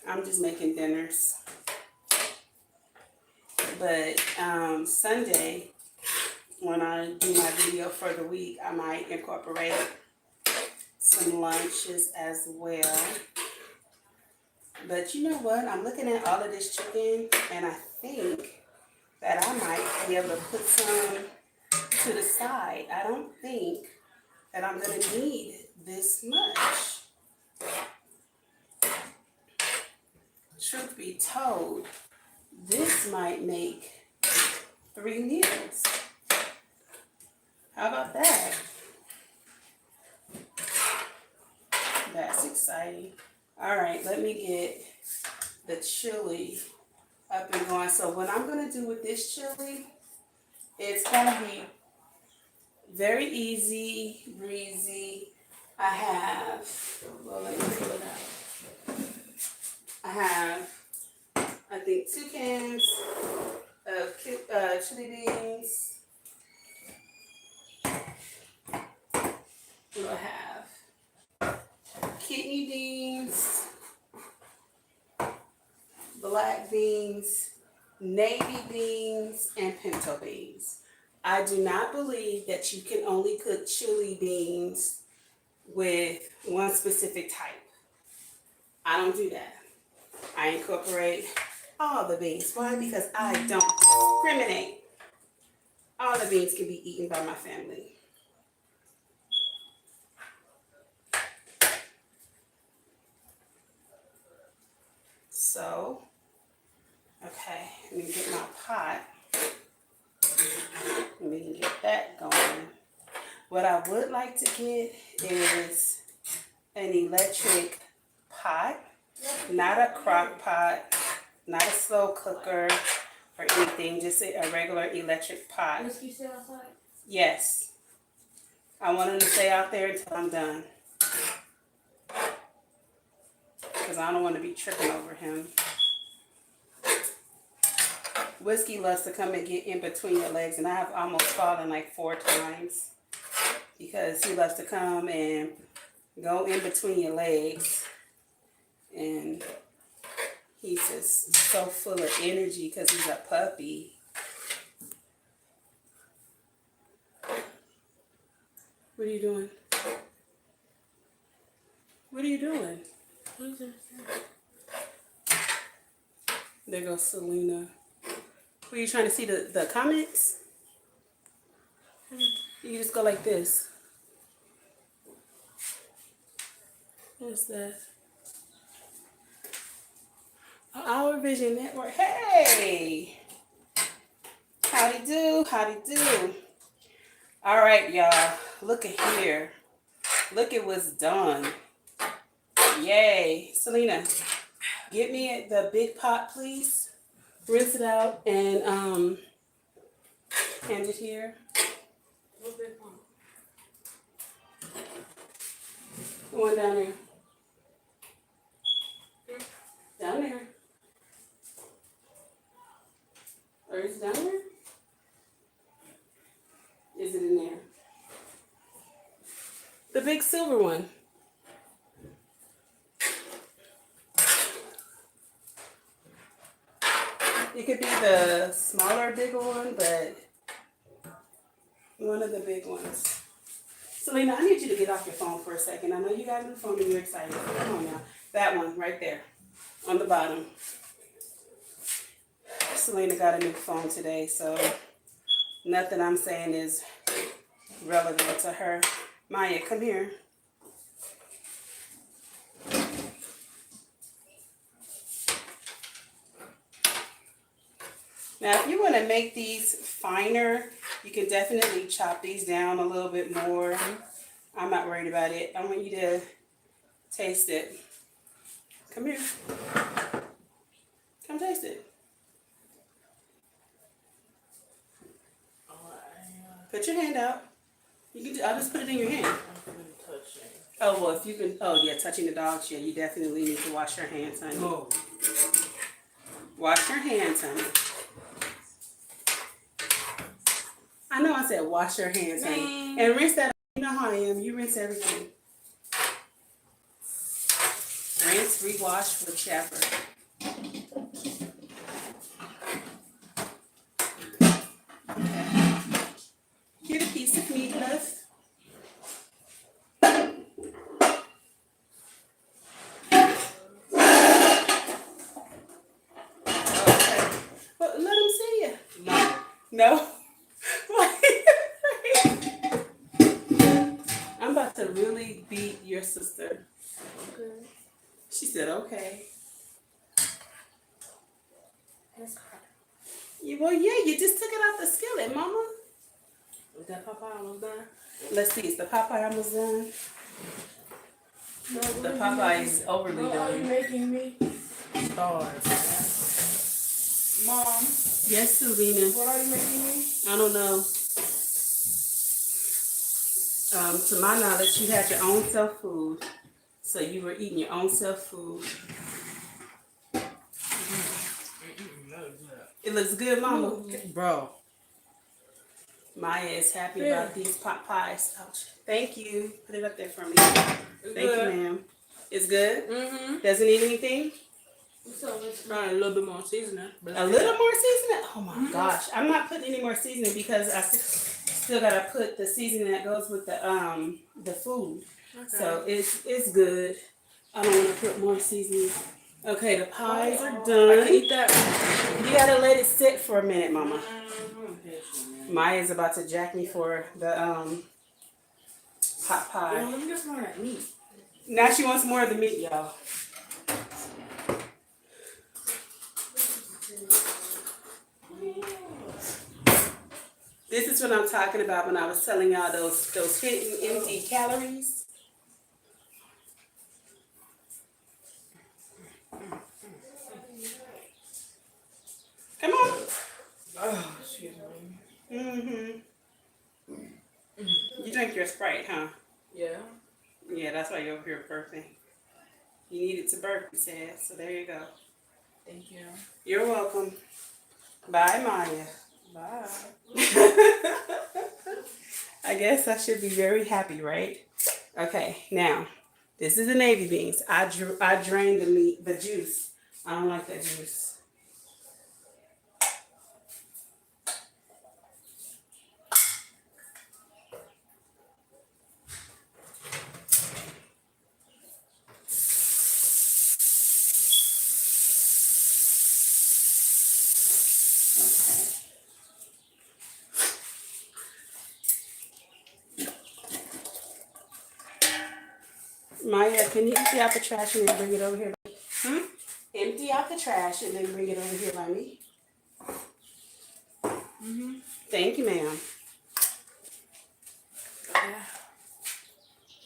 I'm just making dinners. But Sunday, when I do my video for the week, I might incorporate some lunches as well. But you know what? I'm looking at all of this chicken, and I think that I might be able to put some to the side. I don't think that I'm going to need this much. Truth be told, this might make 3 meals. How about that? That's exciting. All right, let me get the chili up and going. So what I'm going to do with this chili, it's going to be very easy, breezy. I have, well, let me pull it out. I have, I think, 2 cans of chili beans. We'll have kidney beans, black beans, navy beans, and pinto beans. I do not believe that you can only cook chili beans with one specific type. I don't do that. I incorporate all the beans. Why? Because I don't discriminate. All the beans can be eaten by my family. So, okay, let me get my pot. We can get that going. What I would like to get is an electric pot, not a crock pot, not a slow cooker or anything, just a regular electric pot. Whiskey still outside? Yes. I want him to stay out there until I'm done. Because I don't want to be tripping over him. Whiskey loves to come and get in between your legs, and I have almost fallen like 4 times because he loves to come and go in between your legs, and he's just so full of energy because he's a puppy. What are you doing? What are you doing? There goes Selena. Were you trying to see the comments? You just go like this. What's that? Our Vision Network. Hey! Howdy do, howdy do. All right, y'all. Look at here. Look at what's done. Yay. Selena, get me the big pot, please. Rinse it out and hand it here. What big one? The one down there. Down there. Or is it down there? Is it in there? The big silver one. It could be the smaller, bigger one, but one of the big ones. Selena, I need you to get off your phone for a second. I know you got a new phone and you're excited. Come on now. That one right there on the bottom. Selena got a new phone today, so nothing I'm saying is relevant to her. Maya, come here. Now, if you want to make these finer, you can definitely chop these down a little bit more. I'm not worried about it. I want you to taste it. Come here. Come taste it. Put your hand out. You can. I'll just put it in your hand. Oh, well, if you can. Oh, yeah, touching the dogs. Yeah, you definitely need to wash your hands, honey. No. Wash your hands, honey. I know I said wash your hands, honey. And rinse that. You know how I am. You rinse everything. Rinse, rewash, whichever. No. I'm about to really beat your sister. Okay. She said, okay. That's hot. Well, yeah, you just took it out the skillet, mama. Is that Popeye almost done? Let's see, is the Popeye almost done? No, The Popeye is overly what are you done. making me? Stars, man. Mom, Yes, Selena. what are you making me? I don't know. To my knowledge, you had your own self food. So you were eating your own self food. It looks good, mama. Bro. Maya is happy Yeah. about these pot pies. Ouch. Thank you. Put it up there for me. It's Thank good. you, ma'am. It's good? Mm-hmm. Doesn't need anything? So it's probably a little bit more seasoning. But A little more seasoning? Oh my gosh. I'm not putting any more seasoning because I still gotta put the seasoning that goes with the food. Okay. So it's good. I don't want to put more seasoning. Okay, the pies are I can done. eat that. You gotta let it sit for a minute, mama. Mm-hmm. Maya's about to jack me for the pot Yo, pie. let me get some of that meat. Now she wants more of the meat, y'all. This is what I'm talking about when I was telling y'all those hidden empty calories. Come on. Oh, excuse me. Mm-hmm. You drink your Sprite, huh? Yeah. Yeah, that's why you're over here burping. You needed to burp, you said. So there you go. Thank you. You're welcome. Bye, Maya. Bye. I guess I should be very happy, right? Okay, now, this is the navy beans. I drained the juice. I don't like that juice. Maya, can you empty out the trash and then bring it over here? Empty out the trash and then bring it over here by me. Mm-hmm. Thank you, ma'am. Yeah.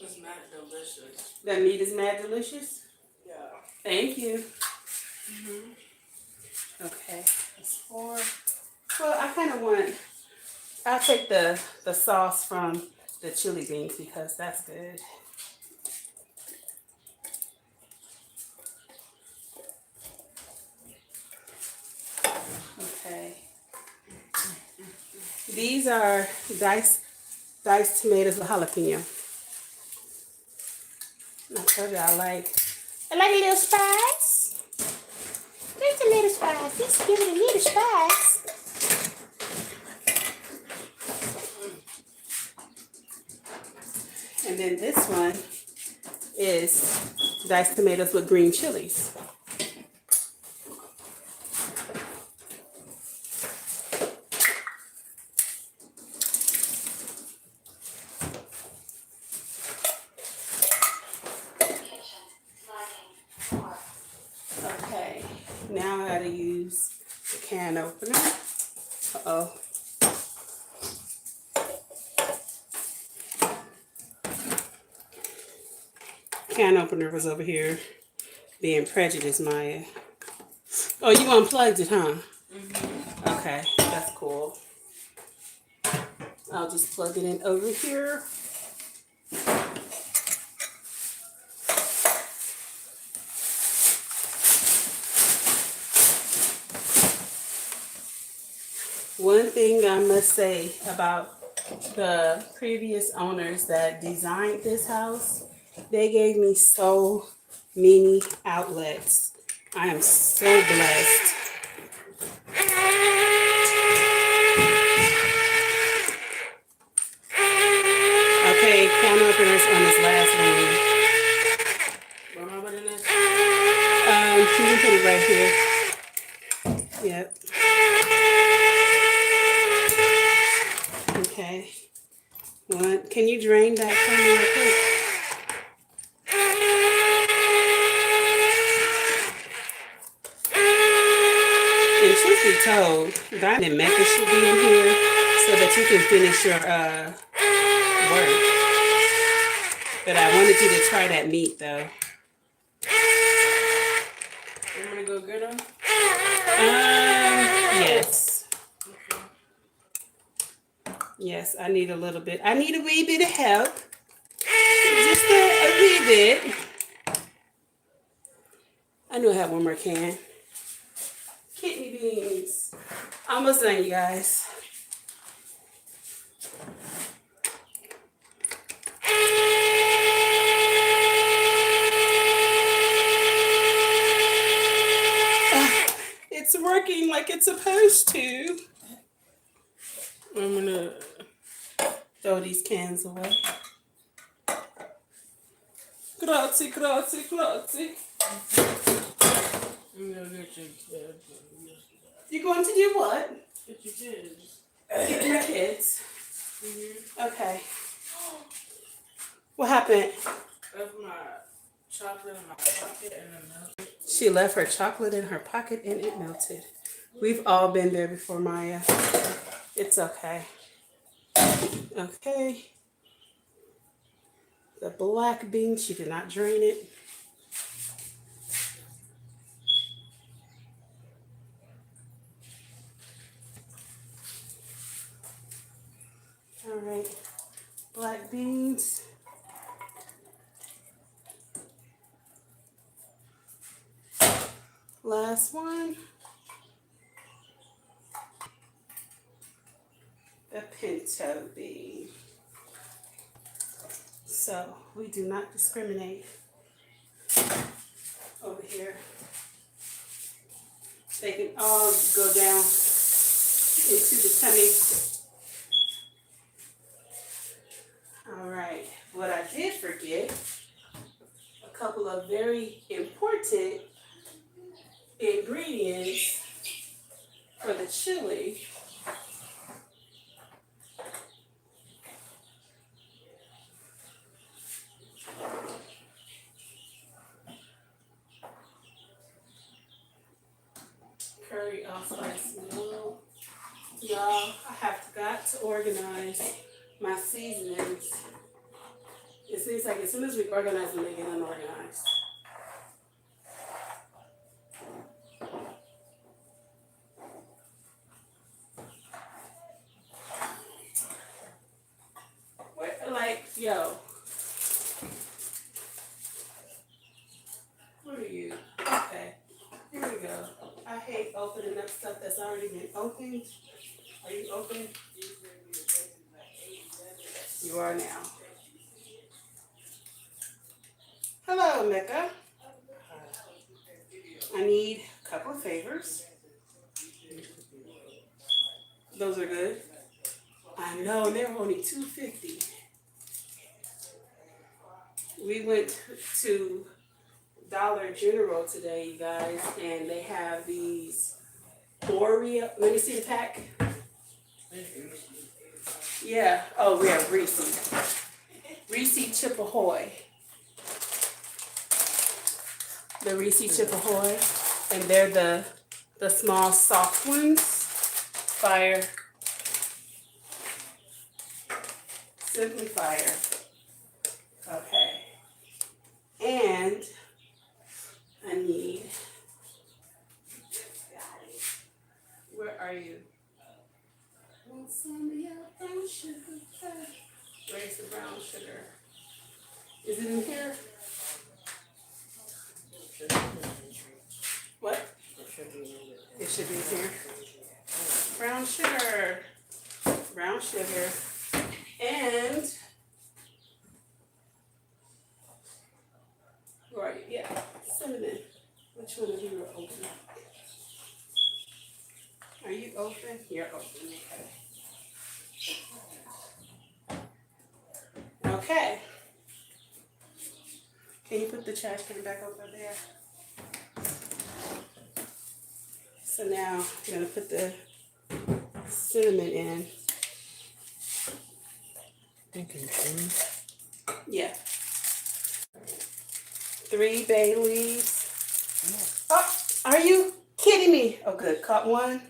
It's mad delicious. The meat is mad delicious. Yeah. Thank you. Mm-hmm. Okay, it's 4. Well, I kind of want. I'll take the sauce from the chili beans because that's good. Okay. These are diced tomatoes with jalapeno. I told you I like a little spice. There's a little spice. Let's give it a little spice. And then this one is diced tomatoes with green chilies. Okay, now I gotta use the can opener. Uh-oh. Can opener was over here being prejudiced, Maya. Oh, you unplugged it, huh? Mm-hmm. Okay, that's cool. I'll just plug it in over here. One thing I must say about the previous owners that designed this house, they gave me so many outlets. I am so blessed. Okay, can openers on this last one. Where am I putting this? You can put it right here. Yep. What? Can you drain that for me real quick? And truth be told, God and Mecca should be in here so that you can finish your work. But I wanted you to try that meat though. You want me to go get them? Yes. Okay. Yes, I need a little bit. I need a wee bit of help. Just a wee bit. I knew I had one more can. Kidney beans. Almost done, you guys. It's working like it's supposed to. I'm gonna throw these cans away. Grazie, grazie, grazie. I'm gonna get your kids. You going to do what? Get your kids. Get my kids. Mm-hmm. Okay. What happened? Left my chocolate in my pocket and it melted. She left her chocolate in her pocket and it melted. We've all been there before, Maya. It's okay. Okay. The black bean, she did not drain it. All right. Black beans. Last one. The pinto bean. So we do not discriminate over here. They can all go down into the tummy. All right. What I did forget, a couple of very important ingredients for the chili. Curry allspice meal. Y'all, I have got to organize my seasonings. It seems like as soon as we organize them, they get unorganized. Yo. What are you? Okay. Here we go. I hate opening up stuff that's already been opened. Are you open? You are now. Hello, Mecca. I need a couple of favors. Those are good. I know, they're only $2.50. We went to Dollar General today, you guys, and they have these Oreo. Let me see the pack. Yeah. Oh, we have Reese. Reese Chip Ahoy. The Reese Chip Ahoy, and they're the small soft ones. Fire. Simply fire. Okay. And I need, where are you? Want some of your brown sugar? Where's the brown sugar? Is it in here? What? It should be in here. Brown sugar. Brown sugar. And where are you? Yeah, cinnamon. Which one of you are open? Are you open? You're open. Okay. Okay. Can you put the trash can back over there? So now I'm gonna put the cinnamon in. think in June. Yeah. 3 bay leaves. Oh, are you kidding me? Oh, good. Caught 1.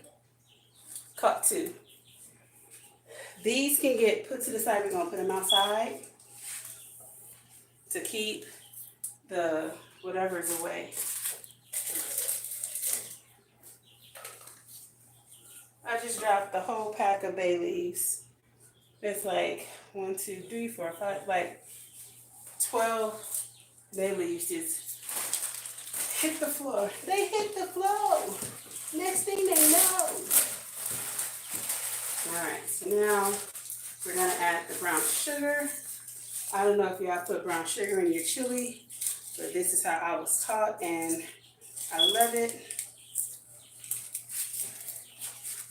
Caught 2. These can get put to the side. We're going to put them outside to keep the whatever's away. I just dropped the whole pack of bay leaves. It's like 1, 2, 3, 4, 5, like 12 bay leaves just hit the floor. They hit the floor. Next thing they know. Alright, so now we're going to add the brown sugar. I don't know if y'all put brown sugar in your chili, but this is how I was taught and I love it.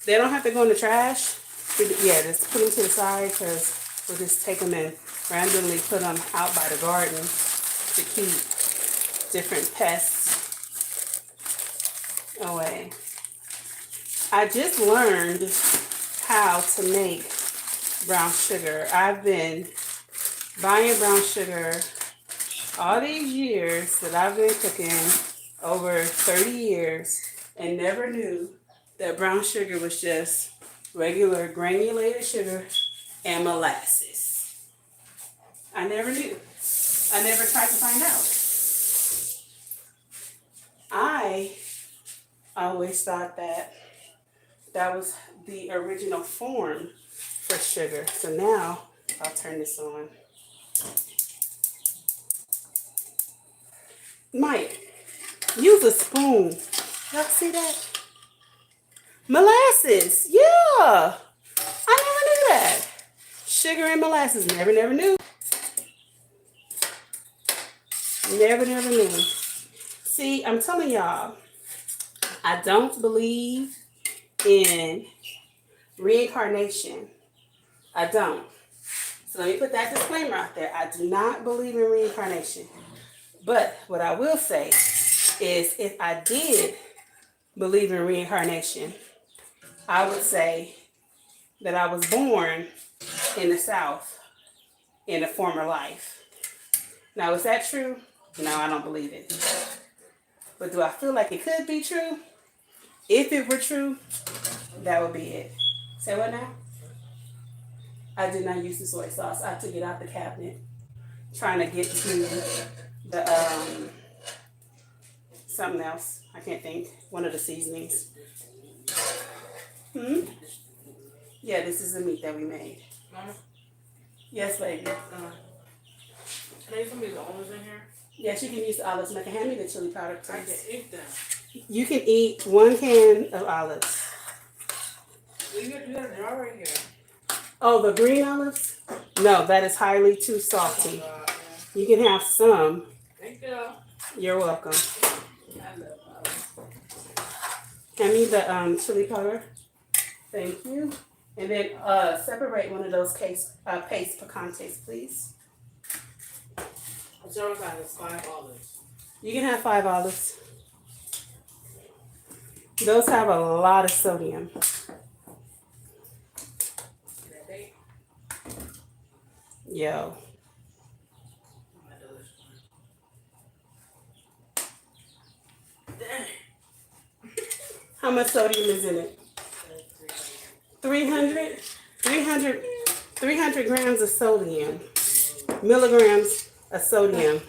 They don't have to go in the trash. Yeah, just put them to the side because we'll just take them and randomly put them out by the garden to keep different pests away. I just learned how to make brown sugar. I've been buying brown sugar all these years that I've been cooking, over 30 years, and never knew that brown sugar was just regular granulated sugar and molasses. I never knew. I never tried to find out. I always thought that that was the original form for sugar. So now I'll turn this on. Mike, use a spoon. Y'all see that? Molasses, yeah. I never knew that. Sugar and molasses, never knew. Never knew. See, I'm telling y'all, I don't believe in reincarnation. I don't. So let me put that disclaimer out there. I do not believe in reincarnation. But what I will say is if I did believe in reincarnation, I would say that I was born in the South in a former life. Now, is that true? No, I don't believe it. But do I feel like it could be true? If it were true, that would be it. Say what now? I did not use the soy sauce. I took it out the cabinet, trying to get to the something else. I can't think. One of the seasonings. Yeah, this is the meat that we made. Mama? Yes, baby. Can I use some of these olives in here? Yes, you can use the olives. Make a hand me the chili powder, I can please. eat them. You can eat 1 can of olives. You got a jar right here. Oh, the green olives? No, that is highly too salty. Yeah. You can have some. Thank you. You're welcome. I love olives. Hand me the chili powder. Thank you. And then separate one of those paste picantes, please. The jar has 5 olives. You can have 5 olives. Those have a lot of sodium. Yo. How much sodium is in it? 300 grams of sodium. Milligrams of sodium.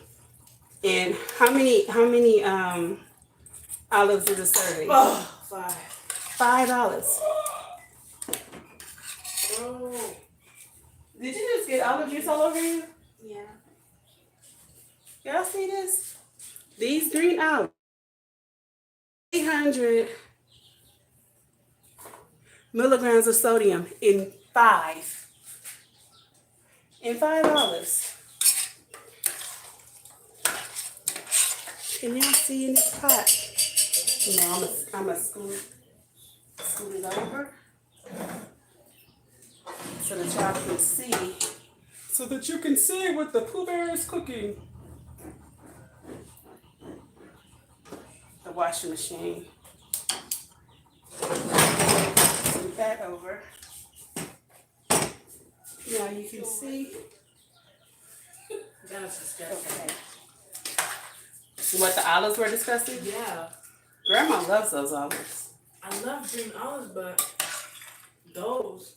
And how many olives is a serving? Oh, 5. $5. Oh. Did you just get olive juice all over you? Yeah. Y'all see this? These green olives. 300 milligrams of sodium in 5. In 5 olives. Can y'all see in this pot? No, I'm gonna scoot it over so that y'all can see. So that you can see what the Poohbear is cooking. The washing machine. Scoot that over. Now you can see. That was disgusting. Okay. What, the olives were disgusting? Yeah. Grandma loves those olives. I love green olives, but those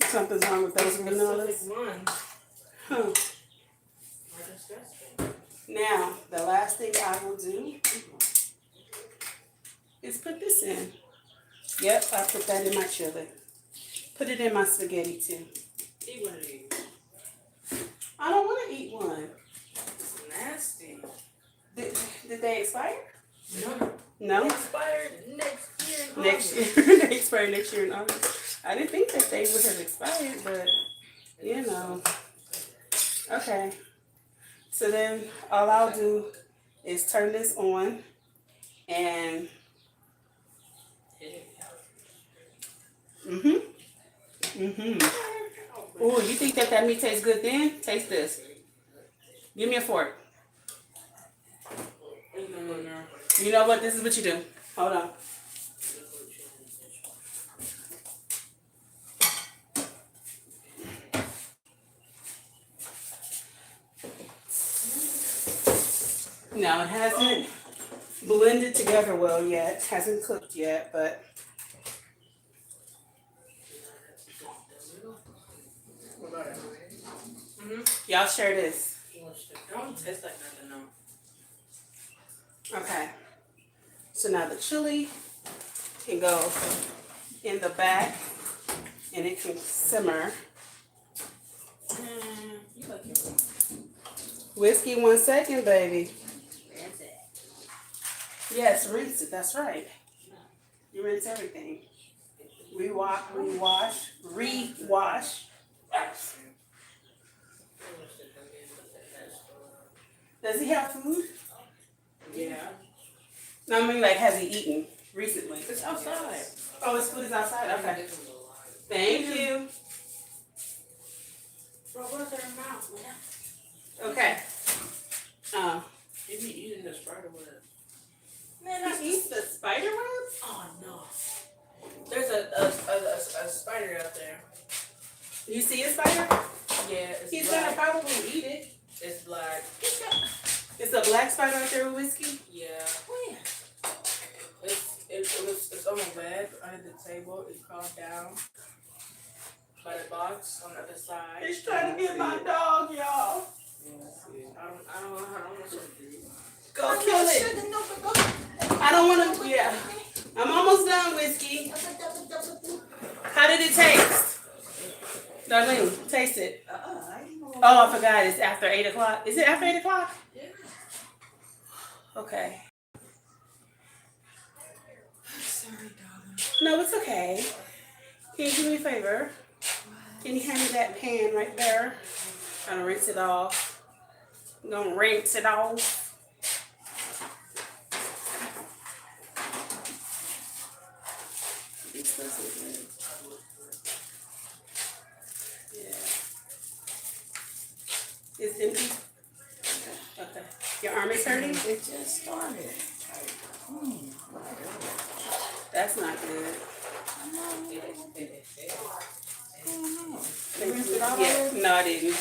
Something's wrong with those green olives? specific ones Huh. are disgusting. Now, the last thing I will do is put this in. Yep, I put that in my chili. Put it in my spaghetti too. Eat one of these. I don't want to eat one. It's nasty. Did they expire? No. No? Expired next year in Next August. year. They expire next year in August. I didn't think that they would have expired, but you know. Okay. So then all I'll do is turn this on and Ooh, you think that meat tastes good then? Taste this. Give me a fork. You know what? This is what you do. Hold on. No, it hasn't blended together well yet. Hasn't cooked yet, but y'all share this. Don't taste like nothing, no. Okay. So now the chili can go in the back and it can simmer. You like your Whiskey 1 second, baby. That's it. Yes, rinse it. That's right. You rinse everything. Rewash. Does he have food? Yeah. No, I mean, like, has he eaten recently? It's outside. Oh, his food is outside? Okay. Thank you. Bro, what's in her mouth, man? Okay. He be eating the spider web. Man, he eats the spider webs? Oh, no. There's a spider out there. You see a spider? Yeah, it's He's black. gonna probably eat it. It's black. It's a black spider out there with whiskey? Yeah. It's on the bed under the table. It crawled down by the box on the other side. He's trying to get my dog, y'all. I don't want to. Go kill it. I don't want to, yeah. I'm almost done, whiskey. How did it taste? Darlene, taste it. Oh, I forgot. It's after 8 o'clock. Is it after 8 o'clock? Yeah. Okay. Sorry, darling. No, it's okay. Can you do me a favor? Can you hand me that pan right there? I'm gonna rinse it off. I'm gonna rinse it off. This doesn't good. Yeah. It's empty? Okay. Your arm is hurting? It just started. That's not good. You rinsed it out Yeah. already? No, I didn't.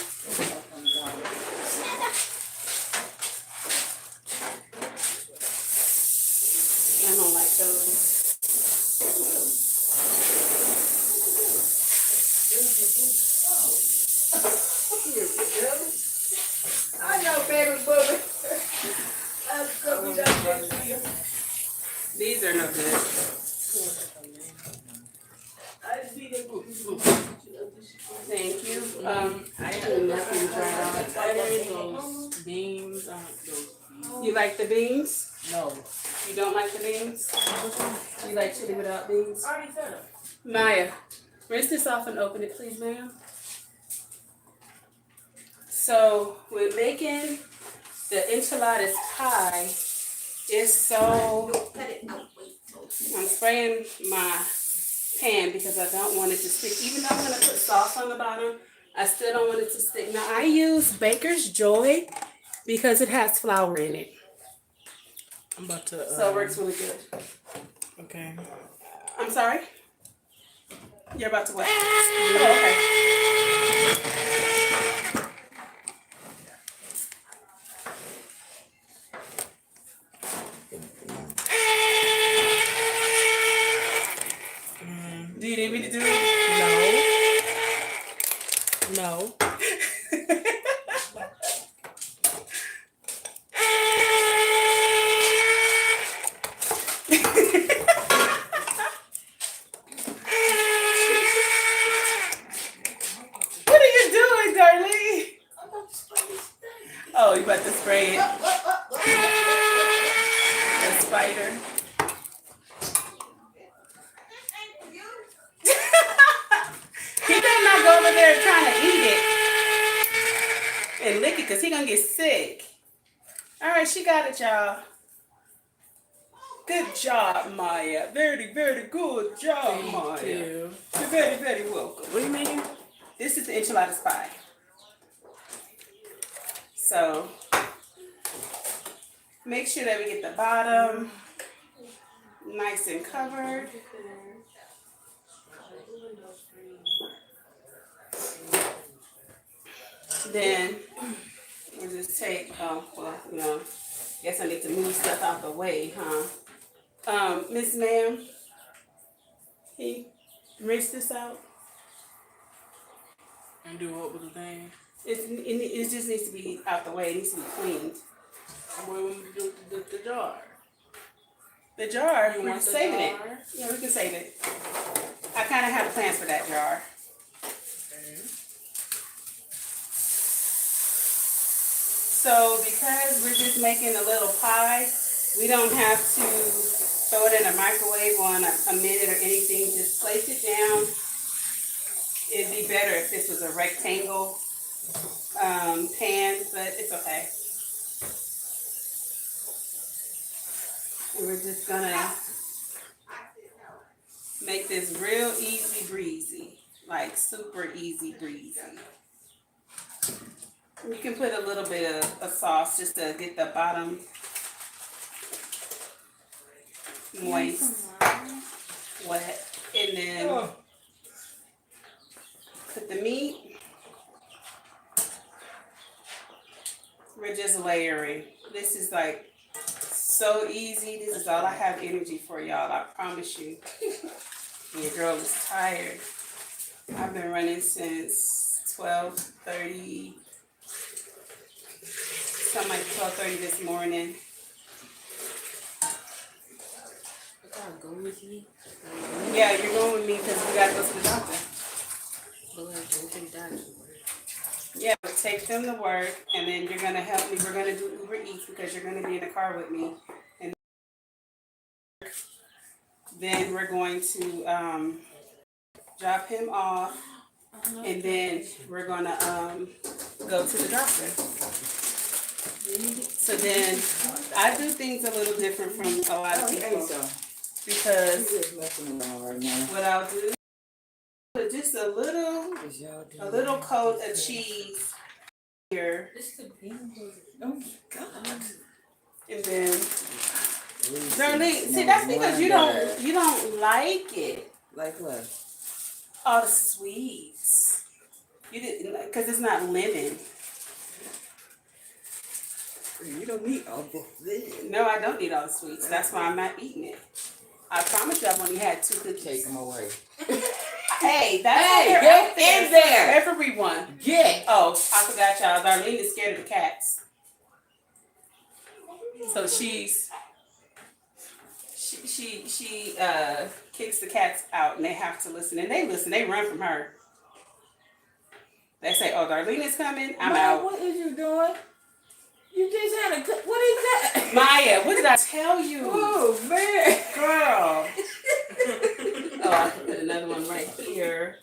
I don't like those. I know, baby booby. That's gonna be done. These are no good. I see the Thank you. I do nothing dry. those beans. You like the beans? No. You don't like the beans? You like chili without beans? I already said it. Maya, rinse this off and open it, please, ma'am. So we're making the enchiladas pie. It's so, I'm spraying my pan because I don't want it to stick. Even though I'm gonna put sauce on the bottom, I still don't want it to stick. Now I use Baker's Joy because it has flour in it. I'm about to. So it works really good. Okay. I'm sorry? You're about to what? Oh, okay. No. What are you doing, darling? I'm about to spray this thing. Oh, you about to spray it? The spider. He better not go over there trying to eat it and lick it because he gonna get sick. All right, she got it, y'all. Good job, Maya. Very, very good job, Maya. Ew. You're very, very welcome. What are you making? This is the enchiladas pie. So make sure that we get the bottom nice and covered. Then we'll just take, guess I need to move stuff out the way, huh? Miss Ma'am, can you rinse this out? And do what with the thing? It just needs to be out the way. It needs to be cleaned. What we do the jar? The jar, You we're want the saving it. jar? Yeah, we can save it. I kind of have plans for that jar. Okay. So because we're just making a little pie, we don't have to throw it in a microwave on a minute or anything. Just place it down. It'd be better if this was a rectangle pan, but it's okay. We're just gonna make this real easy breezy, like super easy breezy. You can put a little bit of sauce just to get the bottom moist, wet, and then put the meat. We're just layering. This is like so easy. This is all I have energy for, y'all. I promise you. Your girl is tired. I've been running since 12:30. Something like 12:30 this morning. I gotta go with you. Yeah, you're going with me because we got to go to the doctor. But like, don't take that to work. Yeah, but take them to work, and then you're gonna help me. We're gonna do Uber Eats because you're gonna be in the car with me, and then we're going to drop him off, and then we're gonna go to the doctor. So then I do things a little different from a lot of people because what I'll do, put just a little coat of cheese here, Oh God. and then Darlene, see that's because you don't like it. Like what? All the sweets. You didn't because it's not lemon. You don't need all this. No, I don't eat all the sweets. That's why I'm not eating it. I promise you I've only had 2 cookies. Take them away. Hey, that's Hey, why they're get out there in there. for everyone. Get. Oh, I forgot y'all. Darlene is scared of the cats. So she kicks the cats out and they have to listen. And they listen. They run from her. They say, "Oh, Darlene is coming. I'm Maya, out." what is you doing? You just had a cut. What is that? Maya, what did I tell you? Oh man, Girl. Oh, I can put another one right here.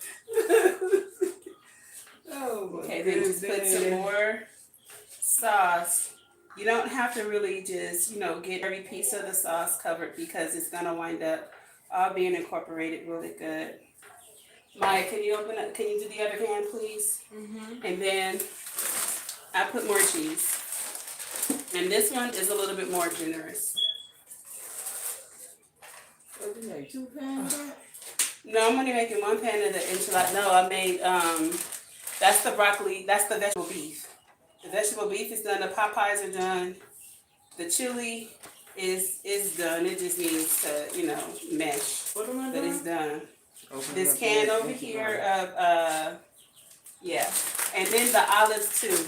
Oh my Okay, then just put some more sauce. You don't have to really just, get every piece of the sauce covered because it's gonna wind up all being incorporated really good. Maya, can you do the other hand, please? Mm-hmm. And then I put more cheese. And this one is a little bit more generous. What you make 2 pounds? No, I'm only making 1 pan of the enchilada. No, I made, that's the broccoli, that's the vegetable beef. The vegetable beef is done, the Popeyes are done. The chili is done. It just needs to, mesh. What am I But doing? it's done. This can over here of Yeah. And then the olives too.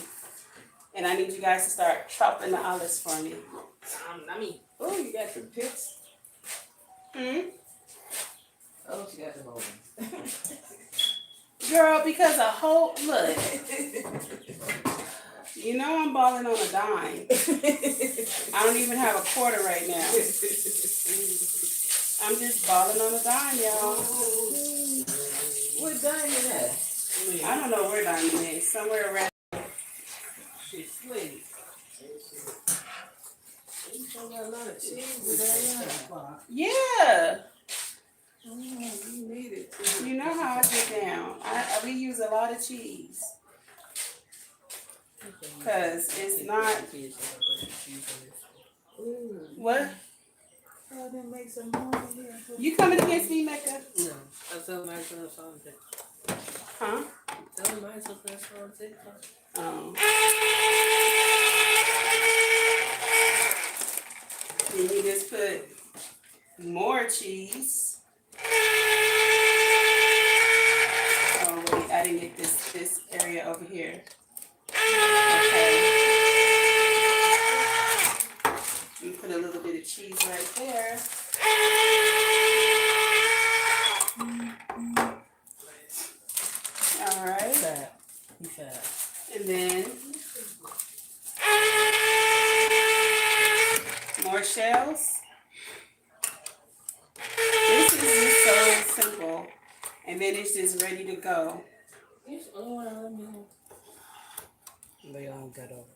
And I need you guys to start chopping the olives for me. Oh, you got some pips. Hmm? Oh, she got them open. Girl, because a whole look, you know I'm balling on a dime. I don't even have a quarter right now. I'm just balling on a dime, y'all. What dime is that? I don't know where dime is. Somewhere around. She's sweet. You got a lot of cheese today, huh? Yeah. You need it too. You know how I get down. We use a lot of cheese. Because it's not. What? Oh, then make some more in here. You coming against me, Mecca? No, I told my son something. Huh? Tell my son something. Oh. Then you just put more cheese. Oh wait, I didn't get this area over here. Okay. You put a little bit of cheese right there. All right. Fat. You fat. And then more shells. This is just so simple. And then it's just ready to go. They all got over.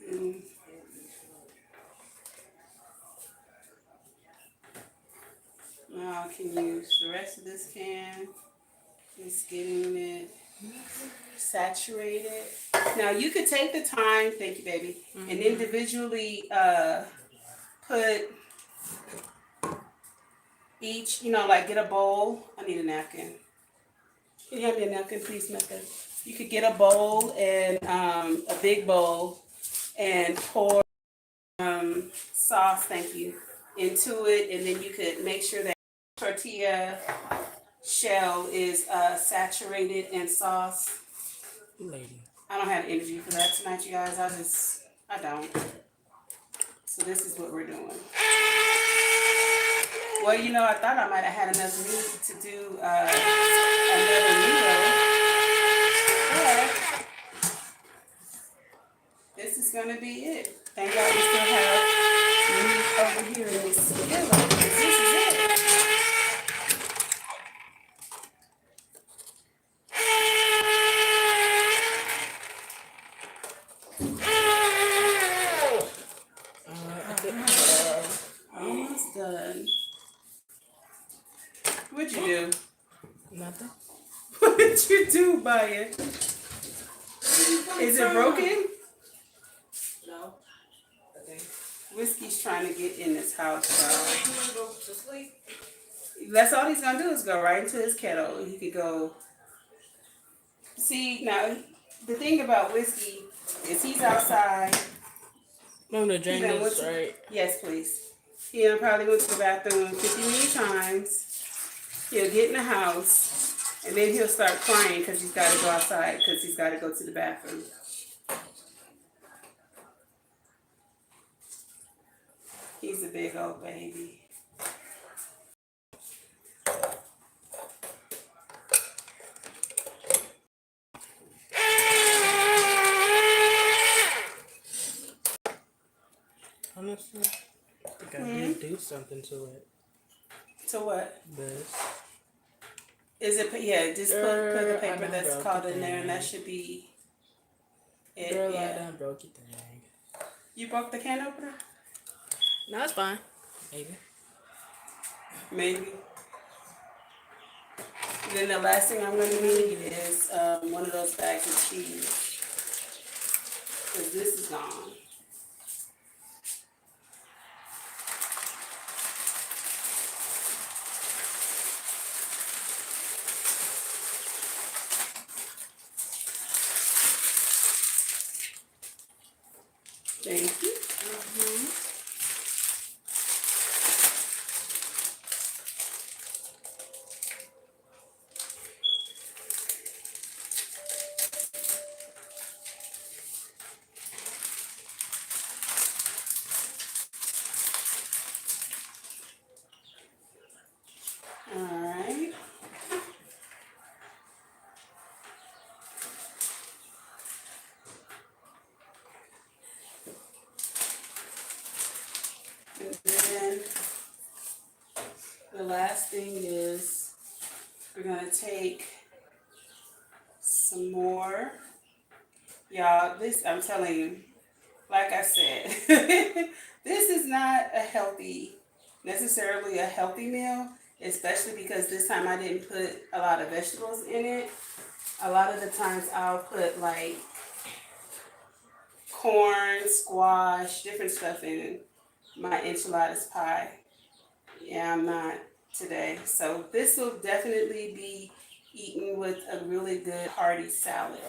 Mm. Now I can use the rest of this can. Just getting it saturated. Now you could take the time, thank you baby, and individually put each, like get a bowl. I need a napkin. Can you have me a napkin please, Mecca? You could get a bowl and a big bowl and pour sauce, thank you, into it, and then you could make sure that tortilla shell is saturated in sauce. Lady. I don't have energy for that tonight, you guys. I don't. So this is what we're doing. Well, I thought I might have had enough meat to do another meal. But this is going to be it. Thank God we still have meat over here in this skillet. This is it. Almost done. What'd you do? Nothing. What did you do, Baya? Is it broken? No. Okay. Whiskey's trying to get in this house, You wanna go to sleep? That's all he's gonna do is go right into his kettle. He could go. See, now, the thing about Whiskey is he's outside. I'm gonna drain this, right? Yes, please. He probably went to the bathroom 50 million times. He'll get in the house, and then he'll start crying because he's got to go outside because he's got to go to the bathroom. He's a big old baby. Honestly, I think I did do something to it. To what? This. Is it? Yeah, just put the paper I that's broke called the in there, and that thing. should be it. Girl, I Yeah. done broke your thing. You broke the can opener? No, it's fine. Maybe. Maybe. Then the last thing I'm going to need is one of those bags of cheese. Because this is gone. Thank you. last thing is we're gonna take some more. Y'all, this, I'm telling you, like I said, this is not necessarily a healthy meal, especially because this time I didn't put a lot of vegetables in it. A lot of the times I'll put like corn, squash, different stuff in my enchiladas pie. Yeah, I'm not today. So this will definitely be eaten with a really good hearty salad.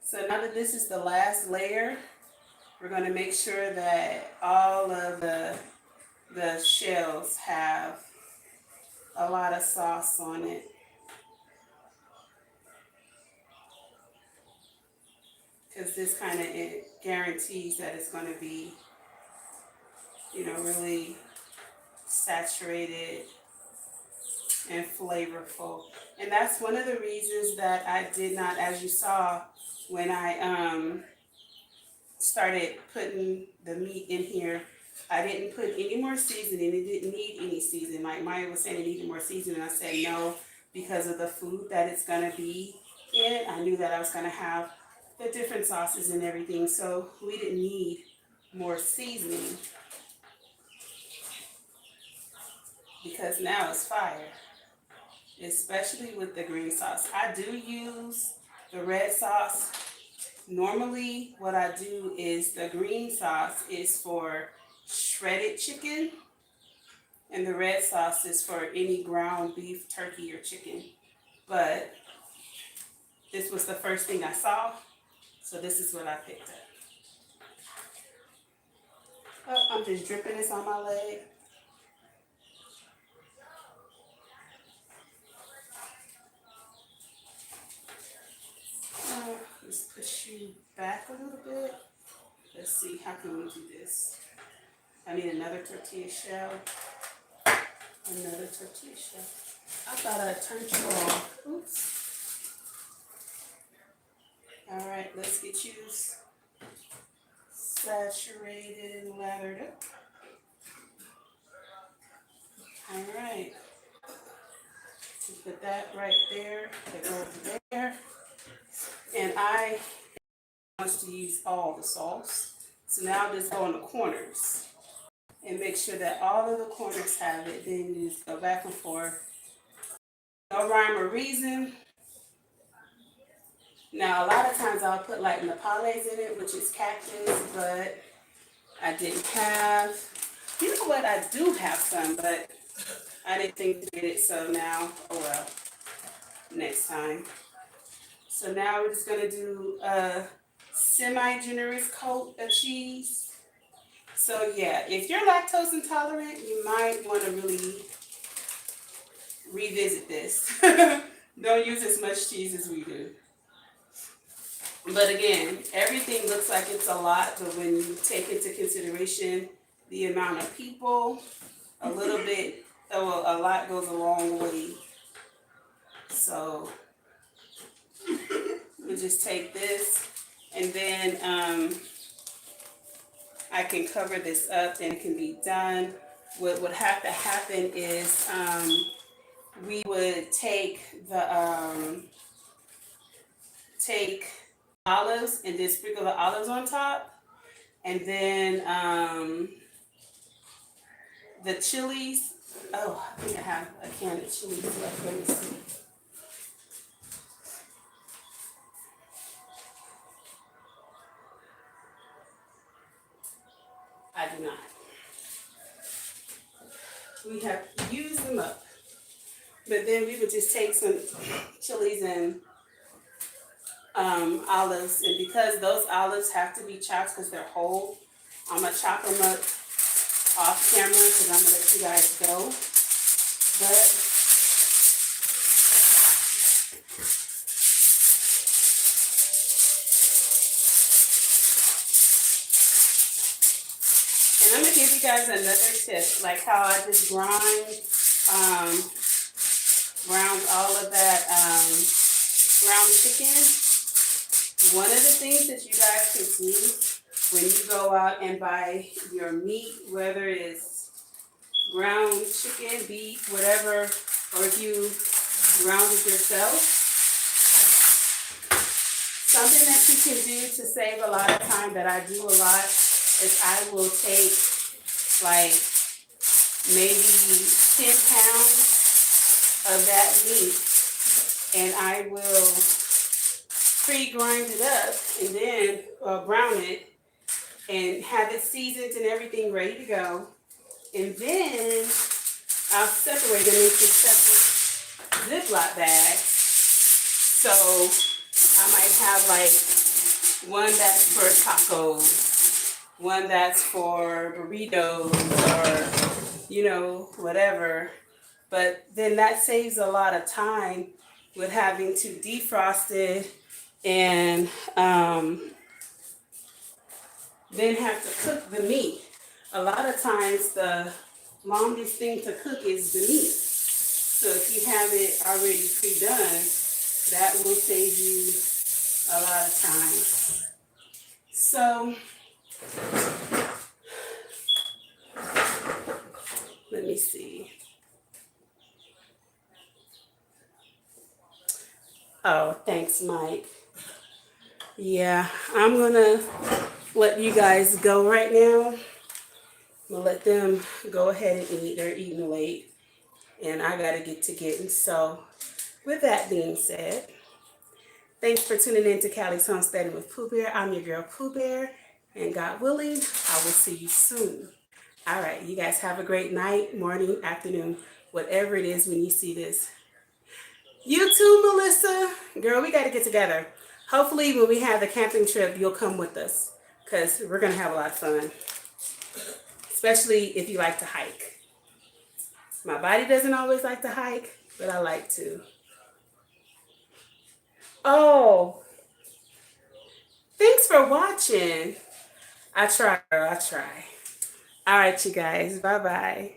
So now that this is the last layer, we're going to make sure that all of the shells have a lot of sauce on it. Because this kind of guarantees that it's going to be, really saturated and flavorful. And that's one of the reasons that I did not, as you saw, when I started putting the meat in here, I didn't put any more seasoning. It didn't need any seasoning. Like Maya was saying, it needed more seasoning. I said no, because of the food that it's going to be in. I knew that I was going to have the different sauces and everything, so we didn't need more seasoning, because now it's fire, especially with the green sauce. I do use the red sauce. Normally what I do is the green sauce is for shredded chicken and the red sauce is for any ground beef, turkey, or chicken. But this was the first thing I saw, so this is what I picked up. Oh, I'm just dripping this on my leg. Let's push you back a little bit. Let's see, how can we do this? I need another tortilla shell. Another tortilla shell. I thought I turned you off. Oops. All right, let's get you saturated and lathered up. All right. So put that right there. That go over there. And I want to use all the sauce. So now I'll just go in the corners and make sure that all of the corners have it. Then you just go back and forth. No rhyme or reason. Now, a lot of times I'll put like napales in it, which is cactus, but I didn't have. You know what? I do have some, but I didn't think to get it, so now, oh well, next time. So now we're just going to do a semi-generous coat of cheese. So yeah, if you're lactose intolerant, you might want to really revisit this. Don't use as much cheese as we do. But again, everything looks like it's a lot, but when you take into consideration the amount of people, a lot goes a long way. So we just take this, and then I can cover this up and it can be done. What would have to happen is we would take olives and then sprinkle the olives on top, and then the chilies. Oh, I think I have a can of chilies left. Let me see. I do not. We have used them up. But then we would just take some chilies and olives, and because those olives have to be chopped because they're whole, I'm gonna chop them up off camera because I'm gonna let you guys go. But and I'm gonna give you guys another tip, like how I just ground all of that ground chicken. One of the things that you guys could do when you go out and buy your meat, whether it's ground chicken, beef, whatever, or if you ground it yourself, something that you can do to save a lot of time that I do a lot is I will take like maybe 10 pounds of that meat and I will pre-grind it up and then brown it and have it seasoned and everything ready to go. And then I'll separate them into separate Ziploc bags. So I might have like one that's for tacos, one that's for burritos or, you know, whatever. But then that saves a lot of time with having to defrost it and then have to cook the meat. A lot of times the longest thing to cook is the meat. So if you have it already pre-done, that will save you a lot of time. So let me see. Oh, thanks, Mike. Yeah, I'm gonna let you guys go right now. We'll let them go ahead and eat. They're eating late, and I gotta get to getting. So, with that being said, thanks for tuning in to Callie's Homesteading with Poohbear. I'm your girl Poohbear, and God willing, I will see you soon. All right, you guys have a great night, morning, afternoon, whatever it is when you see this. You too, Melissa. Girl, we got to get together. Hopefully, when we have the camping trip, you'll come with us because we're going to have a lot of fun, especially if you like to hike. My body doesn't always like to hike, but I like to. Oh, thanks for watching. I try, girl. I try. All right, you guys. Bye-bye.